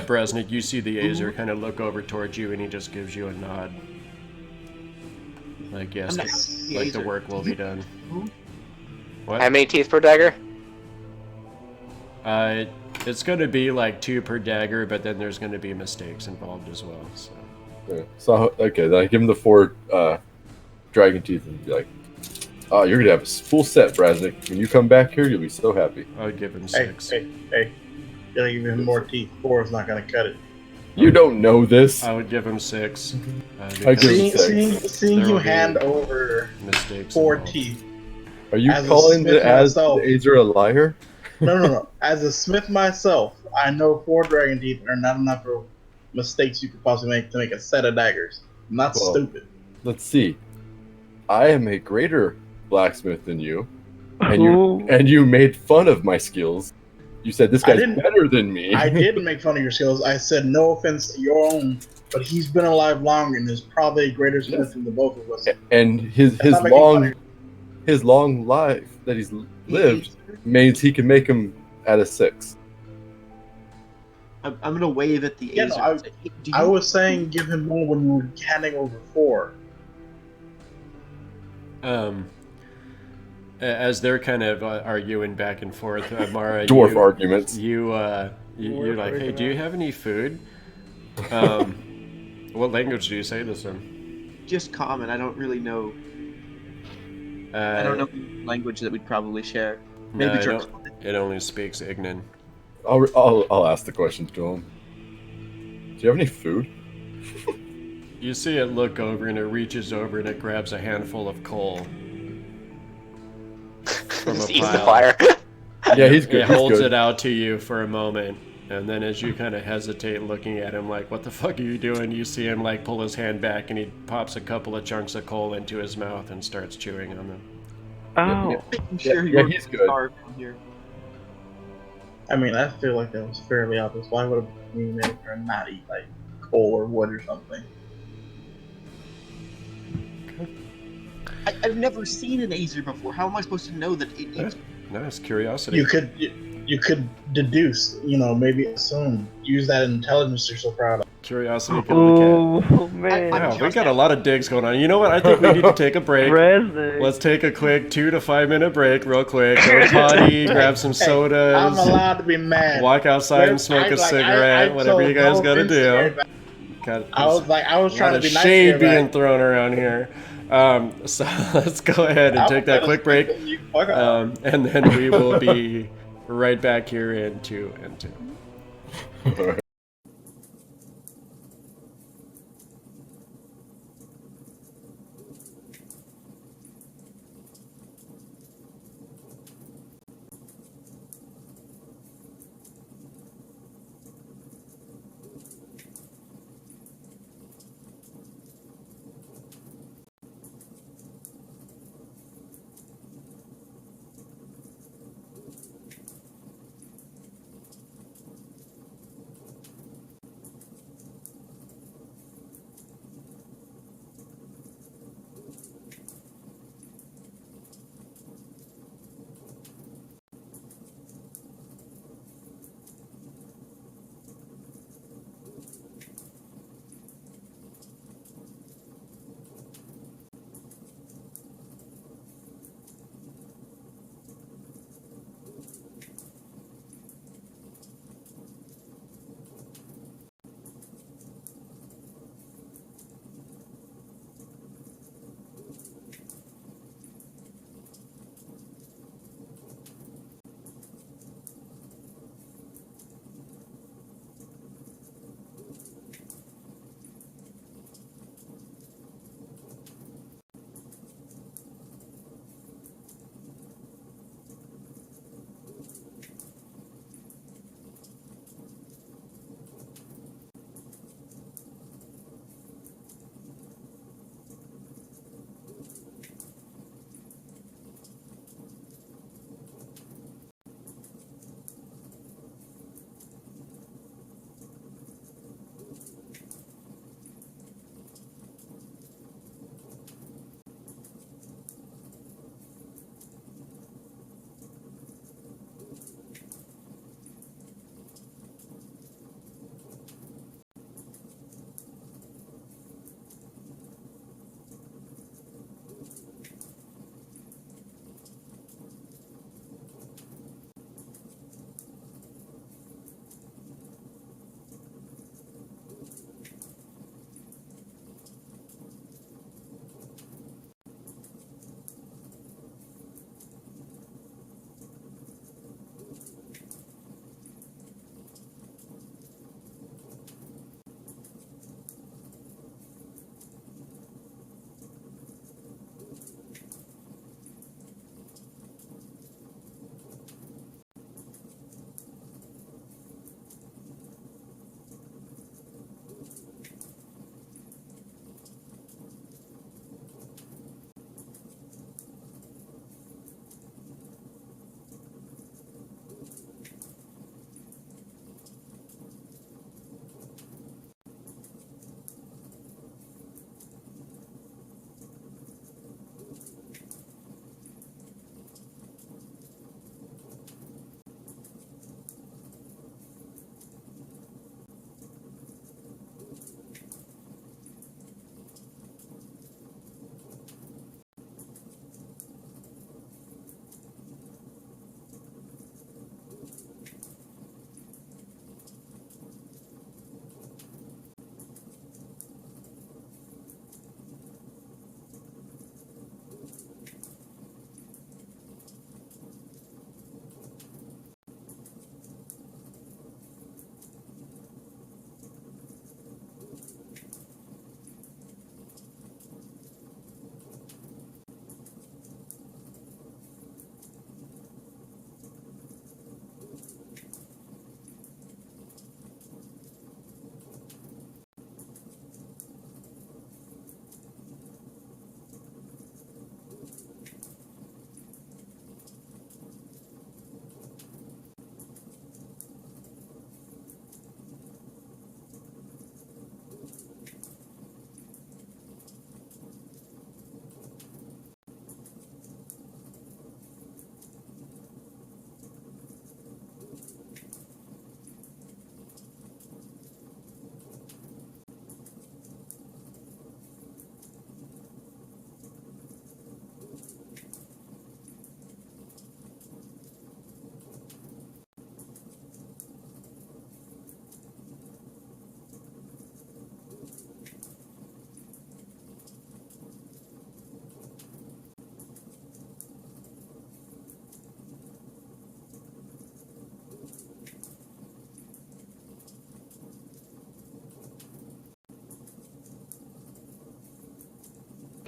Brasnic, you see the Azer kind of look over towards you, and he just gives you a nod. Like, yes, I'm not- like the Azer. work will be done. What? How many teeth per dagger? It's going to be like 2 per dagger, but then there's going to be mistakes involved as well. So. Yeah. So okay, then I give him the 4 dragon teeth and be like, oh, you're gonna have a full set, Brasnic. When you come back here, you'll be so happy. I would give him Hey, 6. hey. Gotta give him more teeth. 4 is not gonna cut it. You don't know this. I would give him 6. I Because give him Seeing There you will be hand over mistakes 4 involved. teeth. Are you As a calling smith the myself- Azer a liar? No. As a smith myself, I know 4 dragon teeth are not enough for mistakes you could possibly make to make a set of daggers. I'm not Well, stupid. Let's see. I am a greater blacksmith than you, and you made fun of my skills. You said this I guy's didn't- better than me. I didn't make fun of your skills. I said no offense to your own, but he's been alive longer and is probably a greater smith than the both of us. And his That's not making fun of long life that he's lived means he can make him at a 6. I'm gonna wave at the Yeah, no, Azer. I- and say, "Hey, do I you- was saying give him more when we were handing over 4. As they're kind of arguing back and forth, Mara, Dwarf arguments. you're like, hey, do you have any food? What language do you say this in? Just common. I don't really know. I don't know language that we'd probably share. No, Maybe it, Draconic. it only speaks Ignan. I'll ask the question to him. Do you have any food? You see it look over, and it reaches over, and it grabs a handful of coal from a Just ease the pile. fire. Yeah, he's good. It he's holds good. it out to you for a moment, and then as you kind of hesitate looking at him like, what the fuck are you doing? You see him like pull his hand back, and he pops a couple of chunks of coal into his mouth and starts chewing on them. Oh. I'm sure Yeah, you're he's good. starved from here. I mean, I feel like that was fairly obvious. Why would we make her not eat like coal or wood or something? I've never seen an Azer before. How am I supposed to know that it eats? Nice curiosity. You could deduce, maybe assume, use that intelligence you're so proud of. Curiosity killed the cat. Oh man. Wow, we got a lot of digs going on. You know what? I think we need to take a break. Brasnic. Let's take a quick 2 to 5 minute break, real quick. Go potty, grab some sodas. I'm allowed to be mad. Walk outside and smoke a cigarette. Whatever you guys gotta do. I was trying to be nice shade to being everybody. thrown around here. So let's go ahead and take that quick break, and then we will be right back here in 2 and 2.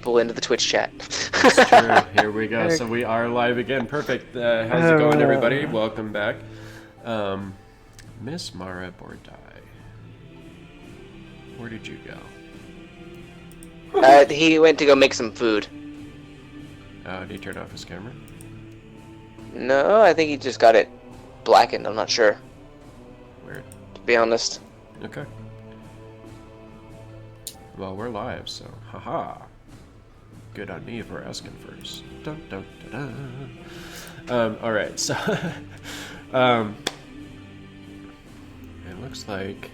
people into the Twitch chat. That's true. Here we go. So we are live again. Perfect. How's it going, everybody? Welcome back. Miss Mara Bordai. Where did you go? He went to go make some food. Oh, did he turn off his camera? No, I think he just got it blackened. I'm not sure. Weird. To be honest. Okay. Well, we're live, so haha. Good on me for asking first. Dun, dun, dun, dun. All right, so it looks like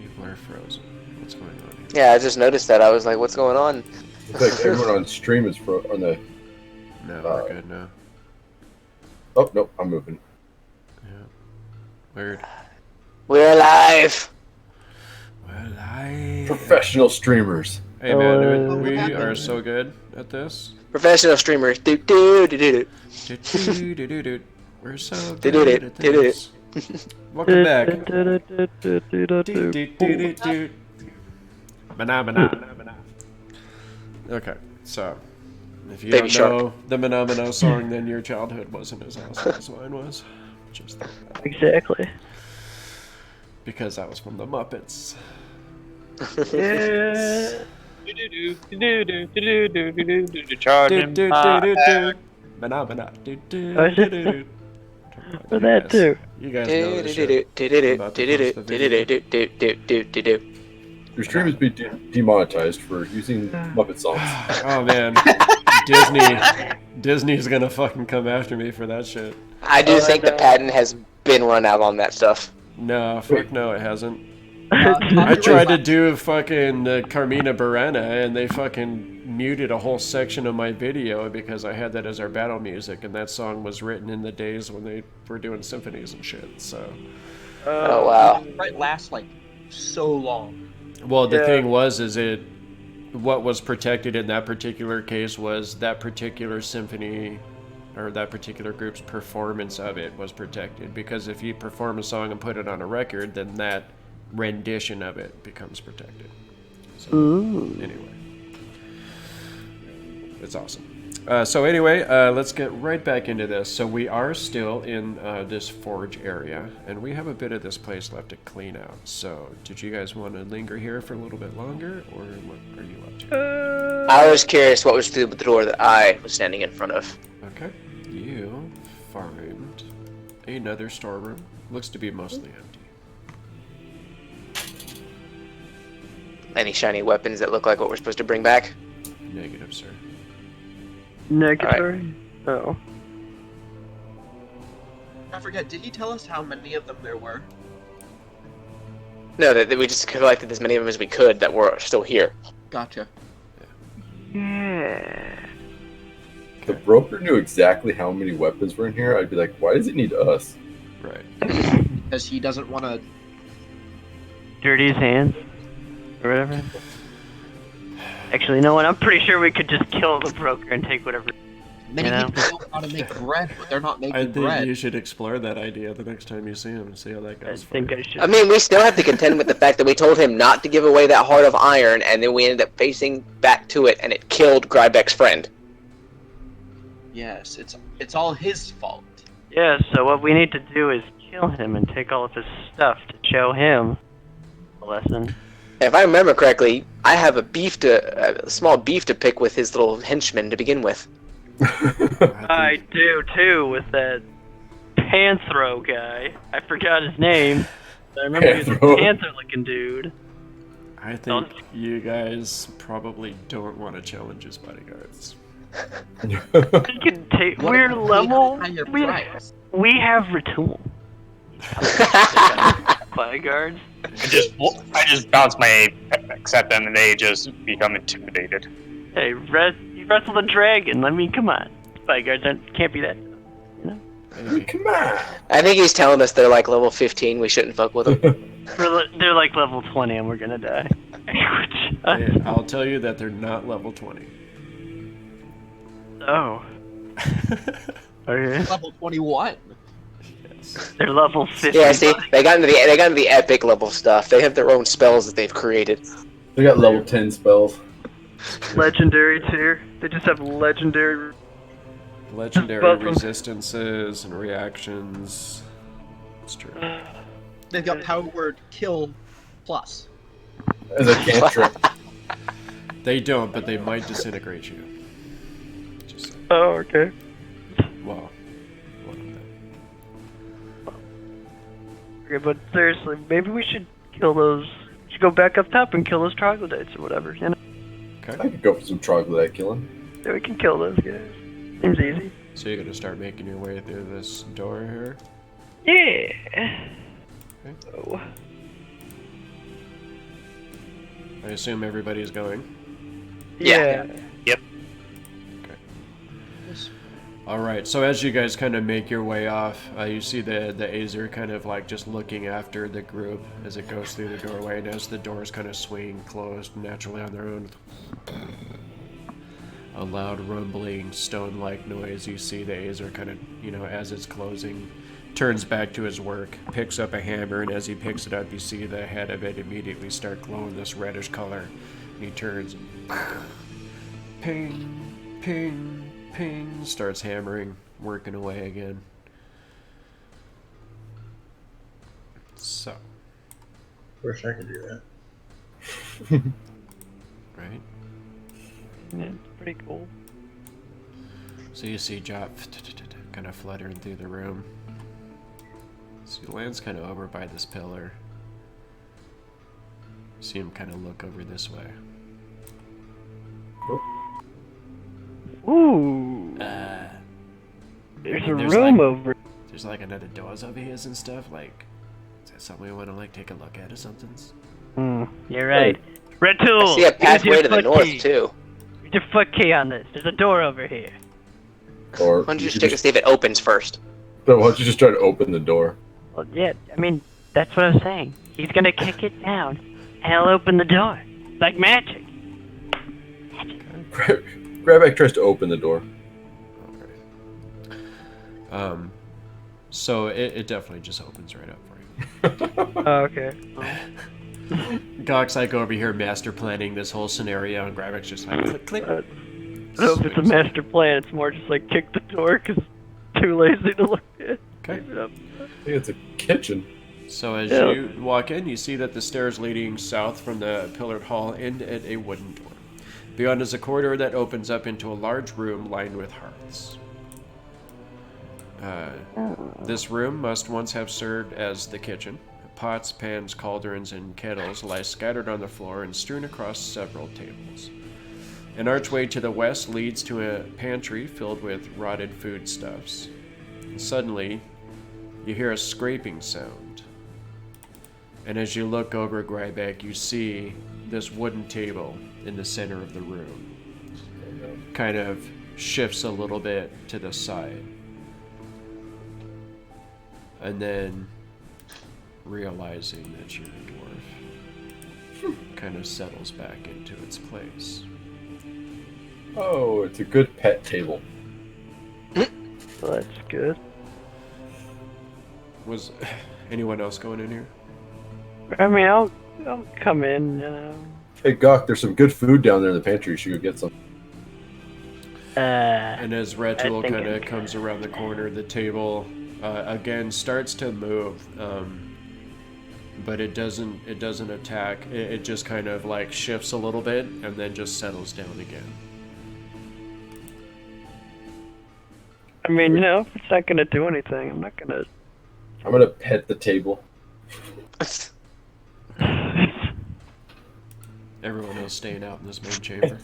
people are frozen. What's going on here? Yeah, I just noticed that. I was like, "What's going on?" Looks like everyone on stream is on the. No, we're good now. Oh nope, I'm moving. Yeah. Weird. We're alive. We're live. Professional streamers. Hey man, we are so good at this. Professional streamers. Do do do do Do. We're so good at this. Welcome back. Okay, so if you Baby don't know the Menomino song, then your childhood wasn't as awesome as mine was. Just like that. Exactly. Because that was from the Muppets. Yeah. For that too. You guys know this shit. I'm about to post the video. Your stream is being demonetized for using Muppet songs. Oh man, Disney's gonna fucking come after me for that shit. I do think the patent has been run out on that stuff. No, fuck no, it hasn't. I tried to do fucking Carmina Burana, and they fucking muted a whole section of my video because I had that as our battle music, and that song was written in the days when they were doing symphonies and shit. So. Oh wow. Right, lasts like so long. Well, the thing was, what was protected in that particular case was that particular symphony, or that particular group's performance of it was protected. Because if you perform a song and put it on a record, then that rendition of it becomes protected. So, anyway, it's awesome. So anyway, let's get right back into this. So we are still in this forge area, and we have a bit of this place left to clean out. So did you guys want to linger here for a little bit longer, or what are you up to? I was curious what was through the door that I was standing in front of. Okay, you find another storeroom. Looks to be mostly empty. Any shiny weapons that look like what we're supposed to bring back? Negative, sir. Negatory? Oh. I forget, did he tell us how many of them there were? No, that we just collected as many of them as we could that were still here. Gotcha. Yeah. If the broker knew exactly how many weapons were in here, I'd be like, why does it need us? Right. Because he doesn't want to... Dirty his hands? Or whatever. Actually, you know what? I'm pretty sure we could just kill the broker and take whatever. Many You know? people know how to make bread, but they're not making I think bread. you should explore that idea the next time you see him and see how that I goes. think I should. I mean, we still have to contend with the fact that we told him not to give away that heart of iron, and then we ended up facing back to it, and it killed Grybek's friend. Yes, it's all his fault. Yeah, so what we need to do is kill him and take all of his stuff to show him a lesson. If I remember correctly, I have a small beef to pick with his little henchman to begin with. I do too, with that Panthro guy. I forgot his name. I remember he was a Panthro. panther-looking dude. I think you guys probably don't want to challenge his bodyguards. He can take. We're level. Higher We price. have Retool. Bodyguards. I just bounce my apex at them and they just become intimidated. Hey, you wrestled a dragon. I mean, come on. Bodyguards can't be that. You know? Maybe. Come on! I think he's telling us they're like level 15, we shouldn't fuck with them. They're like level 20 and we're gonna die. Hey, I'll tell you that they're not level 20. Oh. Okay. Level 21. Yes. They're level 50. Yeah, see, they got into the epic level stuff. They have their own spells that they've created. They got level 10 spells. Legendary tier. They just have legendary. Legendary Both of them. resistances and reactions. It's true. They've got power word kill plus. As a cantrip. They don't, but they might disintegrate you. Just saying. Oh, okay. Well, one of them. Okay, but seriously, maybe we should kill those. We should go back up top and kill those troglodytes or whatever. You know? I Okay. could go for some troglodyte killing. Yeah, we can kill those guys. Seems easy. So you're gonna start making your way through this door here. Yeah. Okay. Oh. I assume everybody's going. Yeah. All right. So as you guys kind of make your way off, you see the Azer kind of like just looking after the group as it goes through the doorway, and as the doors kind of swing closed naturally on their own. A loud rumbling stone-like noise. You see the Azer kind of, as it's closing, turns back to his work, picks up a hammer, and as he picks it up, you see the head of it immediately start glowing this reddish color. And he turns, ping, ping, ping, starts hammering, working away again. So. Wish I could do that. Right? Yeah, it's pretty cool. So you see Jop kind of fluttering through the room. So he lands kind of over by this pillar. See him kind of look over this way. Ooh. There's a room over. There's like another doors over here and stuff. Like, is that something we want to like take a look at or something? You're right. Red Tool. I see a use your pathway to the foot north key. too. Use your foot key on this. There's a door over here. Or Why don't you just check to see if it opens first? So why don't you just try to open the door? Well, yeah. I mean, that's what I'm saying. He's gonna kick it down, and he'll open the door like magic. Grybek tries to open the door. So it definitely just opens right up for you. Oh, okay. Gok's like over here master planning this whole scenario, and Grybek's just like click, click. I don't know if it's a master plan. It's more just like kick the door because too lazy to look at. Okay. Keep it up. I think it's a kitchen. So as Yeah. you walk in, you see that the stairs leading south from the pillared hall end at a wooden door. Beyond is a corridor that opens up into a large room lined with hearths. This room must once have served as the kitchen. Pots, pans, cauldrons, and kettles lie scattered on the floor and strewn across several tables. An archway to the west leads to a pantry filled with rotted foodstuffs. And suddenly, you hear a scraping sound. And as you look over Grybek, you see this wooden table in the center of the room. Kind of shifts a little bit to the side. And then, realizing that you're a dwarf, kind of settles back into its place. Oh, it's a good pet table. Well, that's good. Was anyone else going in here? I mean, I'll come in. Hey, Gok, there's some good food down there in the pantry. You should go get some. And as Ratul think kind of I'm comes around the corner, the table again starts to move, but it doesn't attack. It just kind of like shifts a little bit and then just settles down again. I mean, if it's not gonna do anything, I'm not gonna. I'm gonna pet the table. Everyone else staying out in this main chamber.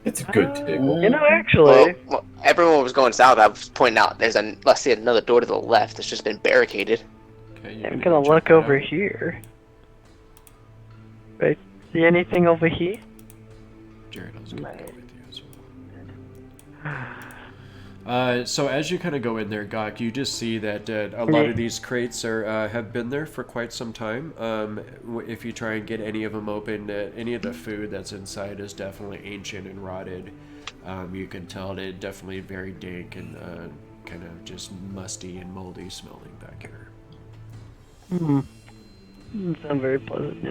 It's a good table. Actually, Well, everyone was going south. I was pointing out let's see another door to the left that's just been barricaded. Okay, I'm can gonna check look that over out. here. Right? See anything over here? Jared, I was gonna go with you as well. So as you kind of go in there, Gok, you just see that a lot of these crates have been there for quite some time. If you try and get any of them open, any of the food that's inside is definitely ancient and rotted. You can tell it definitely very dank and kind of just musty and moldy smelling back here. Doesn't sound very pleasant,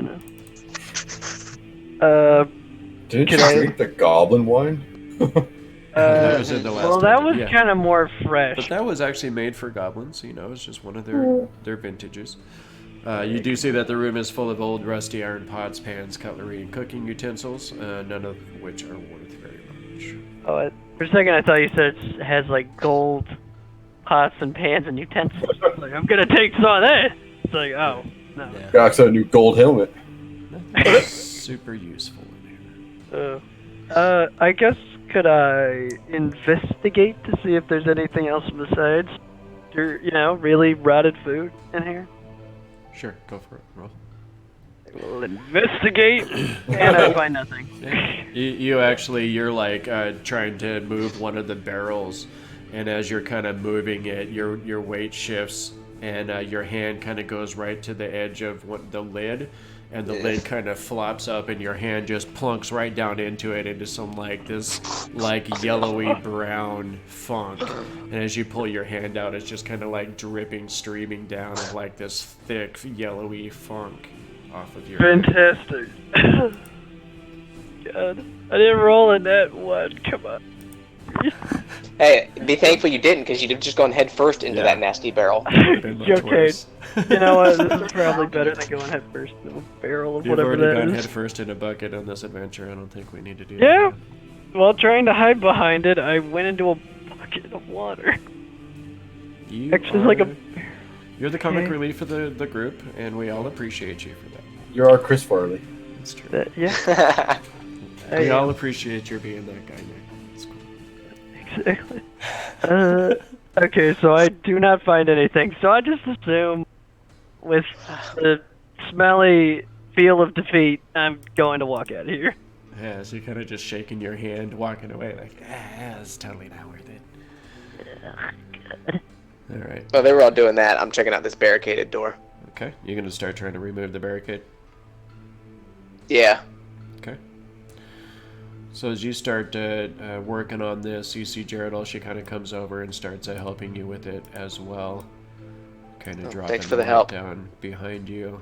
Didn't Can you I- drink the goblin wine? That was in the last well, that dungeon, was yeah. kind of more fresh. But that was actually made for goblins, you know, it's just one of their vintages. You do see that the room is full of old rusty iron pots, pans, cutlery, and cooking utensils, none of which are worth very much. Oh, for a second I thought you said it has like gold pots and pans and utensils. Like, I'm gonna take some of that. It's like, oh, no. Yeah. Gok's got a new gold helmet. Nothing super useful in here. I guess could I investigate to see if there's anything else besides, really rotted food in here? Sure, go for it. Roll. We'll investigate, and I find nothing. Yeah. You're like trying to move one of the barrels, and as you're kind of moving it, your weight shifts, and your hand kind of goes right to the edge of the lid, and the lid kind of flops up, and your hand just plunks right down into it, into some this yellowy brown funk. And as you pull your hand out, it's just kind of like dripping, streaming down of like this thick yellowy funk off of your hand. Fantastic. God, I didn't roll in that one. Come on. Hey, be thankful you didn't, because you'd have just gone head first into that nasty barrel. Okay, you know what? This is probably better than going head first in a barrel of You've whatever already that gone is. head first in a bucket on this adventure. I don't think we need to do Yeah. that. While trying to hide behind it, I went into a bucket of water. You're the comic relief of the group, and we all appreciate you for that. You're our Chris Farley. That's true. Yeah. We all appreciate your being that guy, Nick. It's cool. Exactly. Okay, so I do not find anything. So I just assume, with the smelly feel of defeat, I'm going to walk out of here. Yeah, so you're kind of just shaking your hand, walking away, like, it's totally not worth it. All right. While they were all doing that, I'm checking out this barricaded door. Okay, you're gonna start trying to remove the barricade. Yeah. Okay. So as you start working on this, you see Geraldine. She kind of comes over and starts helping you with it as well. Kind of dropping thanks for the light help. down behind you.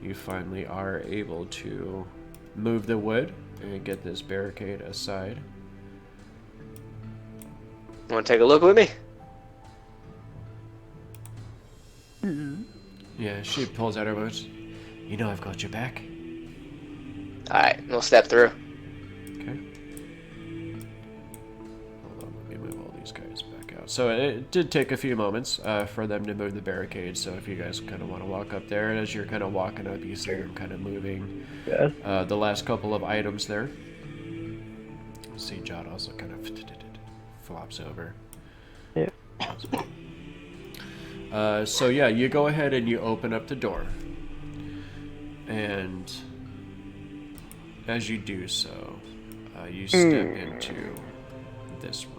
You finally are able to move the wood and get this barricade aside. Want to take a look with me? Yeah, she pulls out her words. You know I've got your back. Alright, we'll step through. Okay. Hold on, let me move all these guys back out. So it did take a few moments for them to move the barricade, so if you guys kind of want to walk up there, and as you're kind of walking up, you see them kind of moving the last couple of items there. See Jot also kind of flops over. Yeah. So yeah, you go ahead and you open up the door. And as you do so, you step into this room.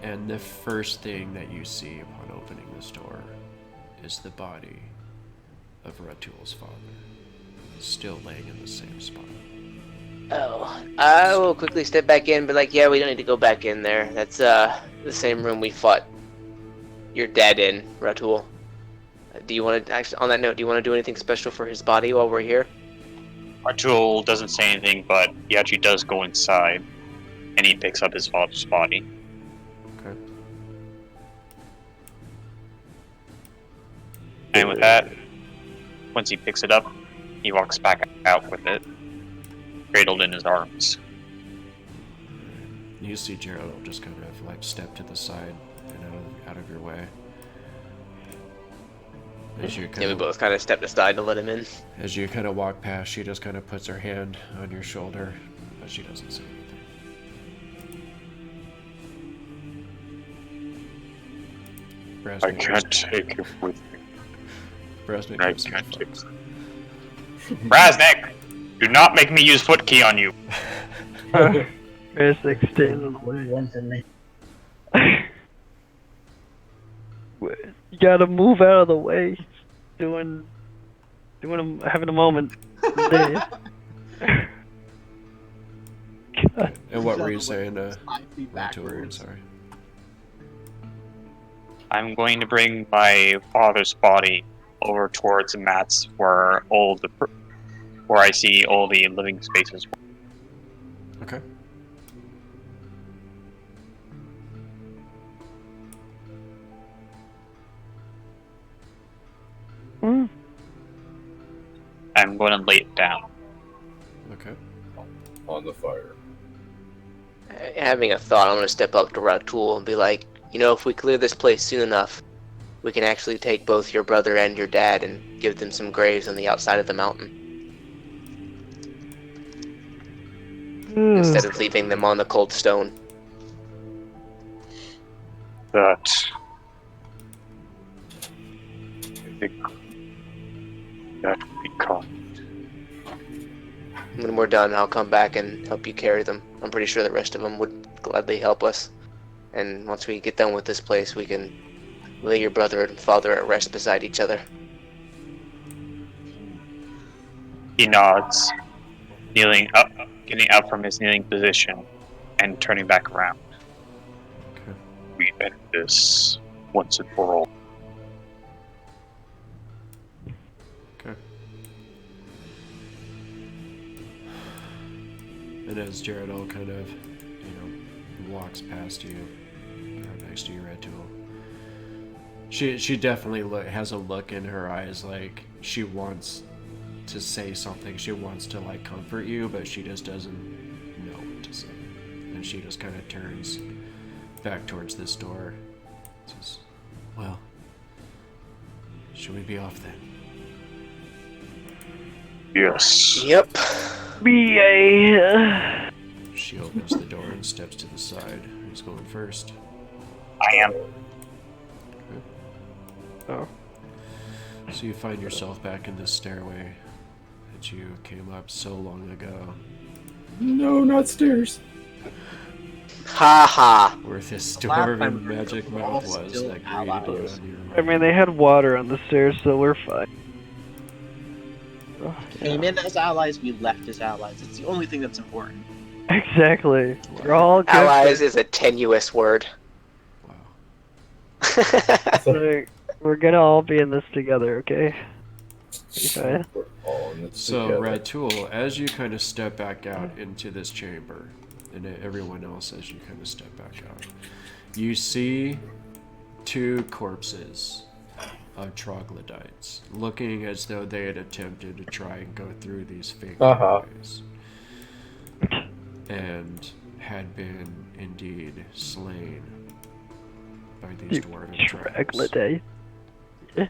And the first thing that you see upon opening this door is the body of Ratul's father, still laying in the same spot. Oh, I will quickly step back in, but yeah, we don't need to go back in there. That's the same room we fought your dad in, Ratul. Do you want to, actually, on that note, do you want to do anything special for his body while we're here? Artul doesn't say anything, but he actually does go inside, and he picks up his father's body. Okay. And with that, once he picks it up, he walks back out with it, cradled in his arms. You see Gerald will just kind of like step to the side and out of your way. As you Yeah, we both kind of stepped aside to let him in. As you kind of walk past, she just kind of puts her hand on your shoulder, but she doesn't say anything. Brasnic I can't take him with me. Brasnic I gives him a can't take fuss. Brasnic! Do not make me use foot key on you. Brasnic stands in the way. One from me. You gotta move out of the way. Having a moment. God. And what were you saying, Ratul? I'm sorry. I'm going to bring my father's body over towards Matt's where all the where I see all the living spaces. Okay. I'm going to lay it down. Okay. On the fire. Having a thought, I'm going to step up to Ratul and be like, you know, if we clear this place soon enough, we can actually take both your brother and your dad and give them some graves on the outside of the mountain. Instead of leaving them on the cold stone. That I think that would be kind. When we're done, I'll come back and help you carry them. I'm pretty sure the rest of them would gladly help us. And once we get done with this place, we can lay your brother and father at rest beside each other. He nods, kneeling up, getting up from his kneeling position, and turning back around. Okay. We end this once and for all. Okay. And as Jared all kind of, walks past you, or next to you, Red Tool, she definitely has a look in her eyes like she wants to say something. She wants to like comfort you, but she just doesn't know what to say. And she just kind of turns back towards this door. Says, "Well, should we be off then?" Yes. Yep. BA. She opens the door and steps to the side. Who's going first? I am. Oh. So you find yourself back in this stairway that you came up so long ago. No, not stairs. Ha ha. Where this Last dwarven time magic we were mouth all was still that greeted you allies. on your I mean, they had water on the stairs, so we're fine. Oh, Came in as allies, we left as allies. It's the only thing that's important. Exactly. We're all good. Allies is a tenuous word. Wow. We're gonna all be in this together, okay? Okay. We're all in it So, together. Red Tool, as you kind of step back out into this chamber, and everyone else as you kind of step back out, you see two corpses of troglodytes, looking as though they had attempted to try and go through these fake doorways, and had been indeed slain by these dwarven trolls. Troglodyte.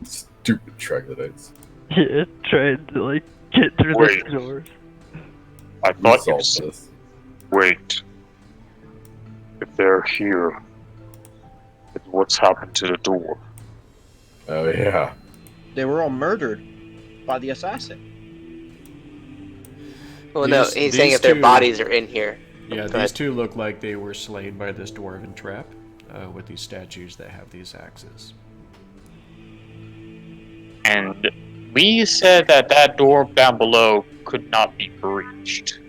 Stupid troglodytes. Yeah, trying to like get through Wait. the doors. I You thought you solved said, this. wait. If they're here, then what's happened to the door? Oh yeah. They were all murdered by the assassin. Well, no, These- he's saying these if their two- bodies are in here. Yeah, Go these ahead. two look like they were slain by this dwarven trap, with these statues that have these axes. And we said that door down below could not be breached.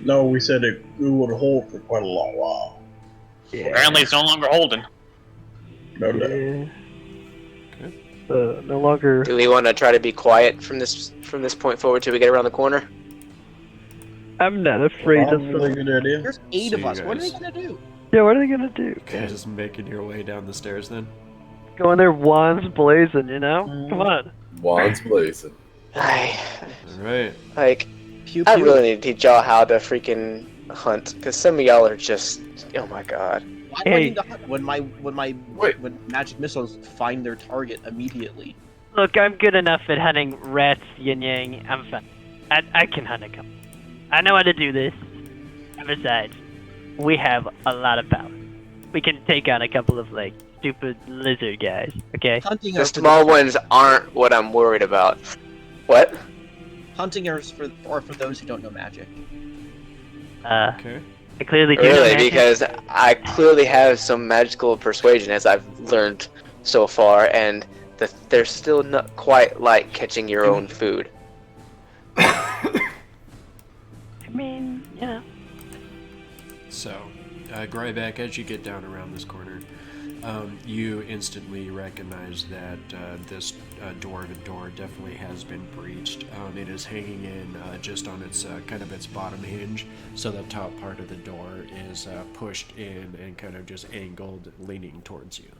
No, we said it would hold for quite a long while. Apparently it's no longer holding. No doubt. Yeah. No longer. Do we want to try to be quiet from this point forward till we get around the corner? I'm not afraid of Probably a them. good idea. There's 8 So of you us. What are they guys- gonna do? Yeah, what are they gonna do? You guys making your way down the stairs then? Going there, wands blazing, you know? Come on. Wands blazing. Alright. Like, Pew I pew. really need to teach y'all how to freaking hunt, because some of y'all are just, oh my god. Why do I Hey. need to hunt when Wait. when magic missiles find their target immediately? Look, I'm good enough at hunting rats, Yin Yang. I'm fine. I can hunt a couple. I know how to do this. And besides, we have a lot of power. We can take on a couple of, like, stupid lizard guys, okay? Hunting The us for small ones aren't what I'm worried about. What? hunting are for those who don't know magic. Okay. I clearly do know Really? magic. Because I clearly have some magical persuasion, as I've learned so far, and they're still not quite like catching your own food. I mean, you know. So, Grybek, as you get down around this corner, You instantly recognize that this dwarven door definitely has been breached. It is hanging in just on its kind of its bottom hinge, so the top part of the door is pushed in and kind of just angled, leaning towards you.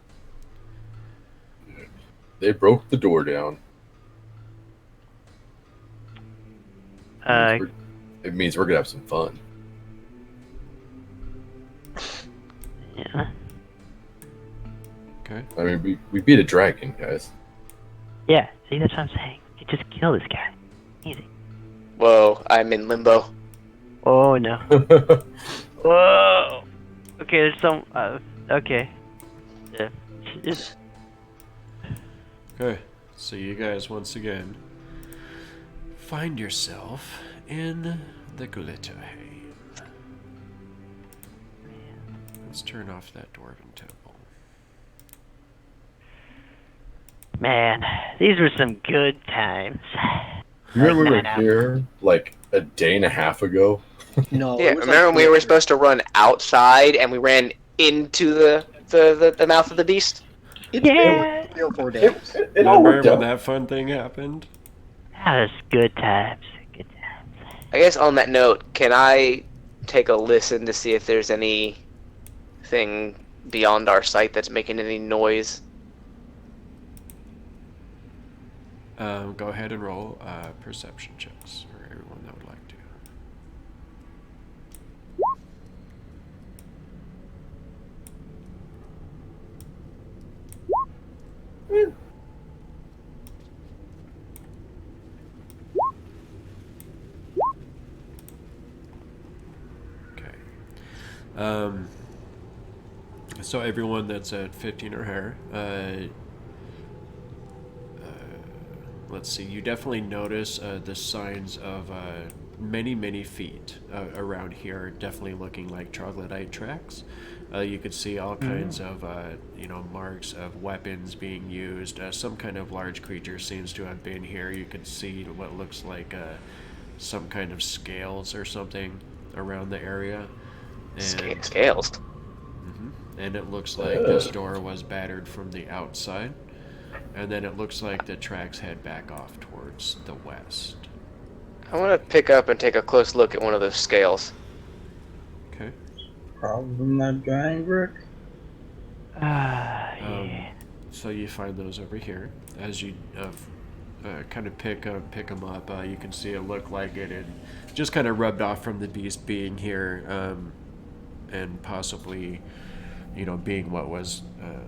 They broke the door down. It means we're gonna have some fun. Yeah. Okay. I mean, we beat a dragon, guys. Yeah, see, that's what I'm saying. You just kill this guy. Easy. Whoa, I'm in limbo. Oh, no. Whoa! Okay, there's some, okay. Yeah. Just... Okay. So you guys once again find yourself in the Glitterhaven. Let's turn off that dwarven temple. Man, these were some good times. You remember we Like were here like a day and a half ago? No. Yeah, it was remember like when we were supposed to run outside and we ran into the mouth of the beast? It's Yeah. been 3 or 4 days. It all Remember worked when out. that fun thing happened? That was good times. Good times. I guess on that note, can I take a listen to see if there's anything beyond our sight that's making any noise? Go ahead and roll perception checks for everyone that would like to. Okay. So everyone that's at 15 or higher, let's see, you definitely notice the signs of many feet around here, definitely looking like troglodyte tracks. You could see all kinds of, marks of weapons being used. Some kind of large creature seems to have been here. You could see what looks like some kind of scales or something around the area. And, Scales? and it looks like this door was battered from the outside. And then it looks like the tracks head back off towards the west. I want to pick up and take a close look at one of those scales. Okay. Problem that guy, Rick? Yeah. So you find those over here. As you kind of pick them up, you can see it look like it had just kind of rubbed off from the beast being here, and possibly, being what was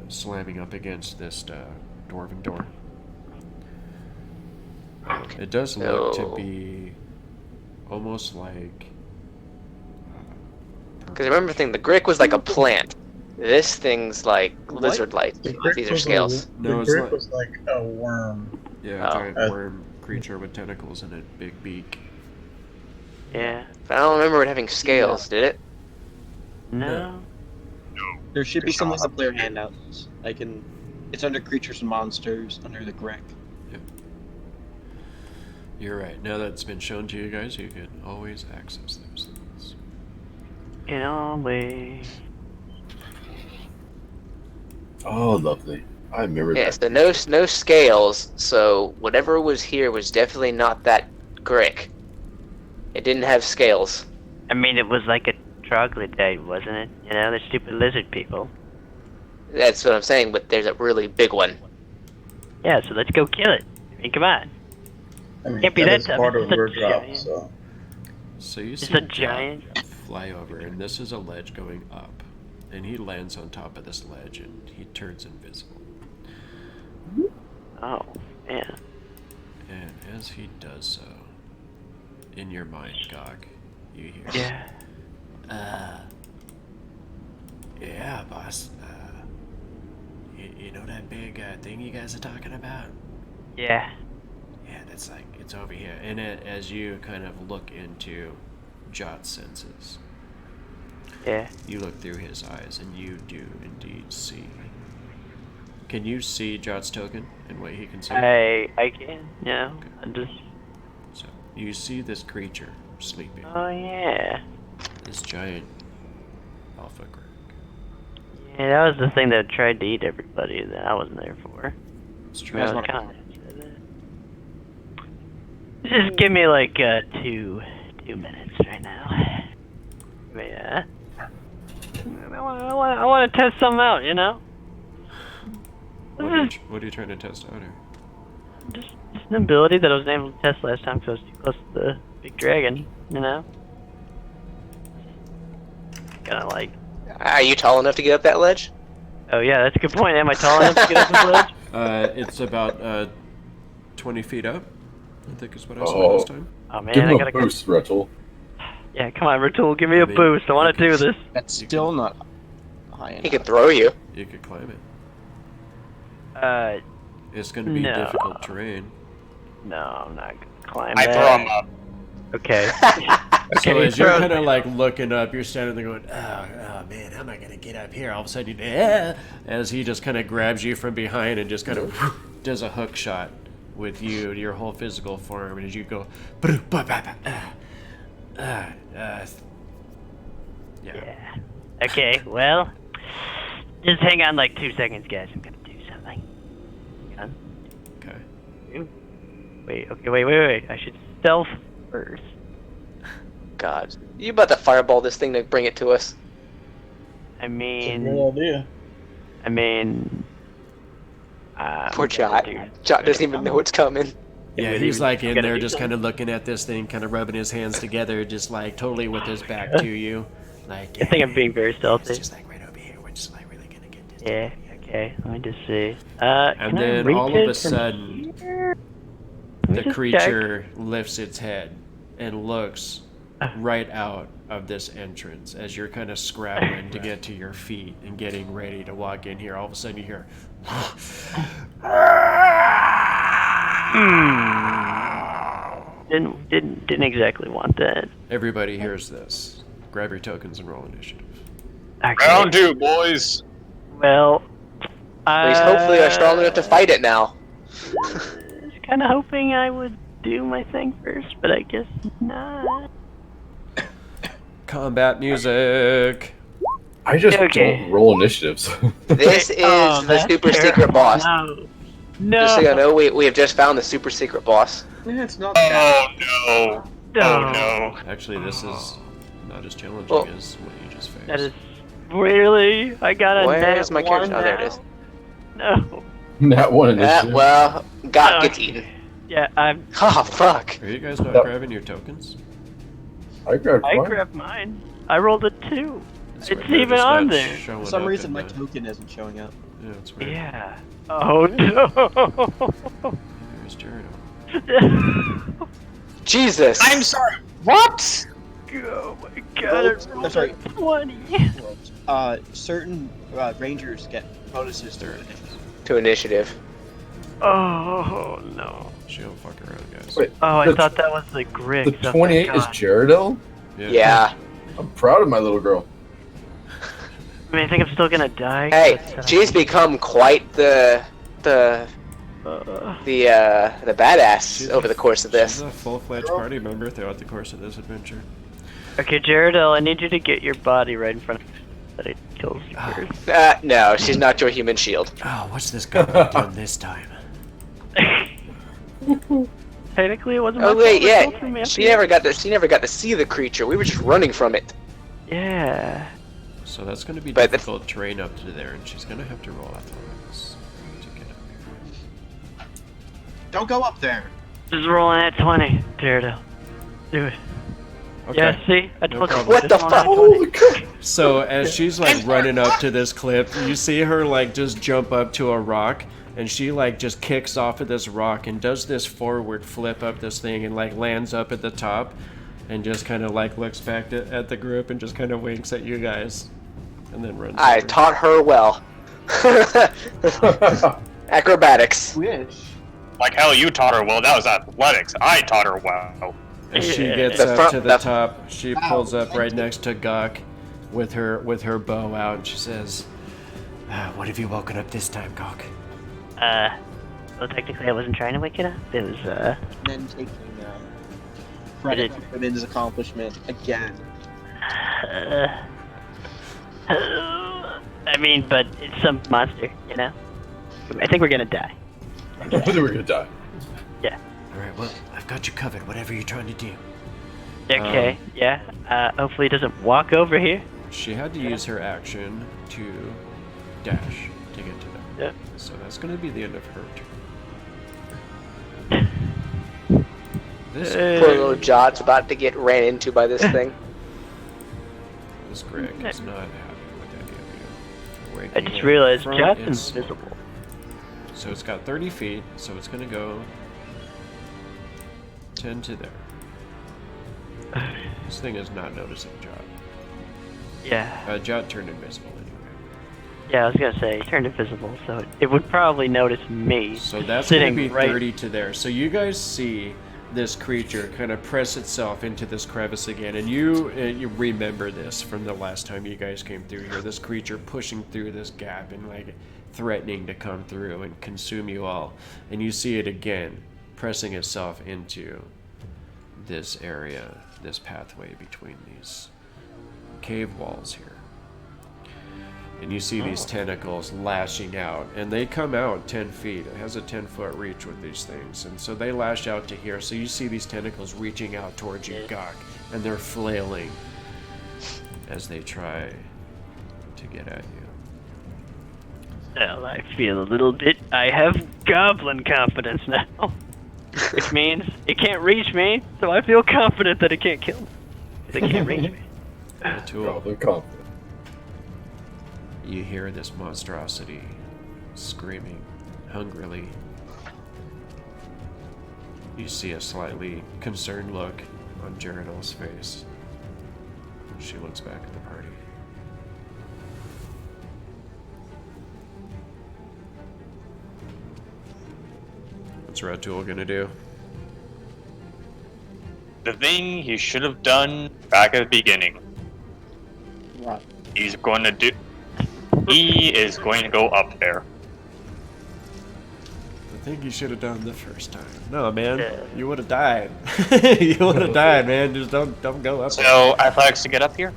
slamming up against this dwarven door. It does look to be almost like... Because I remember thinking the Grick was like a plant. This thing's like lizard-like. The brick These are was scales. No, The it's brick not. was like a worm. Yeah, a Oh. giant worm creature with tentacles and a big beak. Yeah. But I don't remember it having scales, did it? No. There should be some like the player handouts. It's under creatures and monsters, under the Greg. You're right. Now that it's been shown to you guys, you can always access those things. In all ways. Oh, lovely. I remember Yeah, that. so no scales, so whatever was here was definitely not that Grick. It didn't have scales. I mean, it was like a troglodyte, wasn't it? They're stupid lizard people. That's what I'm saying, but there's a really big one. Yeah, so let's go kill it. I mean, come on. I mean, Can't be that that is tough. part It's of a your job, giant. so. So you It's see a Jack giant. fly over, and this is a ledge going up. And he lands on top of this ledge, and he turns invisible. Oh, yeah. And as he does so, in your mind, Gok, you hear... Yeah. Yeah, boss. You know that big thing you guys are talking about? Yeah. Yeah, that's like, it's over here. And as you kind of look into Jot's senses, Yeah. you look through his eyes, and you do indeed see. Can you see Jot's token and what he can see? I can, Okay. I just... So, you see this creature sleeping. Oh, yeah. This giant alpha Greg. Yeah, that was the thing that tried to eat everybody that I wasn't there for. It's I true. was kinda... Just give me like 2 minutes right now. Yeah. I want to test something out, you know? What are you trying to test out here? Just an ability that I was able to test last time because I was too close to the big dragon, you know? Kinda like... Are you tall enough to get up that ledge? Oh yeah, that's a good point. Am I tall enough to get up this ledge? It's about 20 feet up, I think is what I said Oh. last time. Oh man, Give him I a gotta boost, Rachel. Yeah, come on, Ratul, give me a boost. I want to do this. That's still not high enough. He can throw you. You could climb it. Uh, It's going to be no. difficult terrain. No, I'm not gonna climb I that. throw him up. Okay. So Okay, as you're throw- kind of like looking up, you're standing there going, oh man, how am I going to get up here? All of a sudden, as he just kind of grabs you from behind and just kind of does a hook shot with you, your whole physical form, and as you go, Yeah. Okay, well, just hang on like 2 seconds, guys. I'm gonna do something. Hang on. Okay. Wait. I should stealth first. God. You about to fireball this thing to bring it to us? I It's a mean, good idea. Poor Jot. Jot doesn't even know what's coming. Yeah, he's like in there just kind of looking at this thing, kind of rubbing his hands together, just like totally with his back to you. Like, I think I'm being very stealthy. it's just like right over here. We're just like really gonna get this. Yeah. Okay. Let me just see. And Can I then reach all of it a from sudden, here? Let me the just creature lifts its head and looks right out of this entrance as you're kind of scrabbling to get to your feet and getting ready to walk in here. All of a sudden, you hear. Didn't exactly want that. Everybody hears this. Grab your tokens and roll initiative. Okay. Round 2, boys. Well, At least hopefully are strong enough to fight it now. I was kind of hoping I would do my thing first, but I guess not. Combat music. I just Okay. don't roll initiatives. This is the that's super secret boss. No. Just so you know, we have just found the super secret boss. Yeah, it's not Oh no. No. Oh no. Actually, this is not as challenging Well, as what you just faced. That is really. I got a Where's net my one character? Oh, there it is. now. No. That one initiative. Well, God gets Okay. eaten. Yeah, I'm. Oh, fuck. Are you guys not Yep. grabbing your tokens? I grabbed I mine. grabbed mine. I rolled a 2. That's It's weird, they're even just on not there. showing For some up reason, in my the- token isn't showing up. Yeah, it's weird. Yeah. Oh no. Here's Jared. Jesus. I'm sorry. What? Oh my god, I rolled sorry. a 20. Certain rangers get bonuses to initiative. To initiative. Oh no. She don't fuck around, guys. Wait, Oh, I the- thought that was the Grix. The 28 is Jaredel? Yeah. I'm proud of my little girl. I mean, I think I'm still gonna die. Hey, but, she's become quite the badass She's over the course of this. She's a full-fledged party member throughout the course of this adventure. Okay, Jaredel, I need you to get your body right in front of me that it kills you first. No, she's not your human shield. Oh, what's this goblin done this time? Technically, it wasn't. Oh my wait, fault. It killed yeah. me at She the never end. got to. She never got to see the creature. We were just running from it. Yeah. So that's going to be But the- difficult terrain up to there, and she's going to have to roll athletics to get up here. Don't go up there. Just rolling at 20, Jaredel. Do it. Okay. Yeah, see? I No told you. problem. What the Just rolling at fuck? 20. Holy crap! So as she's like running up to this cliff, you see her like just jump up to a rock, and she like just kicks off of this rock and does this forward flip up this thing and like lands up at the top, and just kind of like looks back at the group and just kind of winks at you guys, and then runs. I over. taught her well. Acrobatics. Wish. Like hell, you taught her well. That was athletics. I taught her well. As she Yeah. gets The up front- to the the- top, she pulls up right next to Gok with her bow out, and she says, "What have you woken up this time, Gok?" Well, technically, I wasn't trying to wake it up. It was, And then taking credit for Quinn's accomplishment again. I mean, but it's some monster, you know? I think we're gonna die. I think we're gonna die. Yeah. Alright, well, I've got you covered, whatever you're trying to do. Okay, yeah. Hopefully it doesn't walk over here. She had to use her action to dash to get to them. Yeah. So that's going to be the end of her turn. This Poor little Jot's about to get ran into by this thing. This Greg is not happy with any of you. I just realized Front Jot's is- invisible. So it's got 30 feet, so it's going to go 10 to there. This thing is not noticing Jot. Yeah. Jot turned invisible anyway. Yeah, I was gonna say, turned invisible, so it would probably notice me. So that's going sitting to be right 30 to there. So you guys see this creature kind of press itself into this crevice again, and you remember this from the last time you guys came through here. This creature pushing through this gap and like threatening to come through and consume you all. And you see it again, pressing itself into this area, this pathway between these cave walls here. And you see these tentacles lashing out, and they come out 10 feet. It has a 10-foot reach with these things, and so they lash out to here. So you see these tentacles reaching out towards you, Gok, and they're flailing as they try to get at you. Well, I feel a little bit. I have goblin confidence now. Which means it can't reach me, so I feel confident that it can't kill me. 'Cause it can't reach me. Probably confident. You hear this monstrosity screaming hungrily. You see a slightly concerned look on Geridol's face. She looks back at the party. What's Red Tool gonna do? The thing he should have done back at the beginning. What? He's going to do. He is going to go up there. The thing you should have done the first time. No, man, Yeah. you would have died. You would have died, man. Just don't go up there. So athletics to get up here.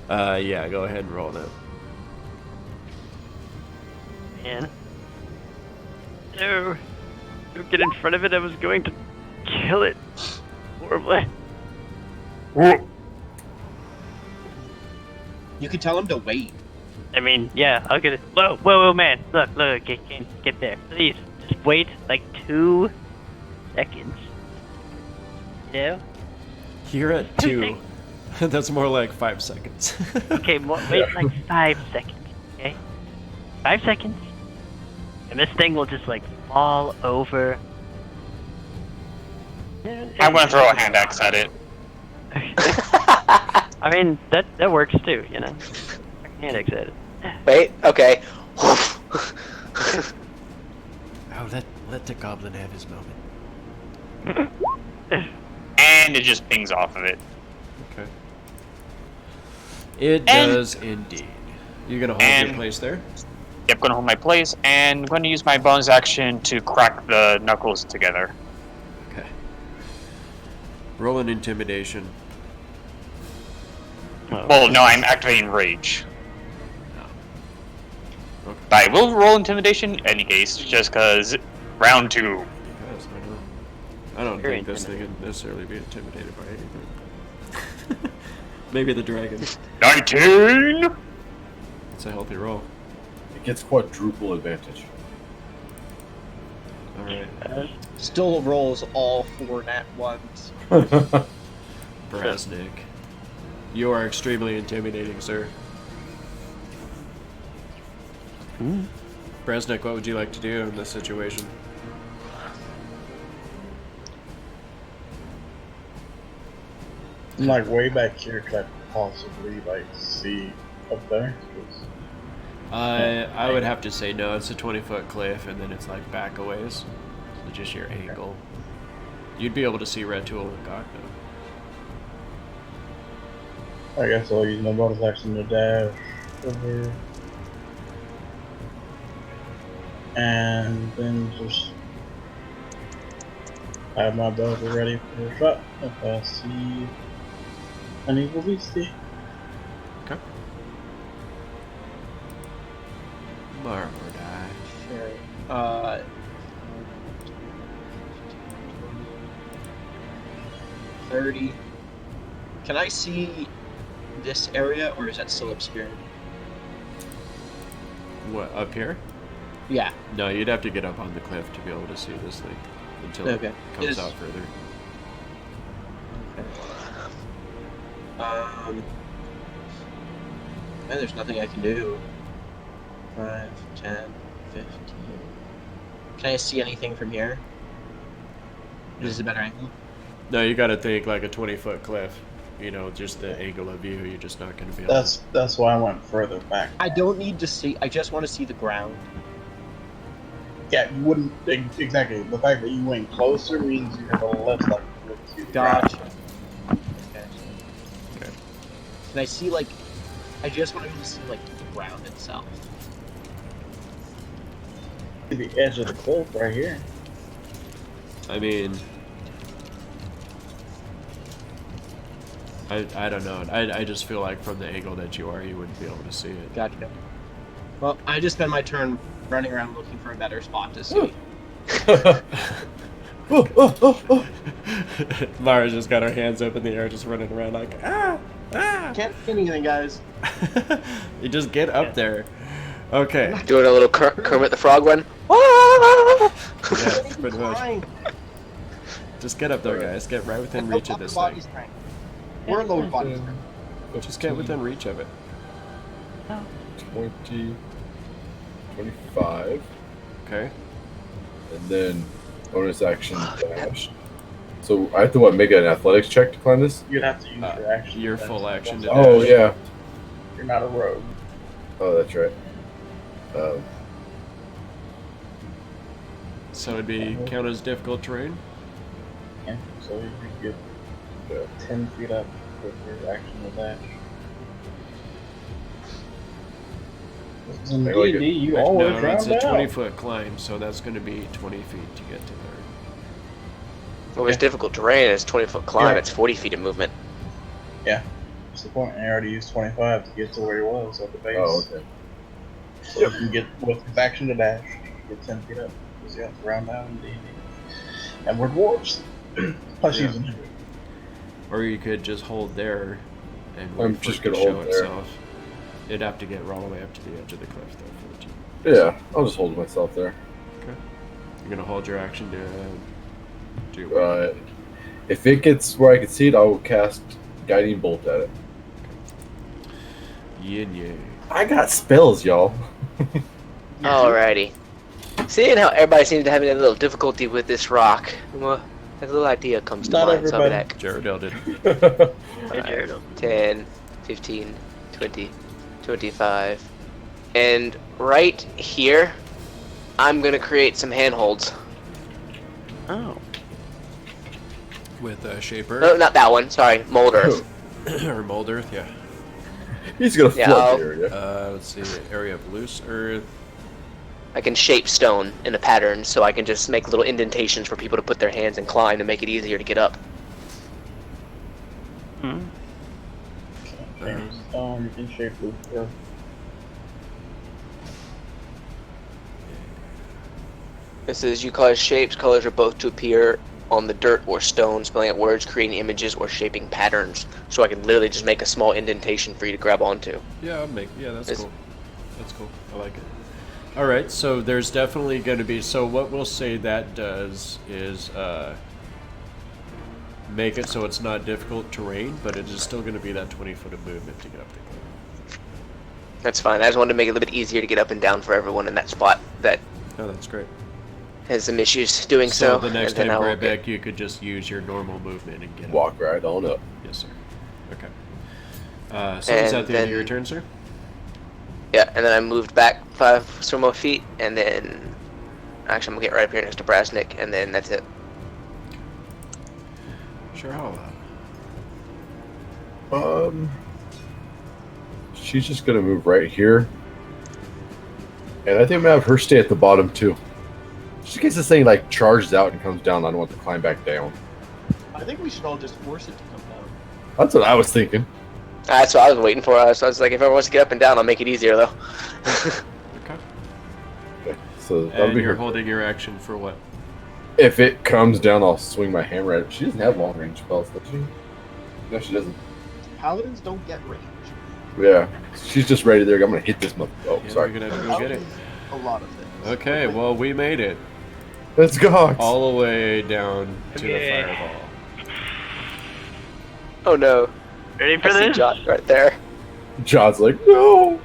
Yeah, go ahead and roll that. Man. No. Don't get in front of it. I was going to kill it. Horribly. You can tell him to wait. I mean, yeah, I'll get it. Whoa, man. Look, get there. Please, just wait like 2 seconds. You know? You're at 2. That's more like 5 seconds. Okay, wait like 5 seconds, okay? 5 seconds. And this thing will just like fall over. I'm going to throw a hand axe at it. I mean, that works too, you know? Hand excited. Wait, okay. Oh, let the goblin have his moment. And it just pings off of it. Okay. It And- does indeed. You're gonna hold your place there? Yep, going to hold my place, and I'm going to use my bonus action to crack the knuckles together. Okay. Roll an intimidation. Well, no, I'm activating rage. Okay. I will roll intimidation in any case, just because round 2. Because I don't Very think this thing would necessarily be intimidated by anything. Maybe the dragon. 19! It's a healthy roll. It gets quadruple advantage. Alright. Still rolls all 4 nat ones. Brasnic. You are extremely intimidating, sir. Brasnic, what would you like to do in this situation? I'm like way back here. Could I possibly like see up there? 'Cause I would have to say no. It's a 20-foot cliff, and then it's like back a ways. So just your angle. You'd be able to see Red Tool and Gok, though. I guess I'll use my bonus action to dash over, and then just have my bow ready for a shot if I see an evil beastie. Okay. Tomorrow or die. Sure. 30. Can I see this area, or is that still obscured? What, up here? Yeah. No, you'd have to get up on the cliff to be able to see this thing until Okay. it comes Is- out further. And there's nothing I can do. 5, 10, 15. Can I see anything from here? Is this a better angle? No, you gotta think like a 20-foot cliff. You know, just the angle of view, you're just not gonna be able That's why I went further back. I don't need to see. I just want to see the ground. Yeah, you wouldn't exactly. The fact that you went closer means you have a less likelihood to see the Gotcha. ground. Okay. Okay. Can I see, like... I just want to be able to see, like, the ground itself. See the edge of the cliff right here. I mean, I don't know. I just feel like from the angle that you are, you wouldn't be able to see it. Gotcha. Well, I just spent my turn running around looking for a better spot to see. Mara's just got her hands up in the air, just running around like, ah! Can't see anything, guys. You just get up there. Okay. Doing a little Kermit the Frog run. Yeah, pretty much. Just get up there, guys. Get right within reach of this thing. We're low body strength. Just get within reach of it. 20, 25, Okay. and then bonus action dash. So I have to make an athletics check to climb this? You'd have to use your action. Your That's- full action that's to all. Oh yeah. You're not a rogue. Oh, that's right. So it'd be count as difficult terrain. Yeah, so you could get 10 feet up with your action with dash. In I like it. D&D, you always No, it's round a out. 20-foot climb, so that's going to be 20 feet to get to there. Well, it's difficult terrain. It's 20-foot climb. Yeah. It's 40 feet of movement. That's the point. I already used 25 to get to where he was at the base. Oh, okay. So you can get with his action to dash, you get 10 feet up. Because you have to round down in D&D. And we're dwarves. Plus Yeah. using it. Or you could just hold there and I'm wait for just it to gonna show hold there. itself. It'd have to get all the way up to the edge of the cliff, though, for it to. Yeah, I'll just hold myself there. You're going to hold your action to do what? If it gets where I can see it, I will cast Guiding Bolt at it. Yin Yang. I got spells, y'all. Alrighty. Seeing how everybody seems to have a little difficulty with this rock, well, a little idea comes to Not mind. So I'm gonna everybody. Jaredell did. 10, 15, 20, 25. And right here, I'm going to create some handholds. Oh. With Shaper No, not that one. Sorry, Mold Earth. or Mold Earth, yeah. He's gonna Yeah, flood I'll- the area. Let's see, area of loose earth. I can shape stone in a pattern, so I can just make little indentations for people to put their hands and climb to make it easier to get up. Hmm. You can shape loop. Yeah. This is you color shapes. Colors are both to appear on the dirt or stone, spelling out words, creating images, or shaping patterns. So I can literally just make a small indentation for you to grab onto. Yeah, that's It's- cool. That's cool. I like it. All right, so there's definitely going to be. So what we'll say that does is make it so it's not difficult terrain, but it is still going to be that 20 foot of movement to get up the cliff. That's fine. I just wanted to make it a little bit easier to get up and down for everyone in that spot that Oh, that's great. has some issues doing so. the next and then time I will Grybek, you could just use your normal movement and get Walk right on up. Yes, sir. Okay. So is that the end of your turn, sir? Yeah, and then I moved back 5 or more feet, and then actually I'm gonna get right up here next to Brasnic, and then that's it. Sure, how She's just gonna move right here, and I think I'm gonna have her stay at the bottom too, just in case this thing like charges out and comes down. I don't want to climb back down. I think we should all just force it to come down. That's what I was thinking. That's what I was waiting for. I was like, if everyone wants to get up and down, I'll make it easier though. Okay. So that'll And be you're her. holding your action for what? If it comes down, I'll swing my hammer at it. She doesn't have long range spells, does she? No, she doesn't. Paladins don't get range. Yeah, she's just ready there. I'm gonna hit this mother. Oh, Yeah, sorry. you're gonna have to go get it. A lot of things. Okay, well, we made it. Let's go. All the way down to the Okay. fireball. Oh no. Ready for I see this? Josh right there. John's like, no.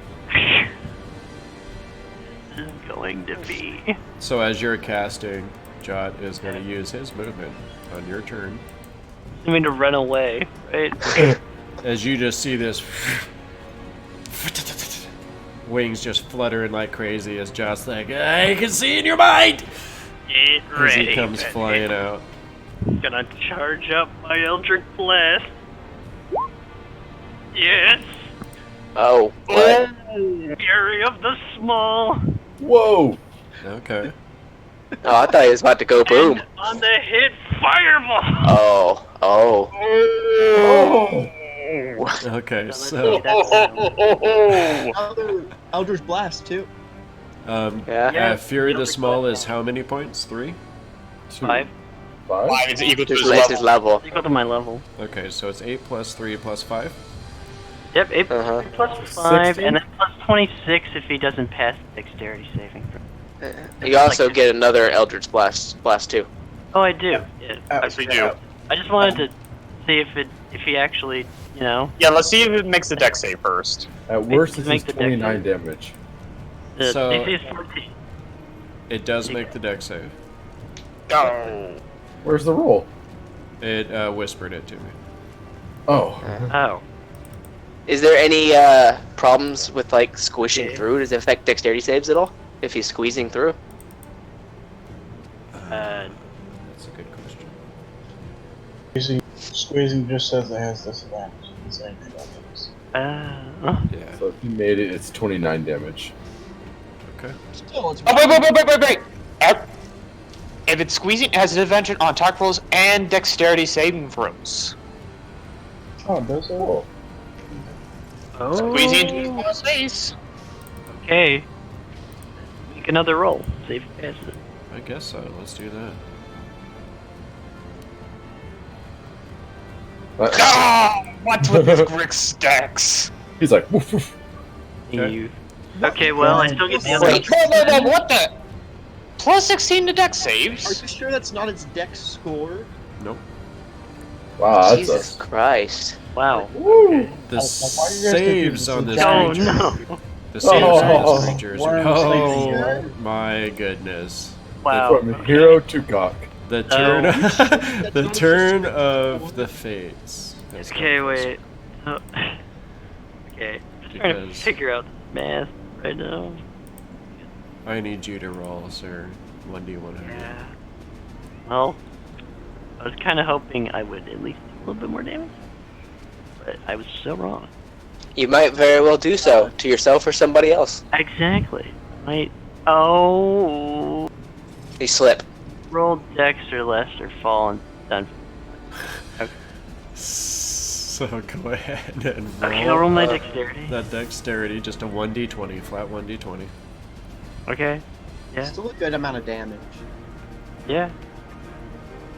This is going to be. So as you're casting, Jot is going to use his movement on your turn. I mean to run away, right? As you just see this wings just fluttering like crazy as Jot's like, I can see in your mind! Get As ready. he comes flying out. Gonna charge up my Eldritch Blast. Yes! Oh. What? Fury of the Small! Whoa. Okay. Oh, I thought he was about to go boom. And on the hit, Fireball! Oh. Oh. Oh. Okay, Let's so see, that's, Other Eldritch Blast too. Yeah. Fury the Small is how many points? 3? 5. 5? 5 is equal to Just his raise level. his level. Equal to my level. Okay, so it's 8 plus 3 plus 5. Yep, 8 Uh-huh. plus 5, 16? and then plus 26 if he doesn't pass the dexterity saving throw. You also get another Eldritch Blast too. Oh, I do. Yeah. Yes, we do. I just wanted to see if he actually, you know, Yeah, let's see if it makes the deck save first. At worst, this Make is the deck 29 save. damage. the So- DC is 14. It does make the deck save. Go. Where's the roll? It whispered it to me. Oh. Oh. Is there any problems with like squishing through? Does it affect dexterity saves at all? If he's squeezing through? That's a good question. Squeezing just says it has disadvantage. It doesn't say anything about this. Yeah. So if you made it, it's 29 damage. Okay. Still, it's Oh, wait. If it's squeezing, it has an advantage on attack rolls and dexterity saving throws. Oh, does it? Oh. Squeezing into his boss face. Okay. Make another roll. See if he passes it. I guess so. Let's do that. Oh, what's with this Grick stacks? He's like, woof, woof. Okay. You. Okay, well, I still get the other. Wait. Whoa, what the? Plus 16 to deck Are saves? you sure that's not its dex score? Nope. Wow, that's Jesus Christ. Wow. Woo. The why are you guys saves confused? on this Oh creature. no. The saves on Oh. this creature. Worms Oh thinking. my goodness. Wow. From hero to Gok. The turn. Oh. the turn of the fates. That's Okay, what it wait. Oh. Okay. Just trying to Because- figure out math right now. is. I need you to roll, sir. 1d100. Yeah. Well, I was kind of hoping I would at least do a little bit more damage, but I was so wrong. You might very well do so to yourself or somebody else. Exactly. Might. Oh. You slip. Roll dex or less or fall and done. So go ahead and roll. Okay, I'll roll my dexterity. That dexterity, just a 1d20, flat 1d20. Okay. Yeah. Still a good amount of damage. Yeah.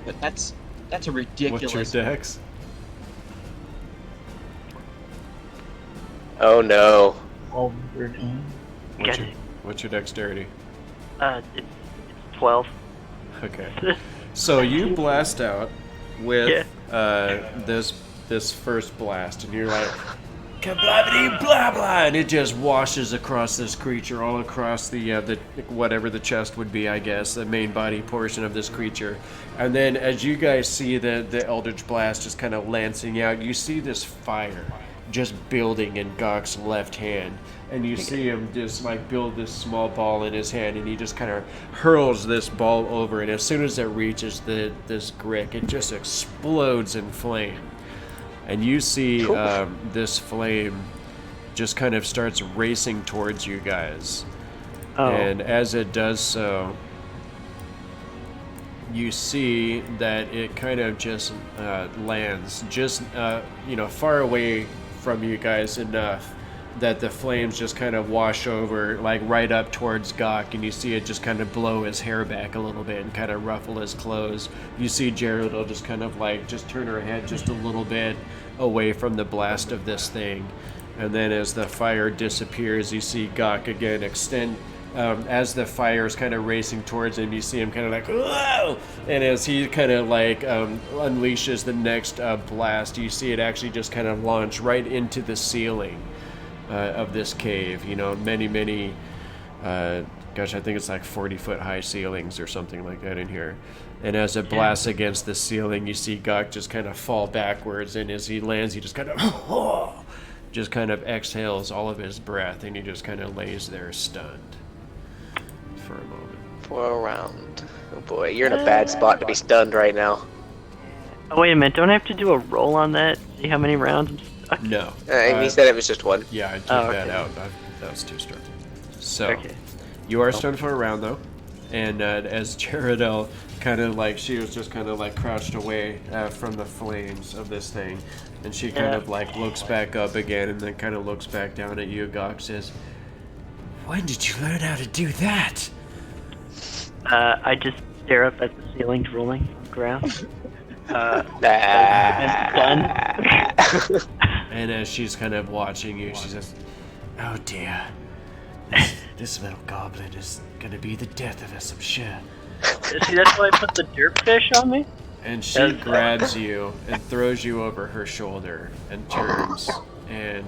But that's a ridiculous. What's your dex? Oh no. 12, 13. What's Get your, it. what's your dexterity? It's 12. Okay. So you blast out with this first blast, and you're like, kablabbity blah blah, and it just washes across this creature, all across the whatever the chest would be, I guess, the main body portion of this creature. And then as you guys see the Eldritch Blast just kind of lancing out, you see this fire just building in Gok's left hand. And you see him just like build this small ball in his hand, and he just kind of hurls this ball over, and as soon as it reaches this Grick, it just explodes in flame. And you see this flame just kind of starts racing towards you guys. Oh. And as it does so, you see that it kind of just lands just far away from you guys enough that the flames just kind of wash over, like right up towards Gok, and you see it just kind of blow his hair back a little bit and kind of ruffle his clothes. You see Jared will just kind of like just turn her head just a little bit away from the blast of this thing. And then as the fire disappears, you see Gok again extend. As the fire is kind of racing towards him, you see him kind of like, whoa! And as he kind of like unleashes the next blast, you see it actually just kind of launch right into the ceiling of this cave. You know, many, I think it's like 40-foot high ceilings or something like that in here. And as it blasts against the ceiling, you see Gok just kind of fall backwards, and as he lands, he just kind of exhales all of his breath, and he just kind of lays there stunned for a moment. For a round. Oh boy, you're in a bad spot to be stunned right now. Oh, wait a minute. Don't I have to do a roll on that? See how many rounds I'm stuck? No. He said it was just one. Yeah, I took that out. That was too strong. So, you are stunned for a round, though. And as Jaredel kind of like, she was just kind of like crouched away from the flames of this thing. And she kind of like looks back up again and then kind of looks back down at you. Gok says, "When did you learn how to do that?" I just stare up at the ceilings rolling on the ground. And as she's kind of watching you, she says, "Oh dear, this little goblin is gonna be the death of us, I'm sure." See, that's why I put the dirt fish on me? And she grabs you and throws you over her shoulder and turns and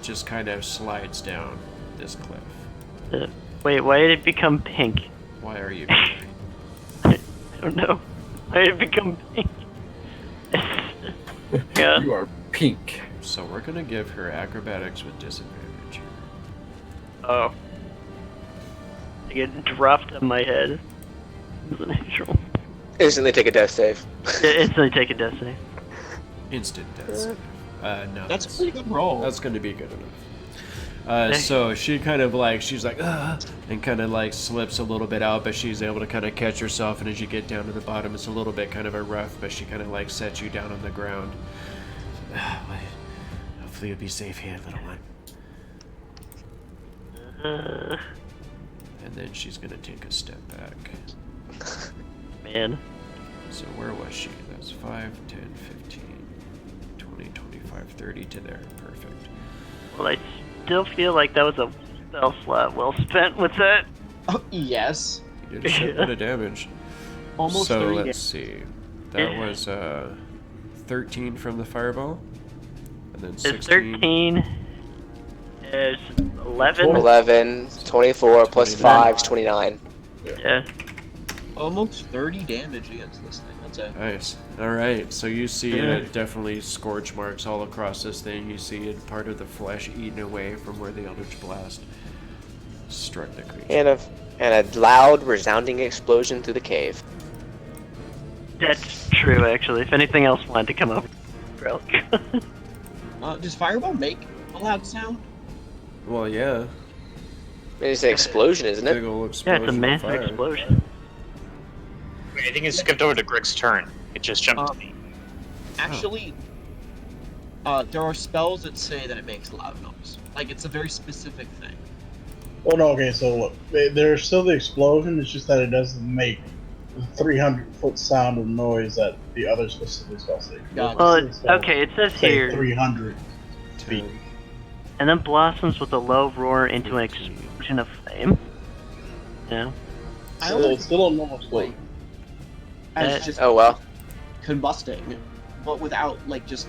just kind of slides down this cliff. Wait, why did it become pink? Why are you I don't know. Why did it become pink? Yeah. You are pink. So we're gonna give her acrobatics with disadvantage. Oh. I get dropped on my head. As an angel. Instantly take a death save. Instantly take a death save. Instant death save. No. That's a pretty good roll. That's gonna be good enough. So she kind of like, she's like, and kind of like slips a little bit out, but she's able to kind of catch herself. And as you get down to the bottom, it's a little bit kind of a rough, but she kind of like sets you down on the ground. Hopefully you'll be safe here, little one. And then she's gonna take a step back. Man. So where was she? That's 5, 10, 15, 20, 25, 30 to there. Perfect. Well, I still feel like that was a spell slot well spent with that. Oh, yes. You did a shit bit of damage. Almost so 30 let's see. That was 13 from the fireball. And then 16. 13 is 11. 11, 24 plus 5 is 29. Yeah. Almost 30 damage against this thing. That's it. Nice. Alright, so you see definitely scorch marks all across this thing. You see it, part of the flesh eaten away from where the Eldritch Blast struck the creature. And a loud, resounding explosion through the cave. That's true, actually. If anything else wanted to come over, Does Fireball make a loud sound? Well, yeah. It's an explosion, isn't Big it? ol' Yeah, explosion it's a of massive fire. explosion. Wait, I think it skipped over to Grig's turn. It just jumped to me. Actually, there are spells that say that it makes loud noise. Like, it's a very specific thing. Oh no, okay, so look, there's still the explosion, it's just that it doesn't make the 300-foot sound of noise that the other specific spells say. Well, okay, it says here, 300 feet. and then blossoms with a low roar into an explosion of flame. Yeah. So it's still a normal state. As just Oh well. combusting, but without, like, just...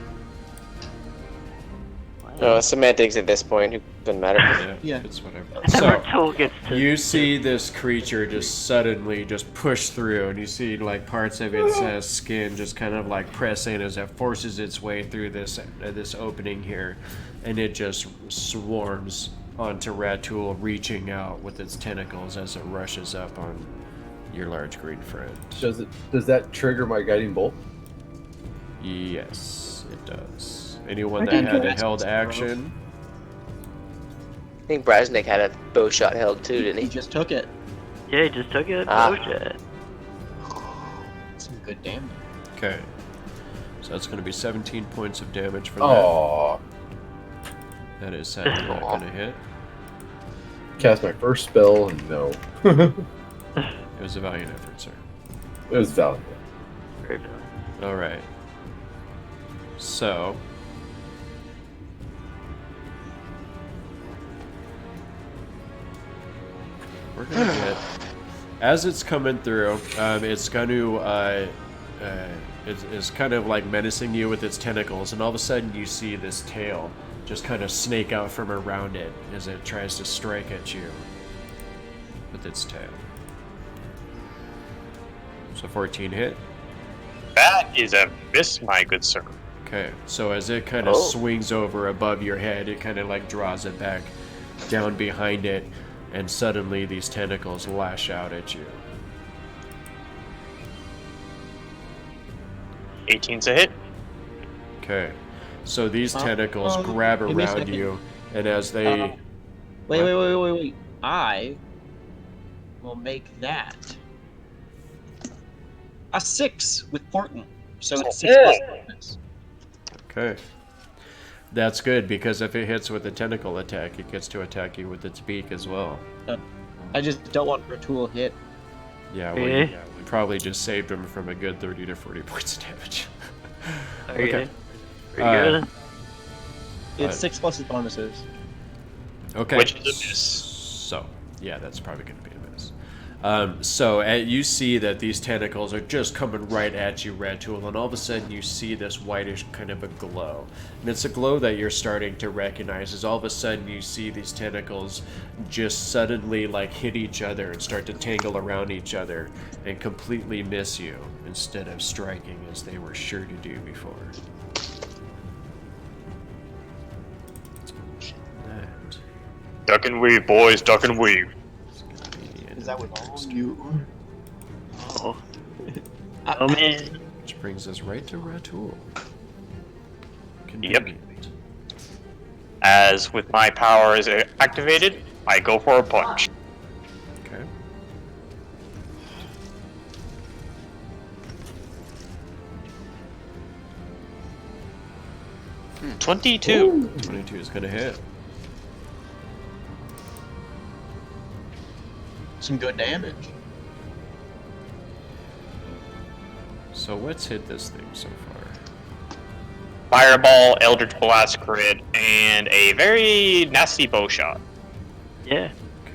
No, semantics at this point. Who doesn't matter. Yeah. It's whatever. Never So, tool gets to. you see this creature just suddenly just push through, and you see like parts of its skin just kind of like press in as it forces its way through this opening here, and it just swarms onto Ratul, reaching out with its tentacles as it rushes up on your large green friend. Does that trigger my guiding bolt? Yes, it does. Anyone I that think had a that's held gross. action, I think Brasnic had a bow shot held too, didn't He he? just took it. Yeah, he just took it. Ah. Oh shit. Some good damage. okay. So that's going to be 17 points of damage from that. Oh, That is sadly not going to hit. Cast my first spell, and no. It was a valiant effort, sir. It was valid. Very valid. All right. So. We're going to get. As it's coming through, it's going to. It's kind of like menacing you with its tentacles, and all of a sudden you see this tail just kind of snake out from around it as it tries to strike at you with its tail. So 14 hit. That is a miss, my good sir. Okay, so as it kind of swings over above your head, it kind of like draws it back down behind it, and suddenly these tentacles lash out at you. 18's a hit. Okay, so these tentacles grab give me a around second. you, and as they... Wait. I will make that a 6 with Portent. So it's 6 plus bonus. Okay. That's good, because if it hits with a tentacle attack, it gets to attack you with its beak as well. I just don't want Ratul hit. Yeah, well, Okay. we probably just saved him from a good 30 to 40 points of damage. Okay. Pretty good. It's 6 plus his bonuses. Okay. Which is a miss. So, yeah, that's probably going to be a miss. So you see that these tentacles are just coming right at you, Ratul, and all of a sudden you see this whitish kind of a glow. And it's a glow that you're starting to recognize, as all of a sudden you see these tentacles just suddenly like hit each other and start to tangle around each other and completely miss you instead of striking as they were sure to do before. That Duck and weave, boys, duck and weave. is going to be the end Is that of with the all next you? turn. Oh. Oh man. Which brings us right to Ratul. Yep. Convenient. As with my powers activated, I go for a punch. Okay. Hmm, 22. 22 is going to hit. Some good damage. So what's hit this thing so far? Fireball, Eldritch Blast crit, and a very nasty bow shot. Yeah. Okay.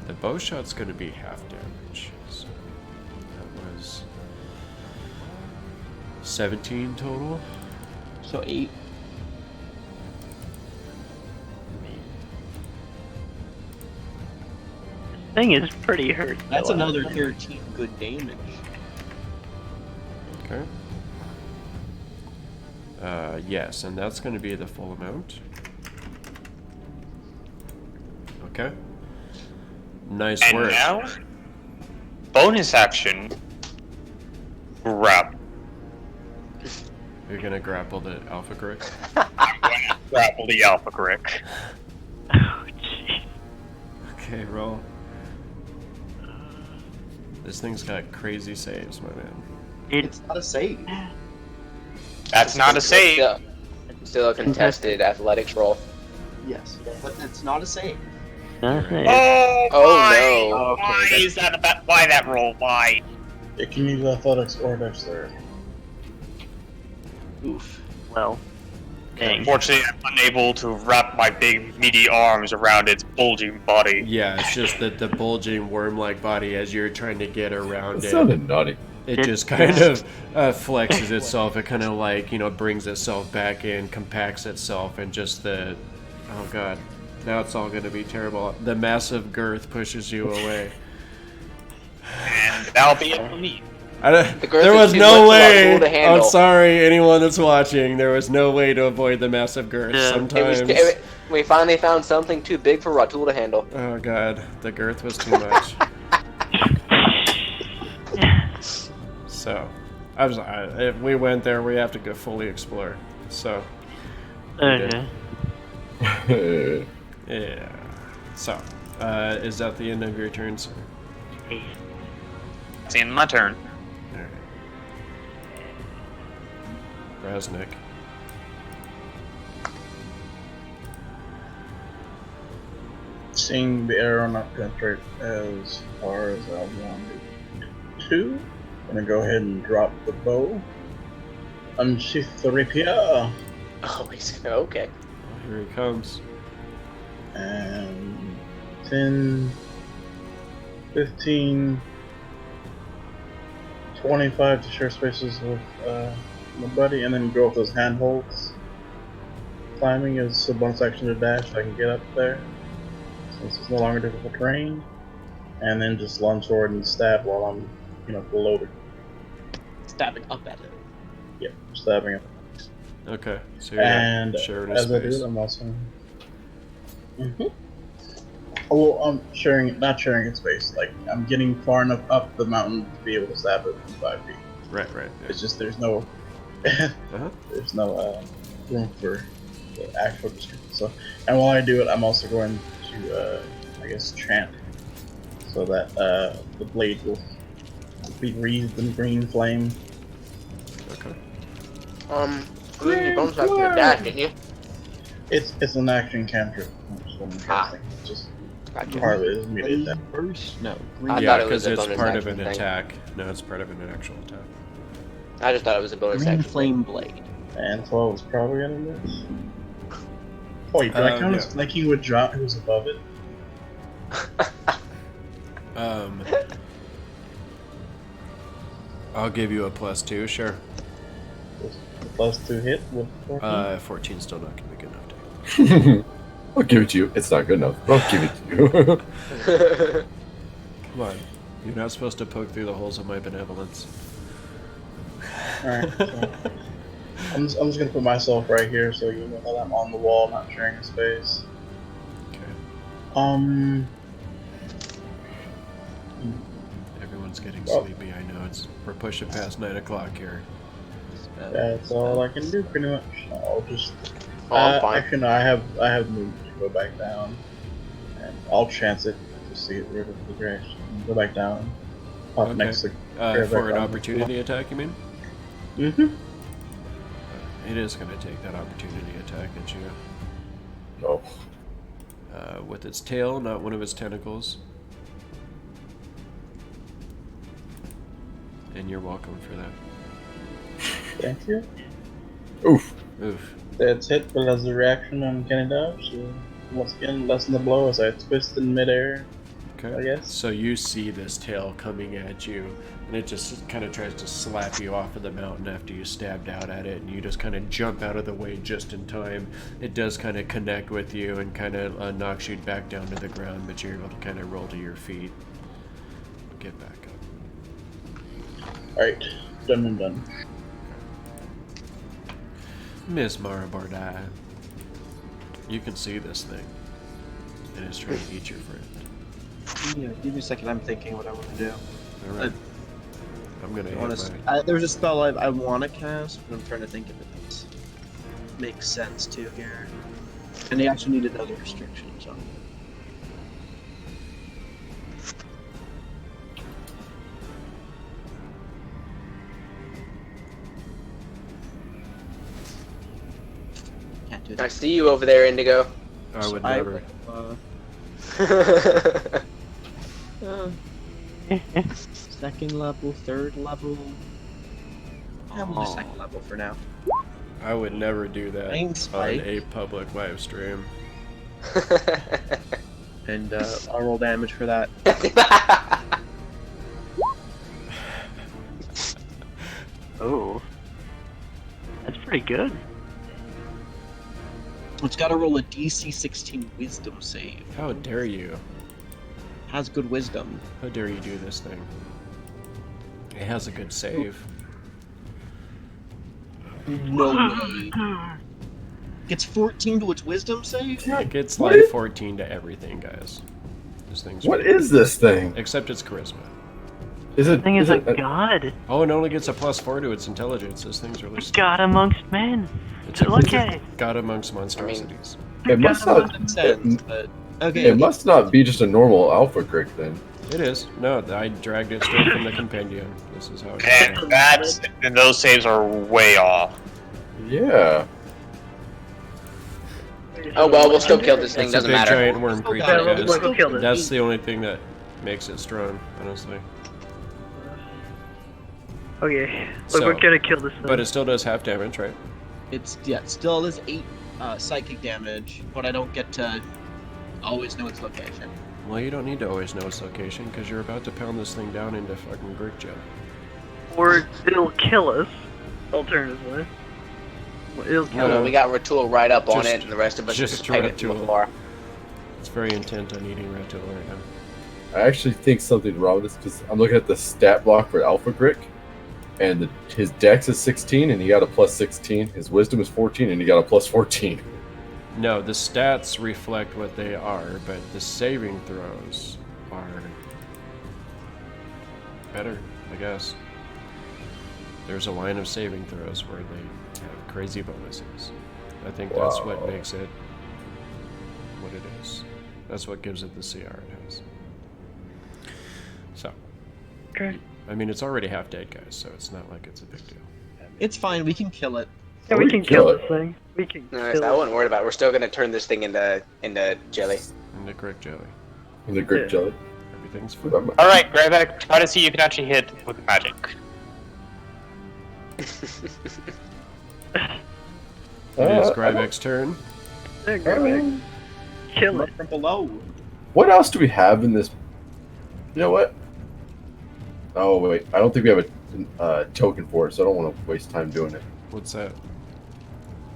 The bow shot's going to be half damage. So that was 17 total. So 8. This thing is pretty hurt. That's though. another 13 good damage. Okay. Yes, and that's going to be the full amount. Okay. Nice And work. now, bonus action, grab. You're going to grapple the Alpha Crick. Grapple the Alpha Crick. Oh jeez. Okay, roll. This thing's got crazy saves, my man. It's not a save. That's not a save. Still a contested athletics roll. Yes, but it's not a save. Nothing. Oh, Oh, why? no. Why is that about? Why that roll? Why? It can use athletics or dexterity. Oof. Well. Dang. Unfortunately, I'm unable to wrap my big meaty arms around its bulging body. Yeah, it's just that the bulging worm-like body, as you're trying to get around That it, sounded naughty. it just kind of flexes itself. It kind of like, brings itself back in, compacts itself, and just oh god, now it's all going to be terrible. The massive girth pushes you away. And that'll be it for me. The girth There is was too no much for way. Ratul to handle. I'm sorry, anyone that's watching. There was no way to avoid the massive girth. Yeah. Sometimes. We finally found something too big for Ratul to handle. Oh god, the girth was too much. So, if we went there, we have to go fully explore. So, Okay. yeah. So, is that the end of your turn, sir? It's in my turn. Alright. Brasnic. Seeing the arrow not penetrate as far as I wanted to, I'm gonna go ahead and drop the bow. Unsheath the rapier. Oh, he's okay. Oh, here he comes. And 10, 15, 25 to share spaces with my buddy, and then go with those handholds. Climbing is a bonus action to dash, so I can get up there, since it's no longer difficult terrain. And then just lunge forward and stab while I'm, below the. Stabbing up at it. Yeah, stabbing it. Okay, so you're And sharing a as I do space. it, I'm also. Well, I'm not sharing its space. Like, I'm getting far enough up the mountain to be able to stab it from 5 feet. Right. Yeah. It's just there's no, there's no room for the actual description. So, and while I do it, I'm also going to, chant, so that the blade will be wreathed in green flame. Okay. You used your bonus action to dash, didn't you? It's an action cantrip. It's just part of it is immediate attack. First? No. I Yeah, thought it was because a it's bonus part of action an thing. attack. No, it's part of an actual attack. I just thought it was a bonus Green action. flame blade. And 12 is probably gonna miss. Oh, wait, do I count as flanking with Jot, who's above it? I'll give you a +2, sure. +2 hit with 14? 14 still not gonna be good enough to. I'll give it to you. It's not good enough. I'll give it to you. Come on. You're not supposed to poke through the holes of my benevolence. Alright, so I'm just gonna put myself right here so you know that I'm on the wall, not sharing a space. Okay. Everyone's getting sleepy, I know. We're pushing past 9 o'clock here. That's all I can do, pretty much. I'll just. I'm fine. Actually, no, I have moved to go back down, and I'll chance it just to get rid of the grass. Go back down, pop next to. For an opportunity attack, you mean? Mm-hmm. It is going to take that opportunity attack at you. No. With its tail, not one of its tentacles. And you're welcome for that. Thank you. Oof. That's hit, but as a reaction, I'm getting dodge. So once again, lessen the blow as I twist in midair. Okay. I guess. So you see this tail coming at you, and it just kind of tries to slap you off of the mountain after you stabbed out at it, and you just kind of jump out of the way just in time. It does kind of connect with you and kind of knocks you back down to the ground, but you're able to kind of roll to your feet. Get back up. Alright, done and done. Miss Mara Bardai, you can see this thing, and it's trying to eat your friend. Yeah, give me a second. I'm thinking what I want to do. All right. I'm gonna hit my... There's a spell I want to cast, but I'm trying to think if it makes sense too here. And they actually need another restriction, so. Can't do that. I see you over there, Indigo. I would never. Second level, third level. I'm on the second level for now. I would never do that Main on spike. a public live stream. And I'll roll damage for that. Oh. That's pretty good. It's got to roll a DC 16 Wisdom save. How dare you? Has good Wisdom. How dare you do this thing? It has a good save. No way. Gets 14 to its Wisdom save? It gets like 14 to everything, guys. This thing's What is this thing? Except it's charisma. Is it? This thing is a it god. Oh, it only gets a +4 to its intelligence. This thing's really God amongst men. It's a Look at it. god amongst monstrosities. It must not. But okay. It must not be just a normal alpha crick then. It is. No, I dragged it straight from the compendium. This is how it And those saves are way off. Yeah. Oh well, we'll still kill this thing. It's a Doesn't big matter. giant worm creature, Yeah, guys. we'll kill this. That's the only thing that makes it strong, honestly. Okay, look, So, we're gonna kill this thing. But it still does half damage, right? It still is 8 psychic damage, but I don't get to always know its location. Well, you don't need to always know its location, because you're about to pound this thing down into fucking brick jelly. Or it'll kill us, alternatively. It'll kill No, us. we got Ratul right up on Just- it, and the rest of us just just peg it to the Ratul. floor. It's very intent on eating Ratul right now. I actually think something's wrong with this because I'm looking at the stat block for Alpha Grick, and his dex is 16 and he got a plus 16. His wisdom is 14 and he got a plus 14. No, the stats reflect what they are, but the saving throws are better, I guess. There's a line of saving throws where they have crazy bonuses. I think that's what makes it what it is. That's what gives it the CR it has. So, Okay. I mean, it's already half dead, guys, so it's not like it's a big deal. It's fine. We can kill it. Yeah, we can kill this thing. We can No, kill I it. wasn't worried about it. We're still gonna turn this thing into jelly. And the Grick jelly. And the Grick jelly. Everything's fine. All right, Grybek, try to see you can actually hit with magic. It is Grybek's turn. Yeah, Grybek. Kill it. From below. What else do we have in this? You know what? Oh wait, I don't think we have a token for it, so I don't want to waste time doing it. What's that?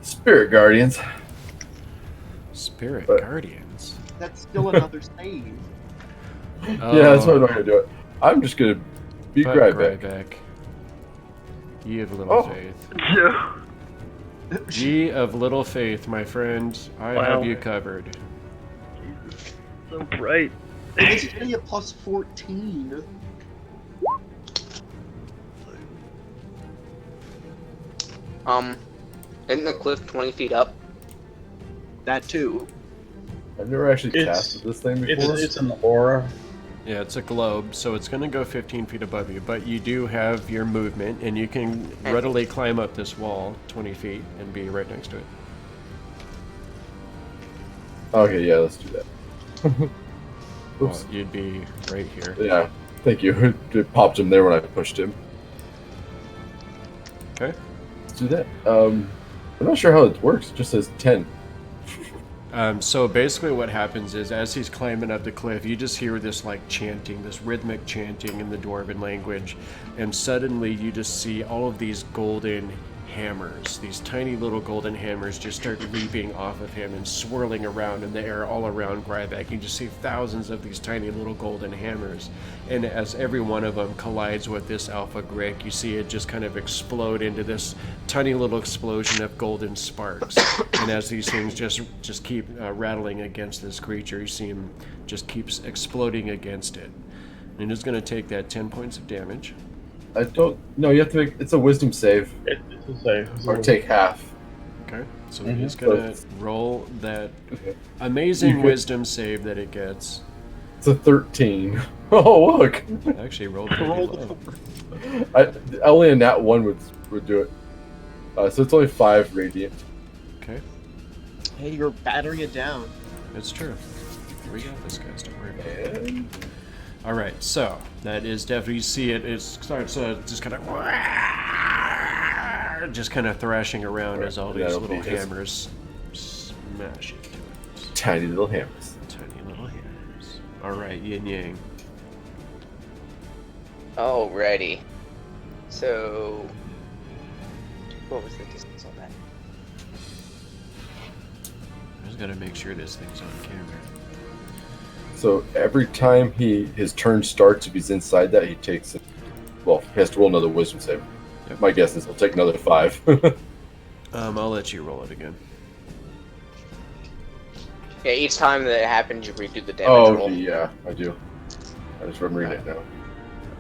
Spirit Guardians. Spirit But- Guardians. That's still another save. Yeah, that's why I'm not gonna do it. I'm just gonna be But Grybek. Ye of little Oh. faith. Yeah. Ye of little faith, my friend. I Wow. have you covered. So bright. It's only a plus 14. Isn't the cliff 20 feet up? That too. I've never actually It's- casted this thing before. It's an aura. Yeah, it's a globe, so it's going to go 15 feet above you, but you do have your movement, and you can readily climb up this wall 20 feet and be right next to it. Okay, yeah, let's do that. Well, Oops. you'd be right here. Yeah, thank you. It popped him there when I pushed him. Okay. Let's do that. I'm not sure how it works. It just says 10. So basically what happens is as he's climbing up the cliff, you just hear this like chanting, this rhythmic chanting in the Dwarven language, and suddenly you just see all of these golden hammers, these tiny little golden hammers just start leaping off of him and swirling around in the air all around Grybek. You just see thousands of these tiny little golden hammers, and as every one of them collides with this Alpha Grick, you see it just kind of explode into this tiny little explosion of golden sparks. And as these things just keep rattling against this creature, you see him just keeps exploding against it. And it's going to take that 10 points of damage. I don't. No, you have to make. It's a wisdom save. It's a save. Or take half. Okay, so Mhm. he's gonna roll that amazing wisdom save that it gets. It's a 13. Oh, look! It actually rolled pretty low. Only a nat 1 would do it. So it's only 5 radiant. Okay, Hey, you're battering it down. it's true. We got this, guys. Don't worry about it. All right, so that is definitely, you see it. It starts just kind of thrashing around as all these That'll little be his- hammers smash into it. Tiny little hammers. Tiny little hammers. All right, Yin Yang. Alrighty. So, what was the distance on that? I just gotta make sure this thing's on camera. So every time his turn starts, if he's inside that, he takes it. Well, he has to roll another wisdom save. Yep. My guess is he'll take another 5. I'll let you roll it again. Yeah, each time that it happens, you redo the damage Oh, roll. yeah, I do. I just remember it now.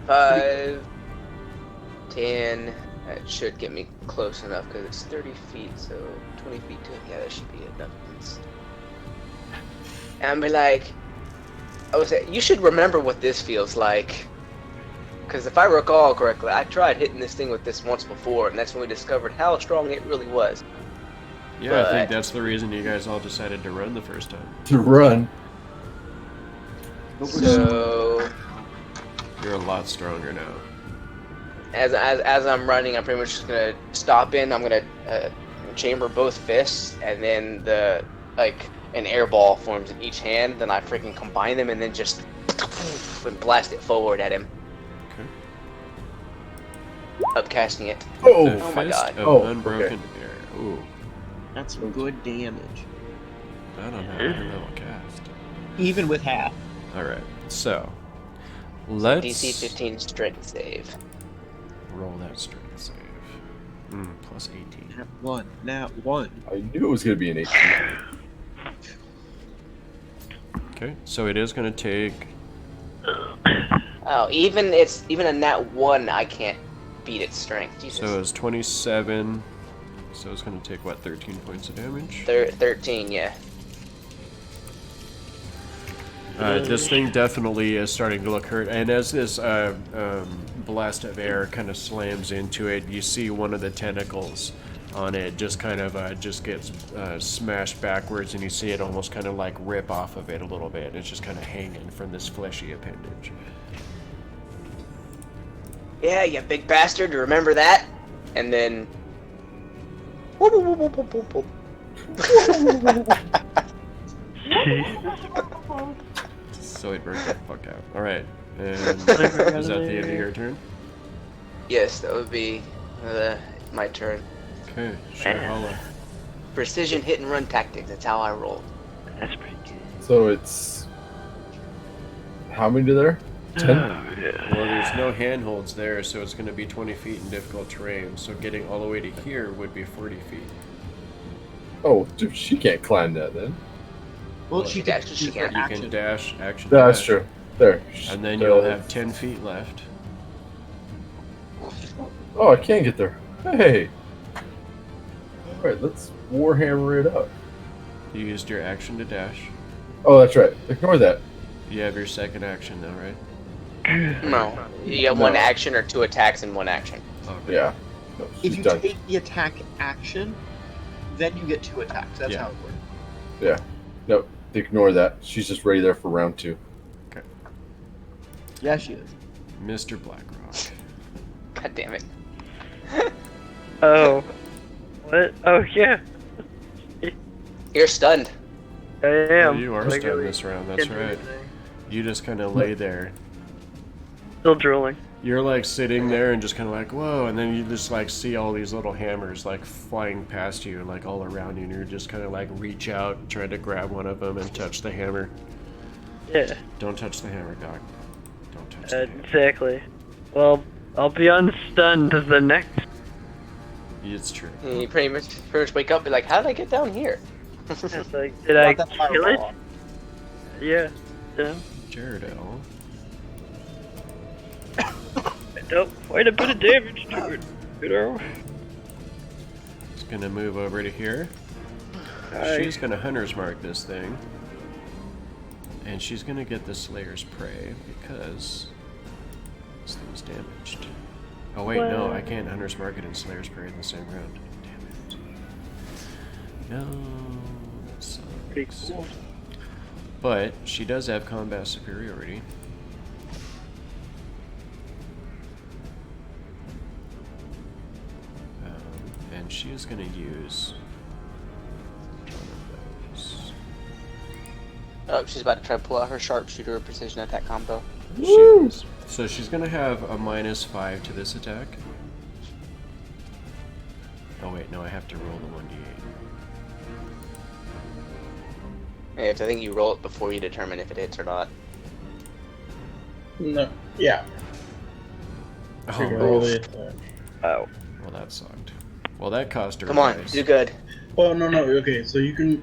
5, 10. That should get me close enough because it's 30 feet, so 20 feet to it. Yeah, that should be enough. And I'll be like, I would say, you should remember what this feels like. Because if I recall correctly, I tried hitting this thing with this once before, and that's when we discovered how strong it really was. Yeah, I think that's the reason you guys all decided to run the first time. To run. So You're a lot stronger now. as I'm running, I'm pretty much just gonna stop in. I'm gonna chamber both fists, and then an air ball forms in each hand. Then I freaking combine them, and then just and blast it forward at him. Okay. Upcasting it. Oh my god. Of unbroken air. Ooh. That's some good damage. I don't know. I don't know what cast. Even with half. Alright, so let's DC 15 strength save. roll that strength save. Plus 18. Nat one. I knew it was going to be an 18. Okay, so it is going to take. Oh, even a nat 1, I can't beat its strength. Jesus. So it's 27. So it's going to take what, 13 points of damage? 13, yeah. This thing definitely is starting to look hurt, and as this blast of air kind of slams into it, you see one of the tentacles on it just kind of just gets smashed backwards, and you see it almost kind of like rip off of it a little bit. It's just kind of hanging from this fleshy appendage. Yeah, you big bastard, remember that? And then... Whoop, whoop, whoop, whoop, whoop, whoop. So it burnt the fuck out. Alright, and is that the end of your turn? Yes, that would be my turn. Okay, Shirhala. Precision hit and run tactics, that's how I roll. That's pretty good. So it's... How many are there? 10? Well, there's no handholds there, so it's going to be 20 feet in difficult terrain. So getting all the way to here would be 40 feet. Oh, dude, she can't climb that then. Well, she can. She You can't. can dash, action. No, that's dash, true. There. And then you'll have 10 feet left. Oh, I can't get there. Hey. Alright, let's Warhammer it up. You used your action to dash. Oh, that's right. Ignore that. You have your second action now, right? No. You get one action or 2 attacks in 1 action. Okay. Yeah. No, If she's you done. take the attack action, then you get 2 attacks. That's Yeah. how it works. Yeah. No, ignore that. She's just ready there for round 2. Yeah, she is. Mr. Blackrock. God damn it. Oh. What? Oh, yeah. You're stunned. I am. You are Like, stunned really this round, that's can't do right. anything. You just kind of lay there. Still drooling. You're like sitting there and just kind of like, whoa, and then you just like see all these little hammers like flying past you, like all around you, and you're just kind of like reach out, try to grab one of them and touch the hammer. Yeah, Don't touch the hammer, Doc. Don't touch the hammer. exactly. Well, I'll be unstunned the next. It's true. And you pretty much wake up and be like, how did I get down here? It's like, did I Not that kill it? fireball. Yeah. Yeah. Jaredell. I dealt quite a bit of damage to it, you know? It's gonna move over to here. She's gonna hunter's mark this thing. And she's gonna get the Slayer's Prey because this thing's damaged. Oh wait, no, I can't hunter's mark it and Slayer's Prey in the same round. Damn it. No, that sucks. Pretty cool. But she does have combat superiority. And she is going to use one of those. Oh, she's about to try to pull out her sharpshooter precision attack combo. She is. So she's going to have a -5 to this attack. Oh wait, no, I have to roll the 1d8. I think you roll it before you determine if it hits or not. No, yeah. Oh, Roll man. it. Oh. Well, that sucked. Well, that cost her. Come on, dice. do good. Oh no, okay. So you can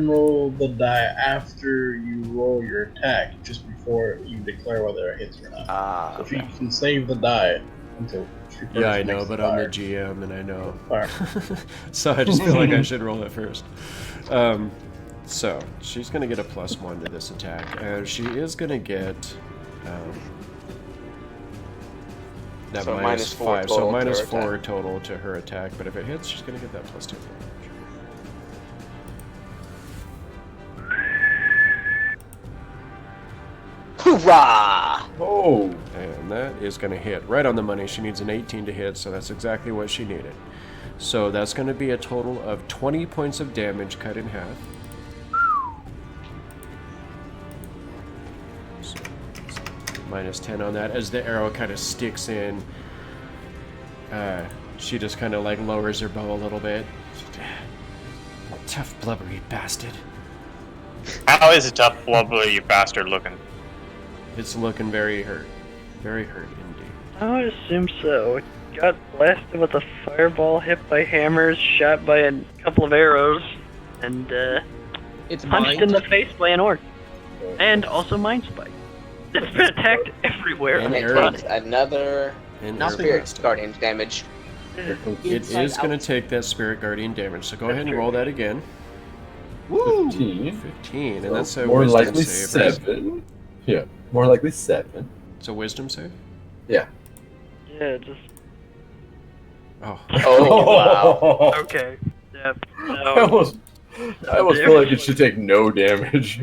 roll the die after you roll your attack, just before you declare whether it hits or not. So if you can save the die until. Yeah, I know, but I'm the GM and I know. Fire. So I just feel like I should roll it first. So she's gonna get a +1 to this attack. She is gonna get that So -5, -4 so total to her -4 attack. total to her attack. But if it hits, she's gonna get that +2 damage. Hoorah! Oh, And that is going to hit right on the money. She needs an 18 to hit, so that's exactly what she needed. So that's going to be a total of 20 points of damage cut in half. So, minus 10 on that. As the arrow kind of sticks in, she just kind of like lowers her bow a little bit. Tough, blubbery bastard. How is a tough, blubbery bastard looking? It's looking very hurt. Very hurt indeed. I would assume so. Got blasted with a fireball, hit by hammers, shot by a couple of arrows, and It's punched mine. in the face by an orc. And also mind spike. It's been attacked everywhere. And It arrow. takes another And Nothing. arrow Spirit blast. Guardian damage. It Inside is going out. to take that Spirit Guardian damage, so go ahead and roll that again. Woo! 15. 15, and that's a More wisdom likely save. Right? 7. Yeah, more likely 7. It's a wisdom save? Yeah. Yeah, just Oh. Oh, wow. okay. Yep. I No. almost feel like it should take no damage.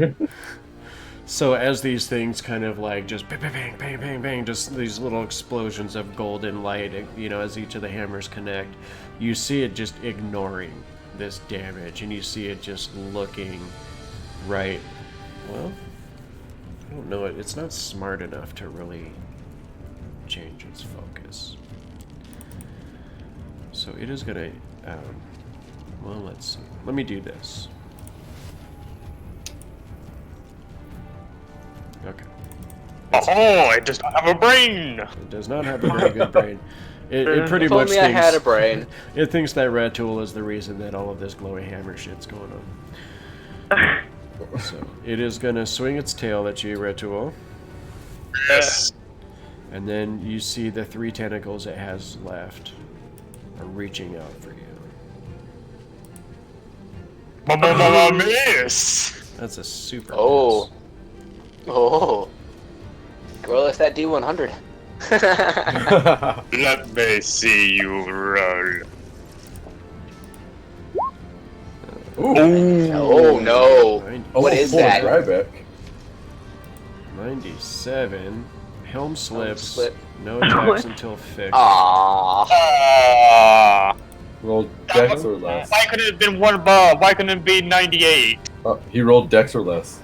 So as these things kind of like just bang, bang, bang, bang, bang, bang, just these little explosions of golden light, you know, as each of the hammers connect, you see it just ignoring this damage, and you see it just looking right. Well, I don't know. It's not smart enough to really change its focus. So it is gonna. Well, let's see. Let me do this. Okay. Oh, it does not have a brain! It does not have a very good brain. It pretty If much only I thinks, had a brain. It thinks that rat tool is the reason that all of this glowy hammer shit's going on. So it is gonna swing its tail at you, rat tool, Yes. and then you see the 3 tentacles it has left are reaching out for you. Miss! That's a super. Oh. miss. Oh. Roll us that D100. Let me see you roll. Oh no. 90 What is that? Grybek. 97. Helm slips. slip. No attacks until fixed. Aww. Ah. Rolled Dex or less. Why couldn't it have been one above? Why couldn't it be 98? He rolled Dex or less.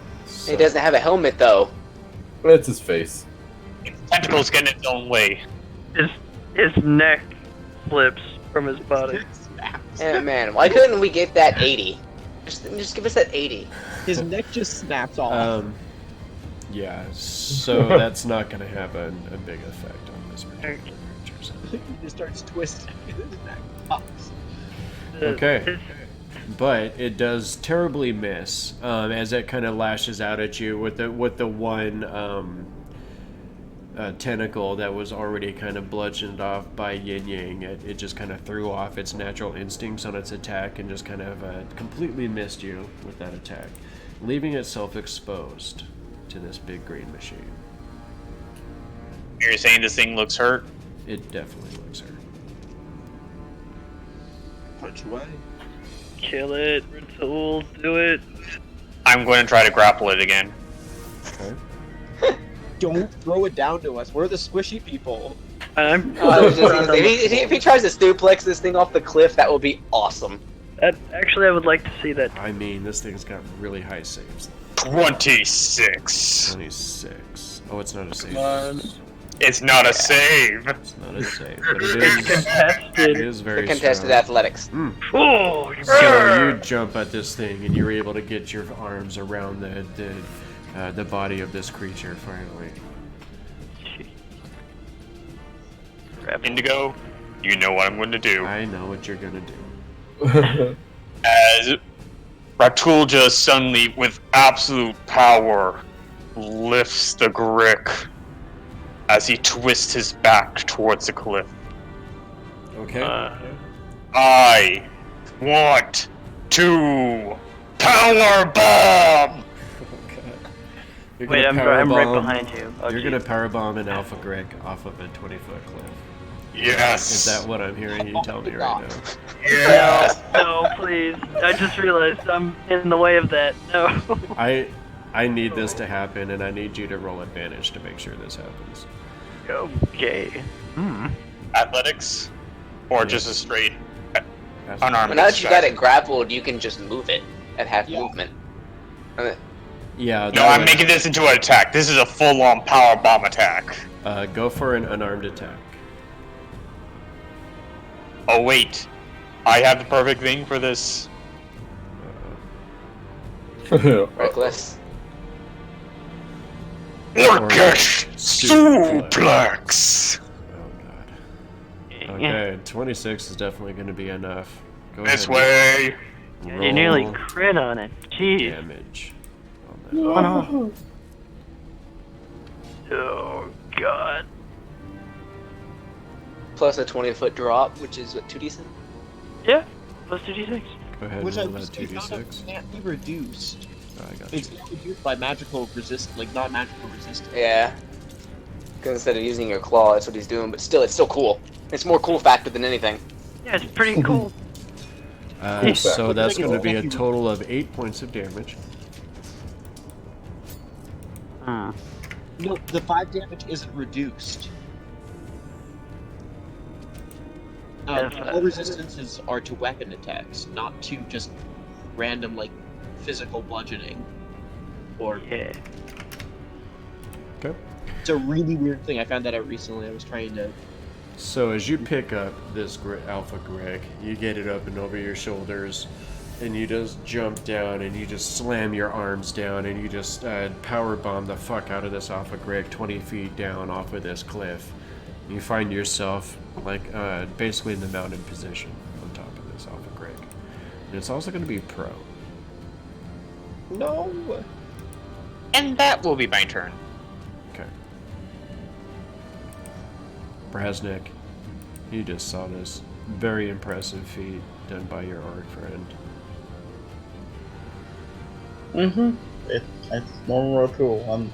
He doesn't have a helmet though. It's his face. Tentacles get in its own way. His neck flips from his body. Yeah, man, why couldn't we get that 80? Just give us that 80. His neck just snaps off. Yeah, so that's not going to have a big effect on this particular creature. So. He just starts twisting. His neck pops. Okay. But it does terribly miss as it kind of lashes out at you with the one tentacle that was already kind of bludgeoned off by Yin Yang. It just kind of threw off its natural instincts on its attack and just kind of completely missed you with that attack, leaving itself exposed to this big green machine. You're saying this thing looks hurt? It definitely looks hurt. Punch away. Kill it, Ratul, do it. I'm going to try to grapple it again. Okay. Don't throw it down to us. We're the squishy people. I'm. I was just gonna say, if he tries to suplex this thing off the cliff, that would be awesome. Actually, I would like to see that. I mean, this thing's got really high saves. 26. 26. Oh, it's not a save. It's not a save. It's not a save, but it is. It Contested. is very Contested strong. athletics. Oh, So you jump at this thing, and you're able to get your arms around the body of this creature finally. Indigo, you know what I'm going to do. I know what you're gonna do. As Ratul just suddenly, with absolute power, lifts the Grick as he twists his back towards the cliff. Okay. I want to power bomb. You're wait, gonna I'm right powerbomb- behind you. Oh, You're geez. gonna powerbomb an alpha Greg off of a 20-foot cliff. Yes. Is that what I'm hearing you tell me right now? Yes. No, please. I just realized I'm in the way of that. No. I need this to happen, and I need you to roll advantage to make sure this happens. Okay. Athletics? Or just a straight unarmed Well, now that you got strike? it grappled, you can just move it at half movement. Yeah. No, I'm making this into an attack. This is a full-on power bomb attack. Go for an unarmed attack. Oh wait, I have the perfect thing for this. Reckless. Orcish suplex. Oh god. Okay, 26 is definitely going to be enough. Go This ahead. way. You nearly crit on it. Jeez. Damage. Oh no. Oh god. Plus a 20-foot drop, which is what, 2d6? Yeah. Plus 2d6. Go ahead Which and I roll that 2d6. can't be reduced. Oh, I got It's you. not reduced by magical resist, like non-magical resistance. Yeah. Because instead of using your claw, that's what he's doing. But still, it's still cool. It's more cool factor than anything. Yeah, it's pretty cool. So that's going to be a total of 8 points of damage. No, the 5 damage isn't reduced. All resistances are to weapon attacks, not to just random, like, physical bludgeoning. Or... Yeah. Okay. It's a really weird thing. I found that out recently. I was trying to... So as you pick up this Alpha Greg, you get it up and over your shoulders, and you just jump down and you just slam your arms down and you just power bomb the fuck out of this Alpha Greg 20 feet down off of this cliff. You find yourself like basically in the mounted position on top of this Alpha Greg. And it's also going to be pro. No! And that will be my turn. Okay. Brasnic, you just saw this very impressive feat done by your orc friend. It's normal tool. I'm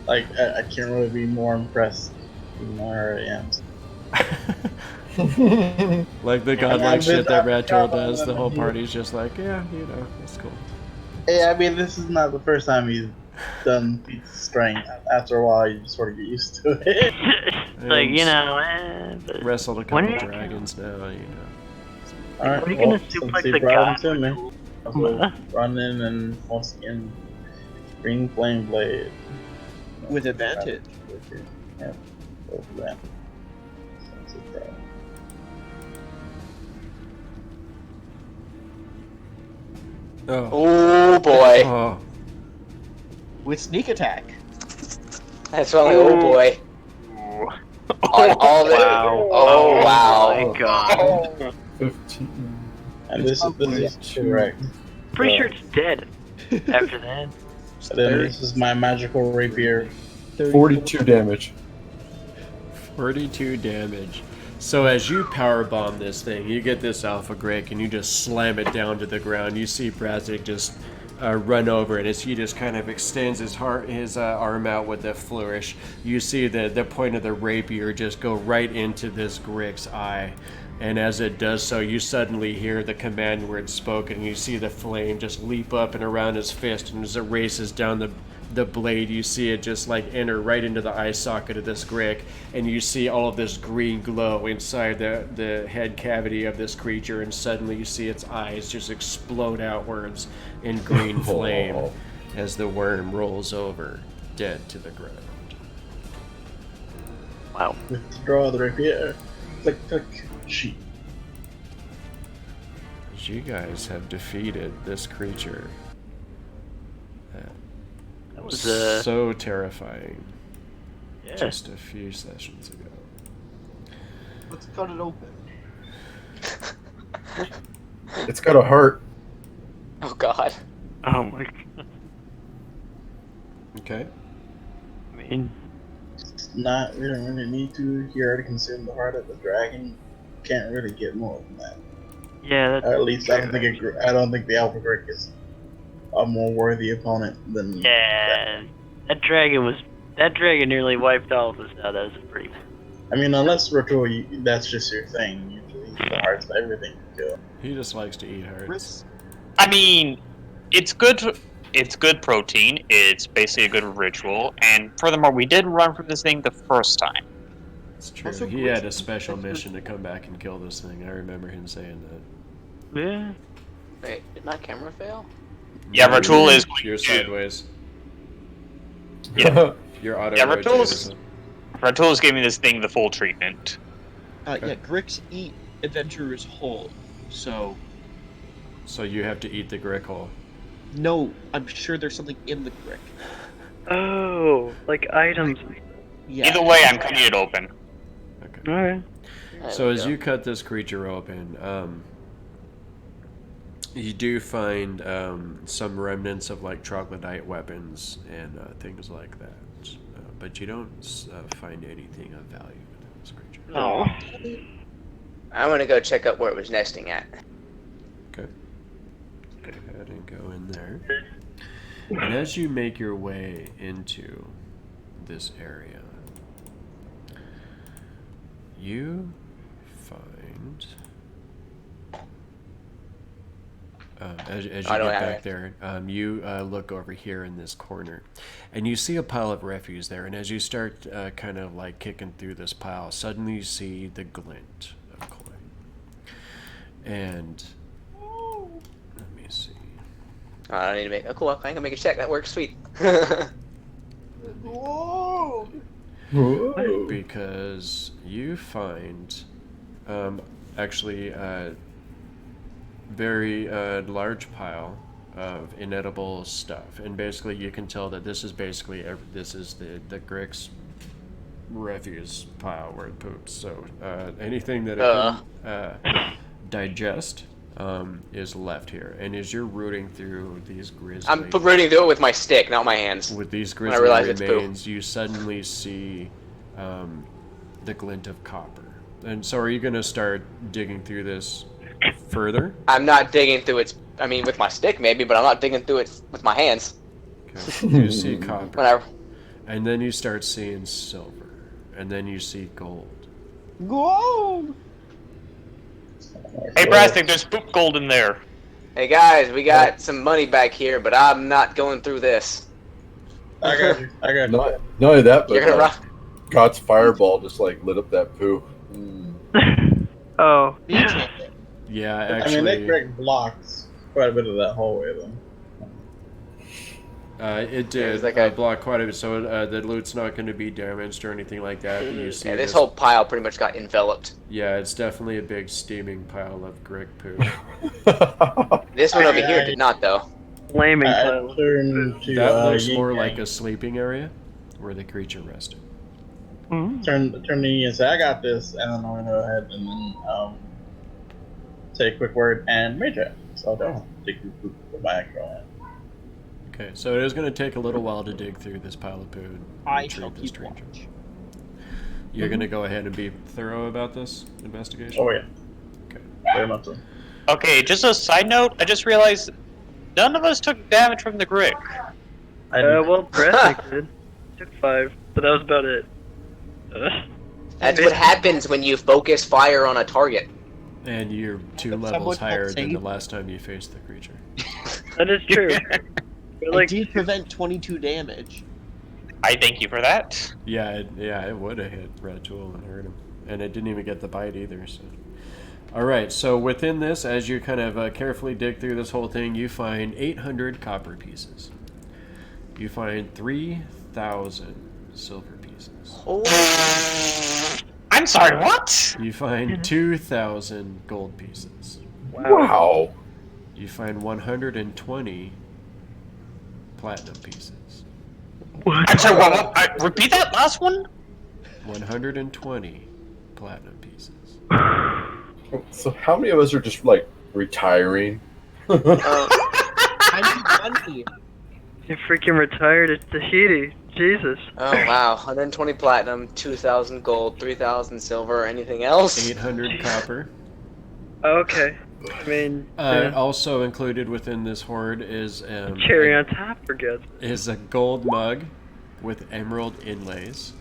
like I can't really be more impressed than I already am. Like the godlike shit that Radtool does, the whole party's just like, yeah, you know, it's cool. Yeah, I mean, this is not the first time he's done feats of strength. After a while, you just sort of get used to it. Like, you know, but wrestled a couple dragons now, you know. Alright, What are you gonna since suplex he the brought god? him to me, I will run in and once again, green flame blade. With advantage. Yeah, go for that. That's it, bro. Oh boy. Oh. With sneak attack. That's only oh boy. On all the... Wow. Oh wow. My god. 15. And this is correct. Pretty sure it's dead after that. So then this is my magical rapier. 42 damage. 42 damage. So as you powerbomb this thing, you get this Alpha Greg and you just slam it down to the ground. You see Brasnic just run over it as he just kind of extends his arm out with a flourish. You see the point of the rapier just go right into this Greg's eye. And as it does so, you suddenly hear the command word spoken. You see the flame just leap up and around his fist, and as it races down the blade, you see it just like enter right into the eye socket of this Greg, and you see all of this green glow inside the head cavity of this creature, and suddenly you see its eyes just explode outwards in green flame as the worm rolls over, dead to the ground. Wow. Withdraw the rapier. Click, click, sheep. You guys have defeated this creature. That was so terrifying. yeah. Just a few sessions ago. Let's cut it open. It's got a heart. Oh god. Oh my god. Okay. I mean, We don't really need to. He already consumed the heart of the dragon. Can't really get more than that. yeah, that's At least I don't think the Alpha Greg is a more worthy opponent than yeah. That dragon nearly wiped all of us out. That was pretty. I mean, unless Radtool, that's just your thing. You eat the hearts of everything you kill. He just likes to eat hearts. I mean, it's good. it's good protein. It's basically a good ritual, and furthermore, we did run from this thing the first time. It's true. Also, He Grix- had a special mission to come back and kill this thing. I remember him saying that. Yeah. Wait, did my camera fail? Yeah, Ratul is You're sideways. Yeah. Your auto Yeah, rotators. Ratul is giving this thing the full treatment. Yeah, Grix eat adventurers whole. So, So you have to eat the grick hole. no, I'm sure there's something in the Grick. Oh, like items. Yeah. Either way, I'm cutting it open. Okay. Alright. There So we as go. you cut this creature open, you do find some remnants of like troglodyte weapons and things like that, but you don't find anything of value with this creature. Oh. I'm gonna go check out where it was nesting at. Okay. Go ahead and go in there. And as you make your way into this area, you find, as you I get don't have back it. there, you look over here in this corner, and you see a pile of refuse there. And as you start kind of like kicking through this pile, suddenly you see the glint of coin. And let me see. I don't need to make. Oh, cool. I can make a check. That works. Sweet. Because you find actually a very large pile of inedible stuff, and basically you can tell that this is basically this is the Grix refuse pile where it poops. So anything that it can digest is left here. And as you're rooting through these grisly, I'm rooting through it with my stick, not my hands. with these When I grisly realize it's poo. remains, you suddenly see the glint of copper. And so, are you going to start digging through this further? I'm not digging through it. I mean, with my stick maybe, but I'm not digging through it with my hands. Okay. You see copper, When I and then you start seeing silver, and then you see gold. Gold! Hey, Brasnic, there's poop gold in there. Hey guys, we got some money back here, but I'm not going through this. I got you. I got you. Not only that, but You're gonna run. God's fireball just like lit up that poo. Oh. Yeah, I actually, mean, that Greg blocks quite a bit of that hallway, though. it did was like a- block quite a bit, so the loot's not going to be damaged or anything like that. But you see Yeah, this whole pile pretty much got enveloped. yeah, it's definitely a big steaming pile of Grick poo. This one over here did not, though. Flaming I pile. turn to That looks Yin more Yang. like a sleeping area where the creature rested. Turn to Yin Yang and say, I got this, and then I'm going to go ahead and then say a quick word and mage it. So I don't have to take you go back. Go ahead. Okay, so it is going to take a little while to dig through this pile of poo and I shall retrieve this keep creature. watch. You're going to go ahead and be thorough about this investigation? Oh, yeah. Okay. Very much so. Okay, just a side note, I just realized none of us took damage from the Grick. Well, Brasnic did. Took 5, but that was about it. That's what happens when you focus fire on a target. And you're 2 Someone levels help higher than the save? last time you faced the creature. That is true. We're I like, did prevent 22 damage. I thank you for that. Yeah, it would have hit Red Tool and hurt him. And it didn't even get the bite either, so... Alright, so within this, as you kind of carefully dig through this whole thing, you find 800 copper pieces. You find 3,000 silver pieces. I'm sorry, what? You find 2,000 gold pieces. Wow. You find 120 platinum pieces. I'm sorry, what? Repeat that last one? 120 platinum pieces. So how many of us are just like retiring? I'm money. you're freaking retired at Tahiti. Jesus. Oh wow, 120 platinum, 2,000 gold, 3,000 silver. Anything else? 800 copper. Okay. I mean, yeah. Also included within this hoard is cherry on top, for God's sake. is a gold mug with emerald inlays.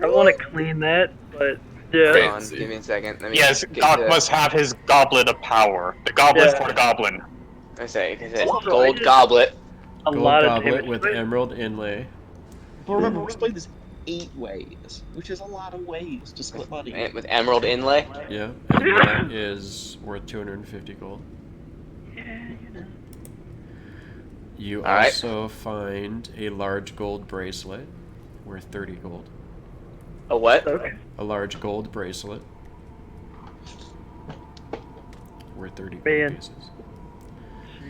I want to clean that, but yeah. Hold on, Fancy. give me a second. Let me Yes, get Gok the- must have his goblet of power. The goblet Yeah. for the goblin. I say, gold goblet. a gold lot of goblet damage with to it. emerald inlay. But remember, we're splitting this 8 ways, which is a lot of ways to split money. With emerald inlay. Yeah, and that is worth 250 gold. You All right. also find a large gold bracelet worth 30 gold. A what? Okay. A large gold bracelet worth 30 gold Man. pieces.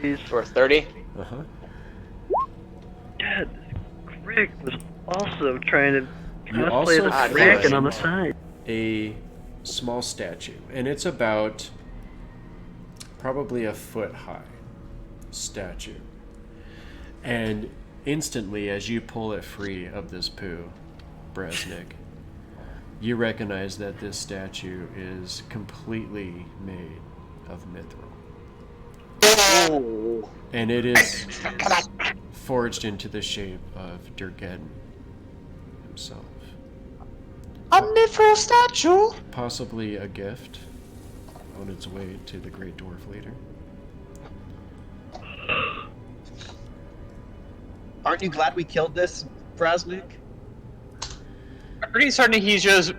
Jeez. For 30. Uh-huh. God, Greg was also trying to You cosplay also the find- dragon on the side. a small statue, and it's about probably a foot high statue. And instantly, as you pull it free of this poo, Brasnic, you recognize that this statue is completely made of mithril. Ooh. And it is forged into the shape of Durgeddon himself. A mithril statue? Possibly a gift on its way to the Great Dwarf Leader. Aren't you glad we killed this, Brasnic? I'm pretty certain he's just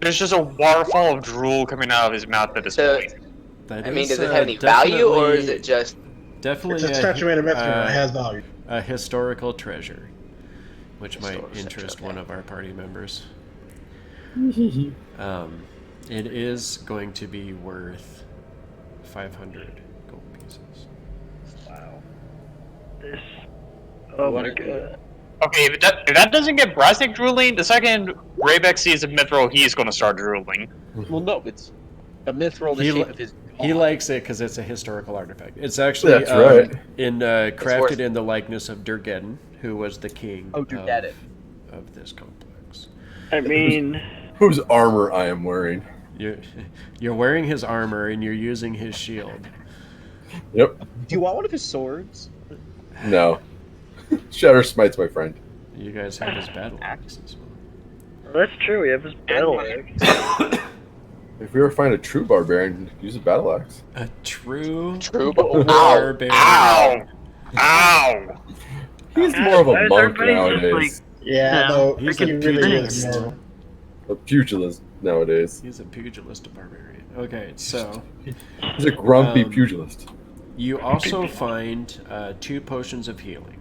there's just a waterfall of drool coming out of his mouth at this So, point. That I mean, is, does it have any value, or is definitely- it just? definitely It's a statue made of mithril. It has value. a historical treasure, which Historical might interest treasure, one okay. of our party members. It is going to be worth 500 gold pieces. Wow. This. Oh What my a- god. Okay, if that doesn't get Brasnic drooling, the second Grybek sees a mithril, he's going to start drooling. Well, no, it's a mithril in the He shape li- of his. He likes it because it's a historical artifact. It's actually That's right. crafted worth- in the likeness of Durgeddon, who was the king Durgeddon. of this complex. I mean, Whose armor I am wearing? You're wearing his armor and you're using his shield. Yep. Do you want one of his swords? No. Shatter Smite's my friend. You guys have his battle axe as well. that's true. We have his battle axe. If we ever find a true barbarian, use a battle axe. A true Ow! barbarian. Ow! Ow! He's more of a Why is monk everybody just, nowadays. Yeah, No, no, he's he a really pugilist. is more. A pugilist nowadays. He's a pugilist barbarian. Okay, so He's a grumpy Um, pugilist. you also find 2 potions of healing,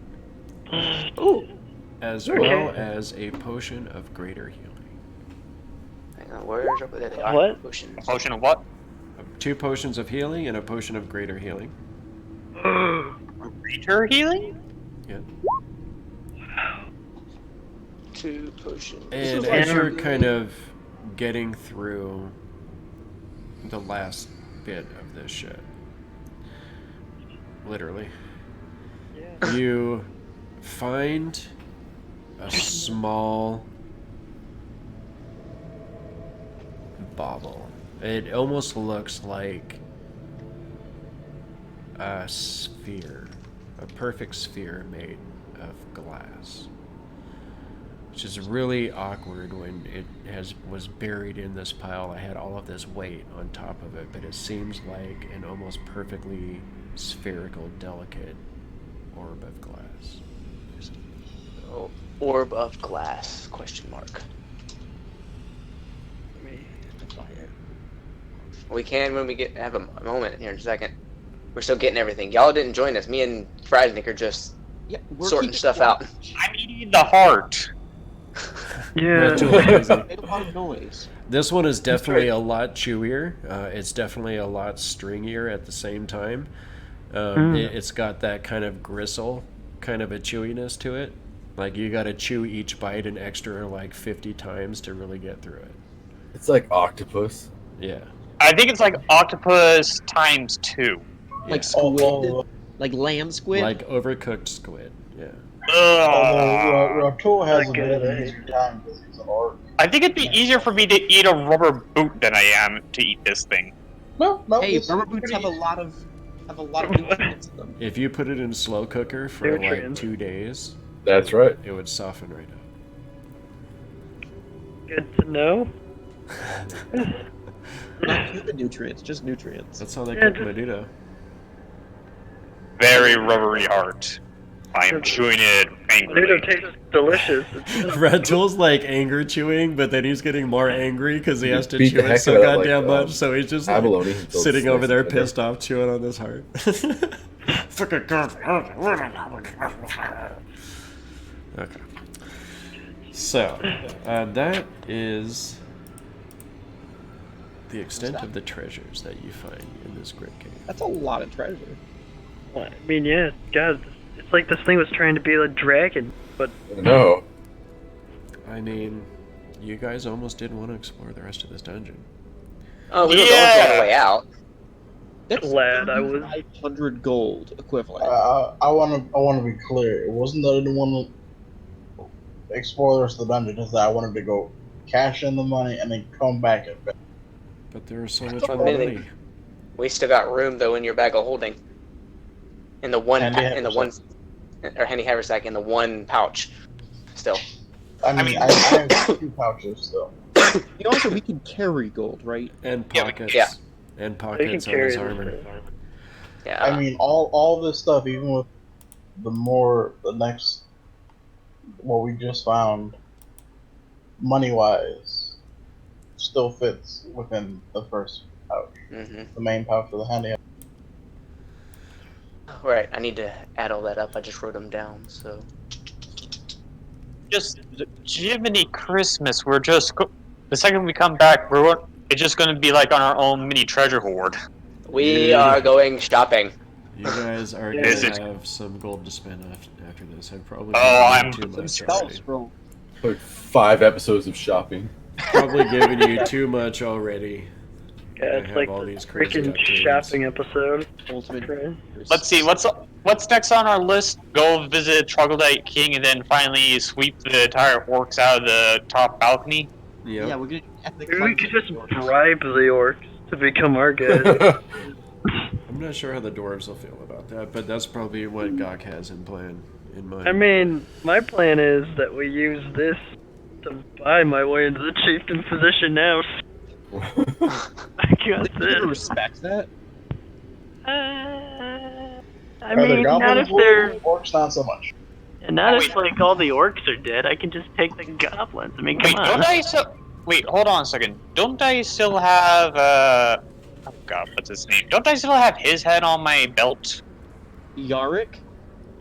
Ooh. as Okay. well as a potion of greater healing. Hang on, where there they are. What? Potions. Potion of what? 2 potions of healing and a potion of greater healing. Greater healing? Yeah. 2 potions. And is as like- you're kind of getting through the last bit of this shit, literally, you find a small bauble. It almost looks like a sphere, a perfect sphere made of glass. Which is really awkward when it was buried in this pile. I had all of this weight on top of it, but it seems like an almost perfectly spherical, delicate orb of glass. Oh, orb of glass? Question mark. We can when we have a moment here in a second. We're still getting everything. Y'all didn't join us. Me and Brasnic are just Yeah, sorting keeping stuff out. I'm eating the heart. Yeah. Not too crazy. Made a lot of noise. This one is definitely a lot chewier. It's definitely a lot stringier at the same time. It's got that kind of gristle, kind of a chewiness to it. Like you got to chew each bite an extra like 50 times to really get through it. It's like octopus. Yeah. I think it's like octopus times 2. Like Yeah. squid, like land squid. Like overcooked squid. Yeah. Although Ugh. Ratul has a Okay. bit of an easier time because he's an orc. I think it'd be easier for me to eat a rubber boot than I am to eat this thing. No, hey, it's rubber boots pretty have a lot of nutrients in them. If you put it in slow cooker for like Nutrients. 2 days, That's right. it would soften right up. Good to know. Not human nutrients, just nutrients. That's how they Yeah, cook menudo. Very rubbery heart. I'm chewing it angrily. Potato tastes delicious. Red Tool's like anger chewing, but then he's getting more angry because he has to Beat the chew it heck so out of, goddamn like, much. So he's just like, abalone until it's sitting over nice there and tender. pissed off, chewing on this heart. Okay. So, that is the extent of the treasures that you find in this great game. That's a lot of treasure. I mean, yeah, God, it's like this thing was trying to be a dragon, but No. I mean, you guys almost did want to explore the rest of this dungeon. Oh, we were going the way out. That's glad I was. 500 gold equivalent. I want to be clear. It wasn't that I didn't want to explore the rest of the dungeon. It's that I wanted to go cash in the money and then come back and pay. But there was so much Don't more really- money. We still got room though in your bag of holding. In the one, or handy haversack in the one pouch. Still. I mean, I have 2 pouches still. You know, also we can carry gold, right? And pockets. Yeah. And They can pockets on carry his this armor. thing. Yeah. I mean, all this stuff, even with what we just found, money-wise, still fits within the first pouch. Mm-hmm. The main pouch of the handy. Right. I need to add all that up. I just wrote them down. So. Just Jiminy Christmas. We're just the second we come back, it's just going to be like on our own mini treasure hoard. We are going shopping. You guys are Is going it- to have some gold to spend after this. I've probably Oh, given you I'm- too much already. bro. Like 5 episodes of shopping. Probably giving you too much already. Yeah, I it's have like all the these crazy freaking upgrades. shopping episode. Ultimate. Right. Let's see, what's next on our list? Go visit Troglodyte King and then finally sweep the entire orcs out of the top balcony? Yep. Yeah, we're gonna ethnic Maybe we could cleansing. just bribe the orcs to become our guys. I'm not sure how the dwarves will feel about that, but that's probably what Gok has in mind. I mean, my plan is that we use this to buy my way into the chieftain position now. I got Like, we're gonna this. respect that. I mean, not if they're, orcs, not so much. not if like all the orcs are dead. I can just take the goblins. I mean, come Wait, on. don't I still... Wait, hold on a second. Don't I still have, oh god, what's his name? Don't I still have his head on my belt? Yarick?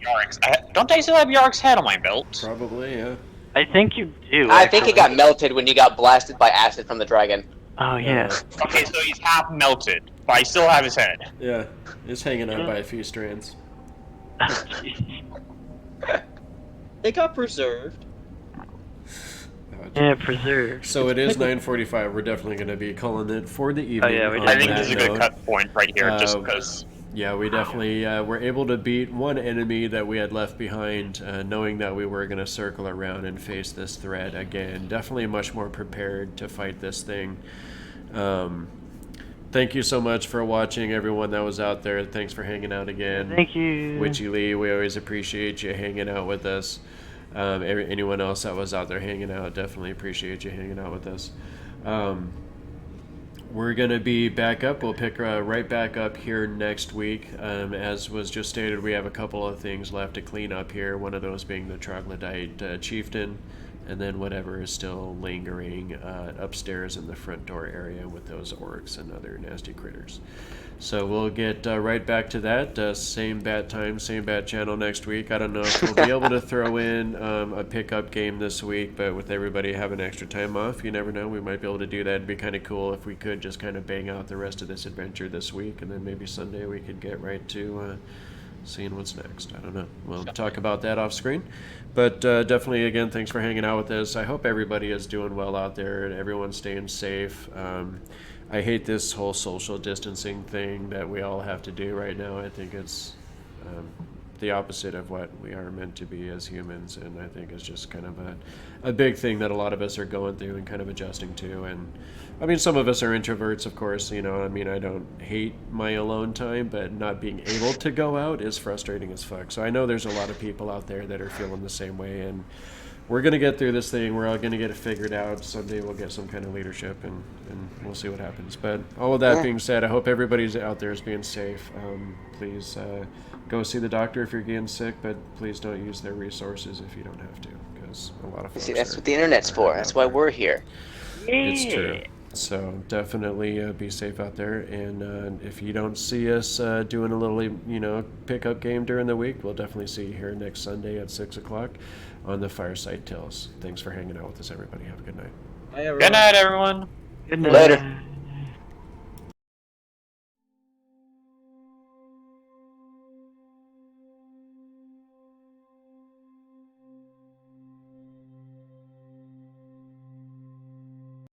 Yarick's... don't I still have Yarick's head on my belt? Probably, yeah. I think you do. I think it got melted when you got blasted by acid from the dragon. Oh yeah. Okay, so he's half melted, but I still have his head. Yeah, it's hanging out by a few strands. It got preserved. Yeah, preserved. So it is 9:45. We're definitely going to be calling it for the evening. yeah, we on I think that this is a good note. cut point right here, just because... Yeah, we definitely were able to beat one enemy that we had left behind, knowing that we were going to circle around and face this threat again. Definitely much more prepared to fight this thing. Thank you so much for watching, everyone that was out there. Thanks for hanging out again. Thank you. Witchy Lee, we always appreciate you hanging out with us. Anyone else that was out there hanging out, definitely appreciate you hanging out with us. We're going to be back up. We'll pick right back up here next week. As was just stated, we have a couple of things left to clean up here, one of those being the Troglodyte Chieftain, and then whatever is still lingering upstairs in the front door area with those orcs and other nasty critters. So we'll get right back to that. Same bat time, same bat channel next week. I don't know if we'll be able to throw in a pickup game this week, but with everybody having extra time off, you never know. We might be able to do that. It'd be kind of cool if we could just kind of bang out the rest of this adventure this week, and then maybe Sunday we could get right to seeing what's next. I don't know. We'll talk about that off screen. But definitely, again, thanks for hanging out with us. I hope everybody is doing well out there and everyone's staying safe. I hate this whole social distancing thing that we all have to do right now. I think it's the opposite of what we are meant to be as humans, and I think it's just kind of a big thing that a lot of us are going through and kind of adjusting to. And I mean, some of us are introverts, of course, you know. I mean, I don't hate my alone time, but not being able to go out is frustrating as fuck. So I know there's a lot of people out there that are feeling the same way, and we're going to get through this thing. We're all going to get it figured out. Someday we'll get some kind of leadership, and we'll see what happens. But all of that being said, I hope everybody's out there is being safe. Please go see the doctor if you're getting sick, but please don't use their resources if you don't have to, because a lot of folks See, that's are- what the internet's are for. hurting That's out why there. we're here. It's true. So definitely be safe out there, and if you don't see us doing a little, pickup game during the week, we'll definitely see you here next Sunday at 6 o'clock on the Fireside Tales. Thanks for hanging out with us, everybody. Have a good night. Bye, everyone. Good night, everyone. Good night. Later.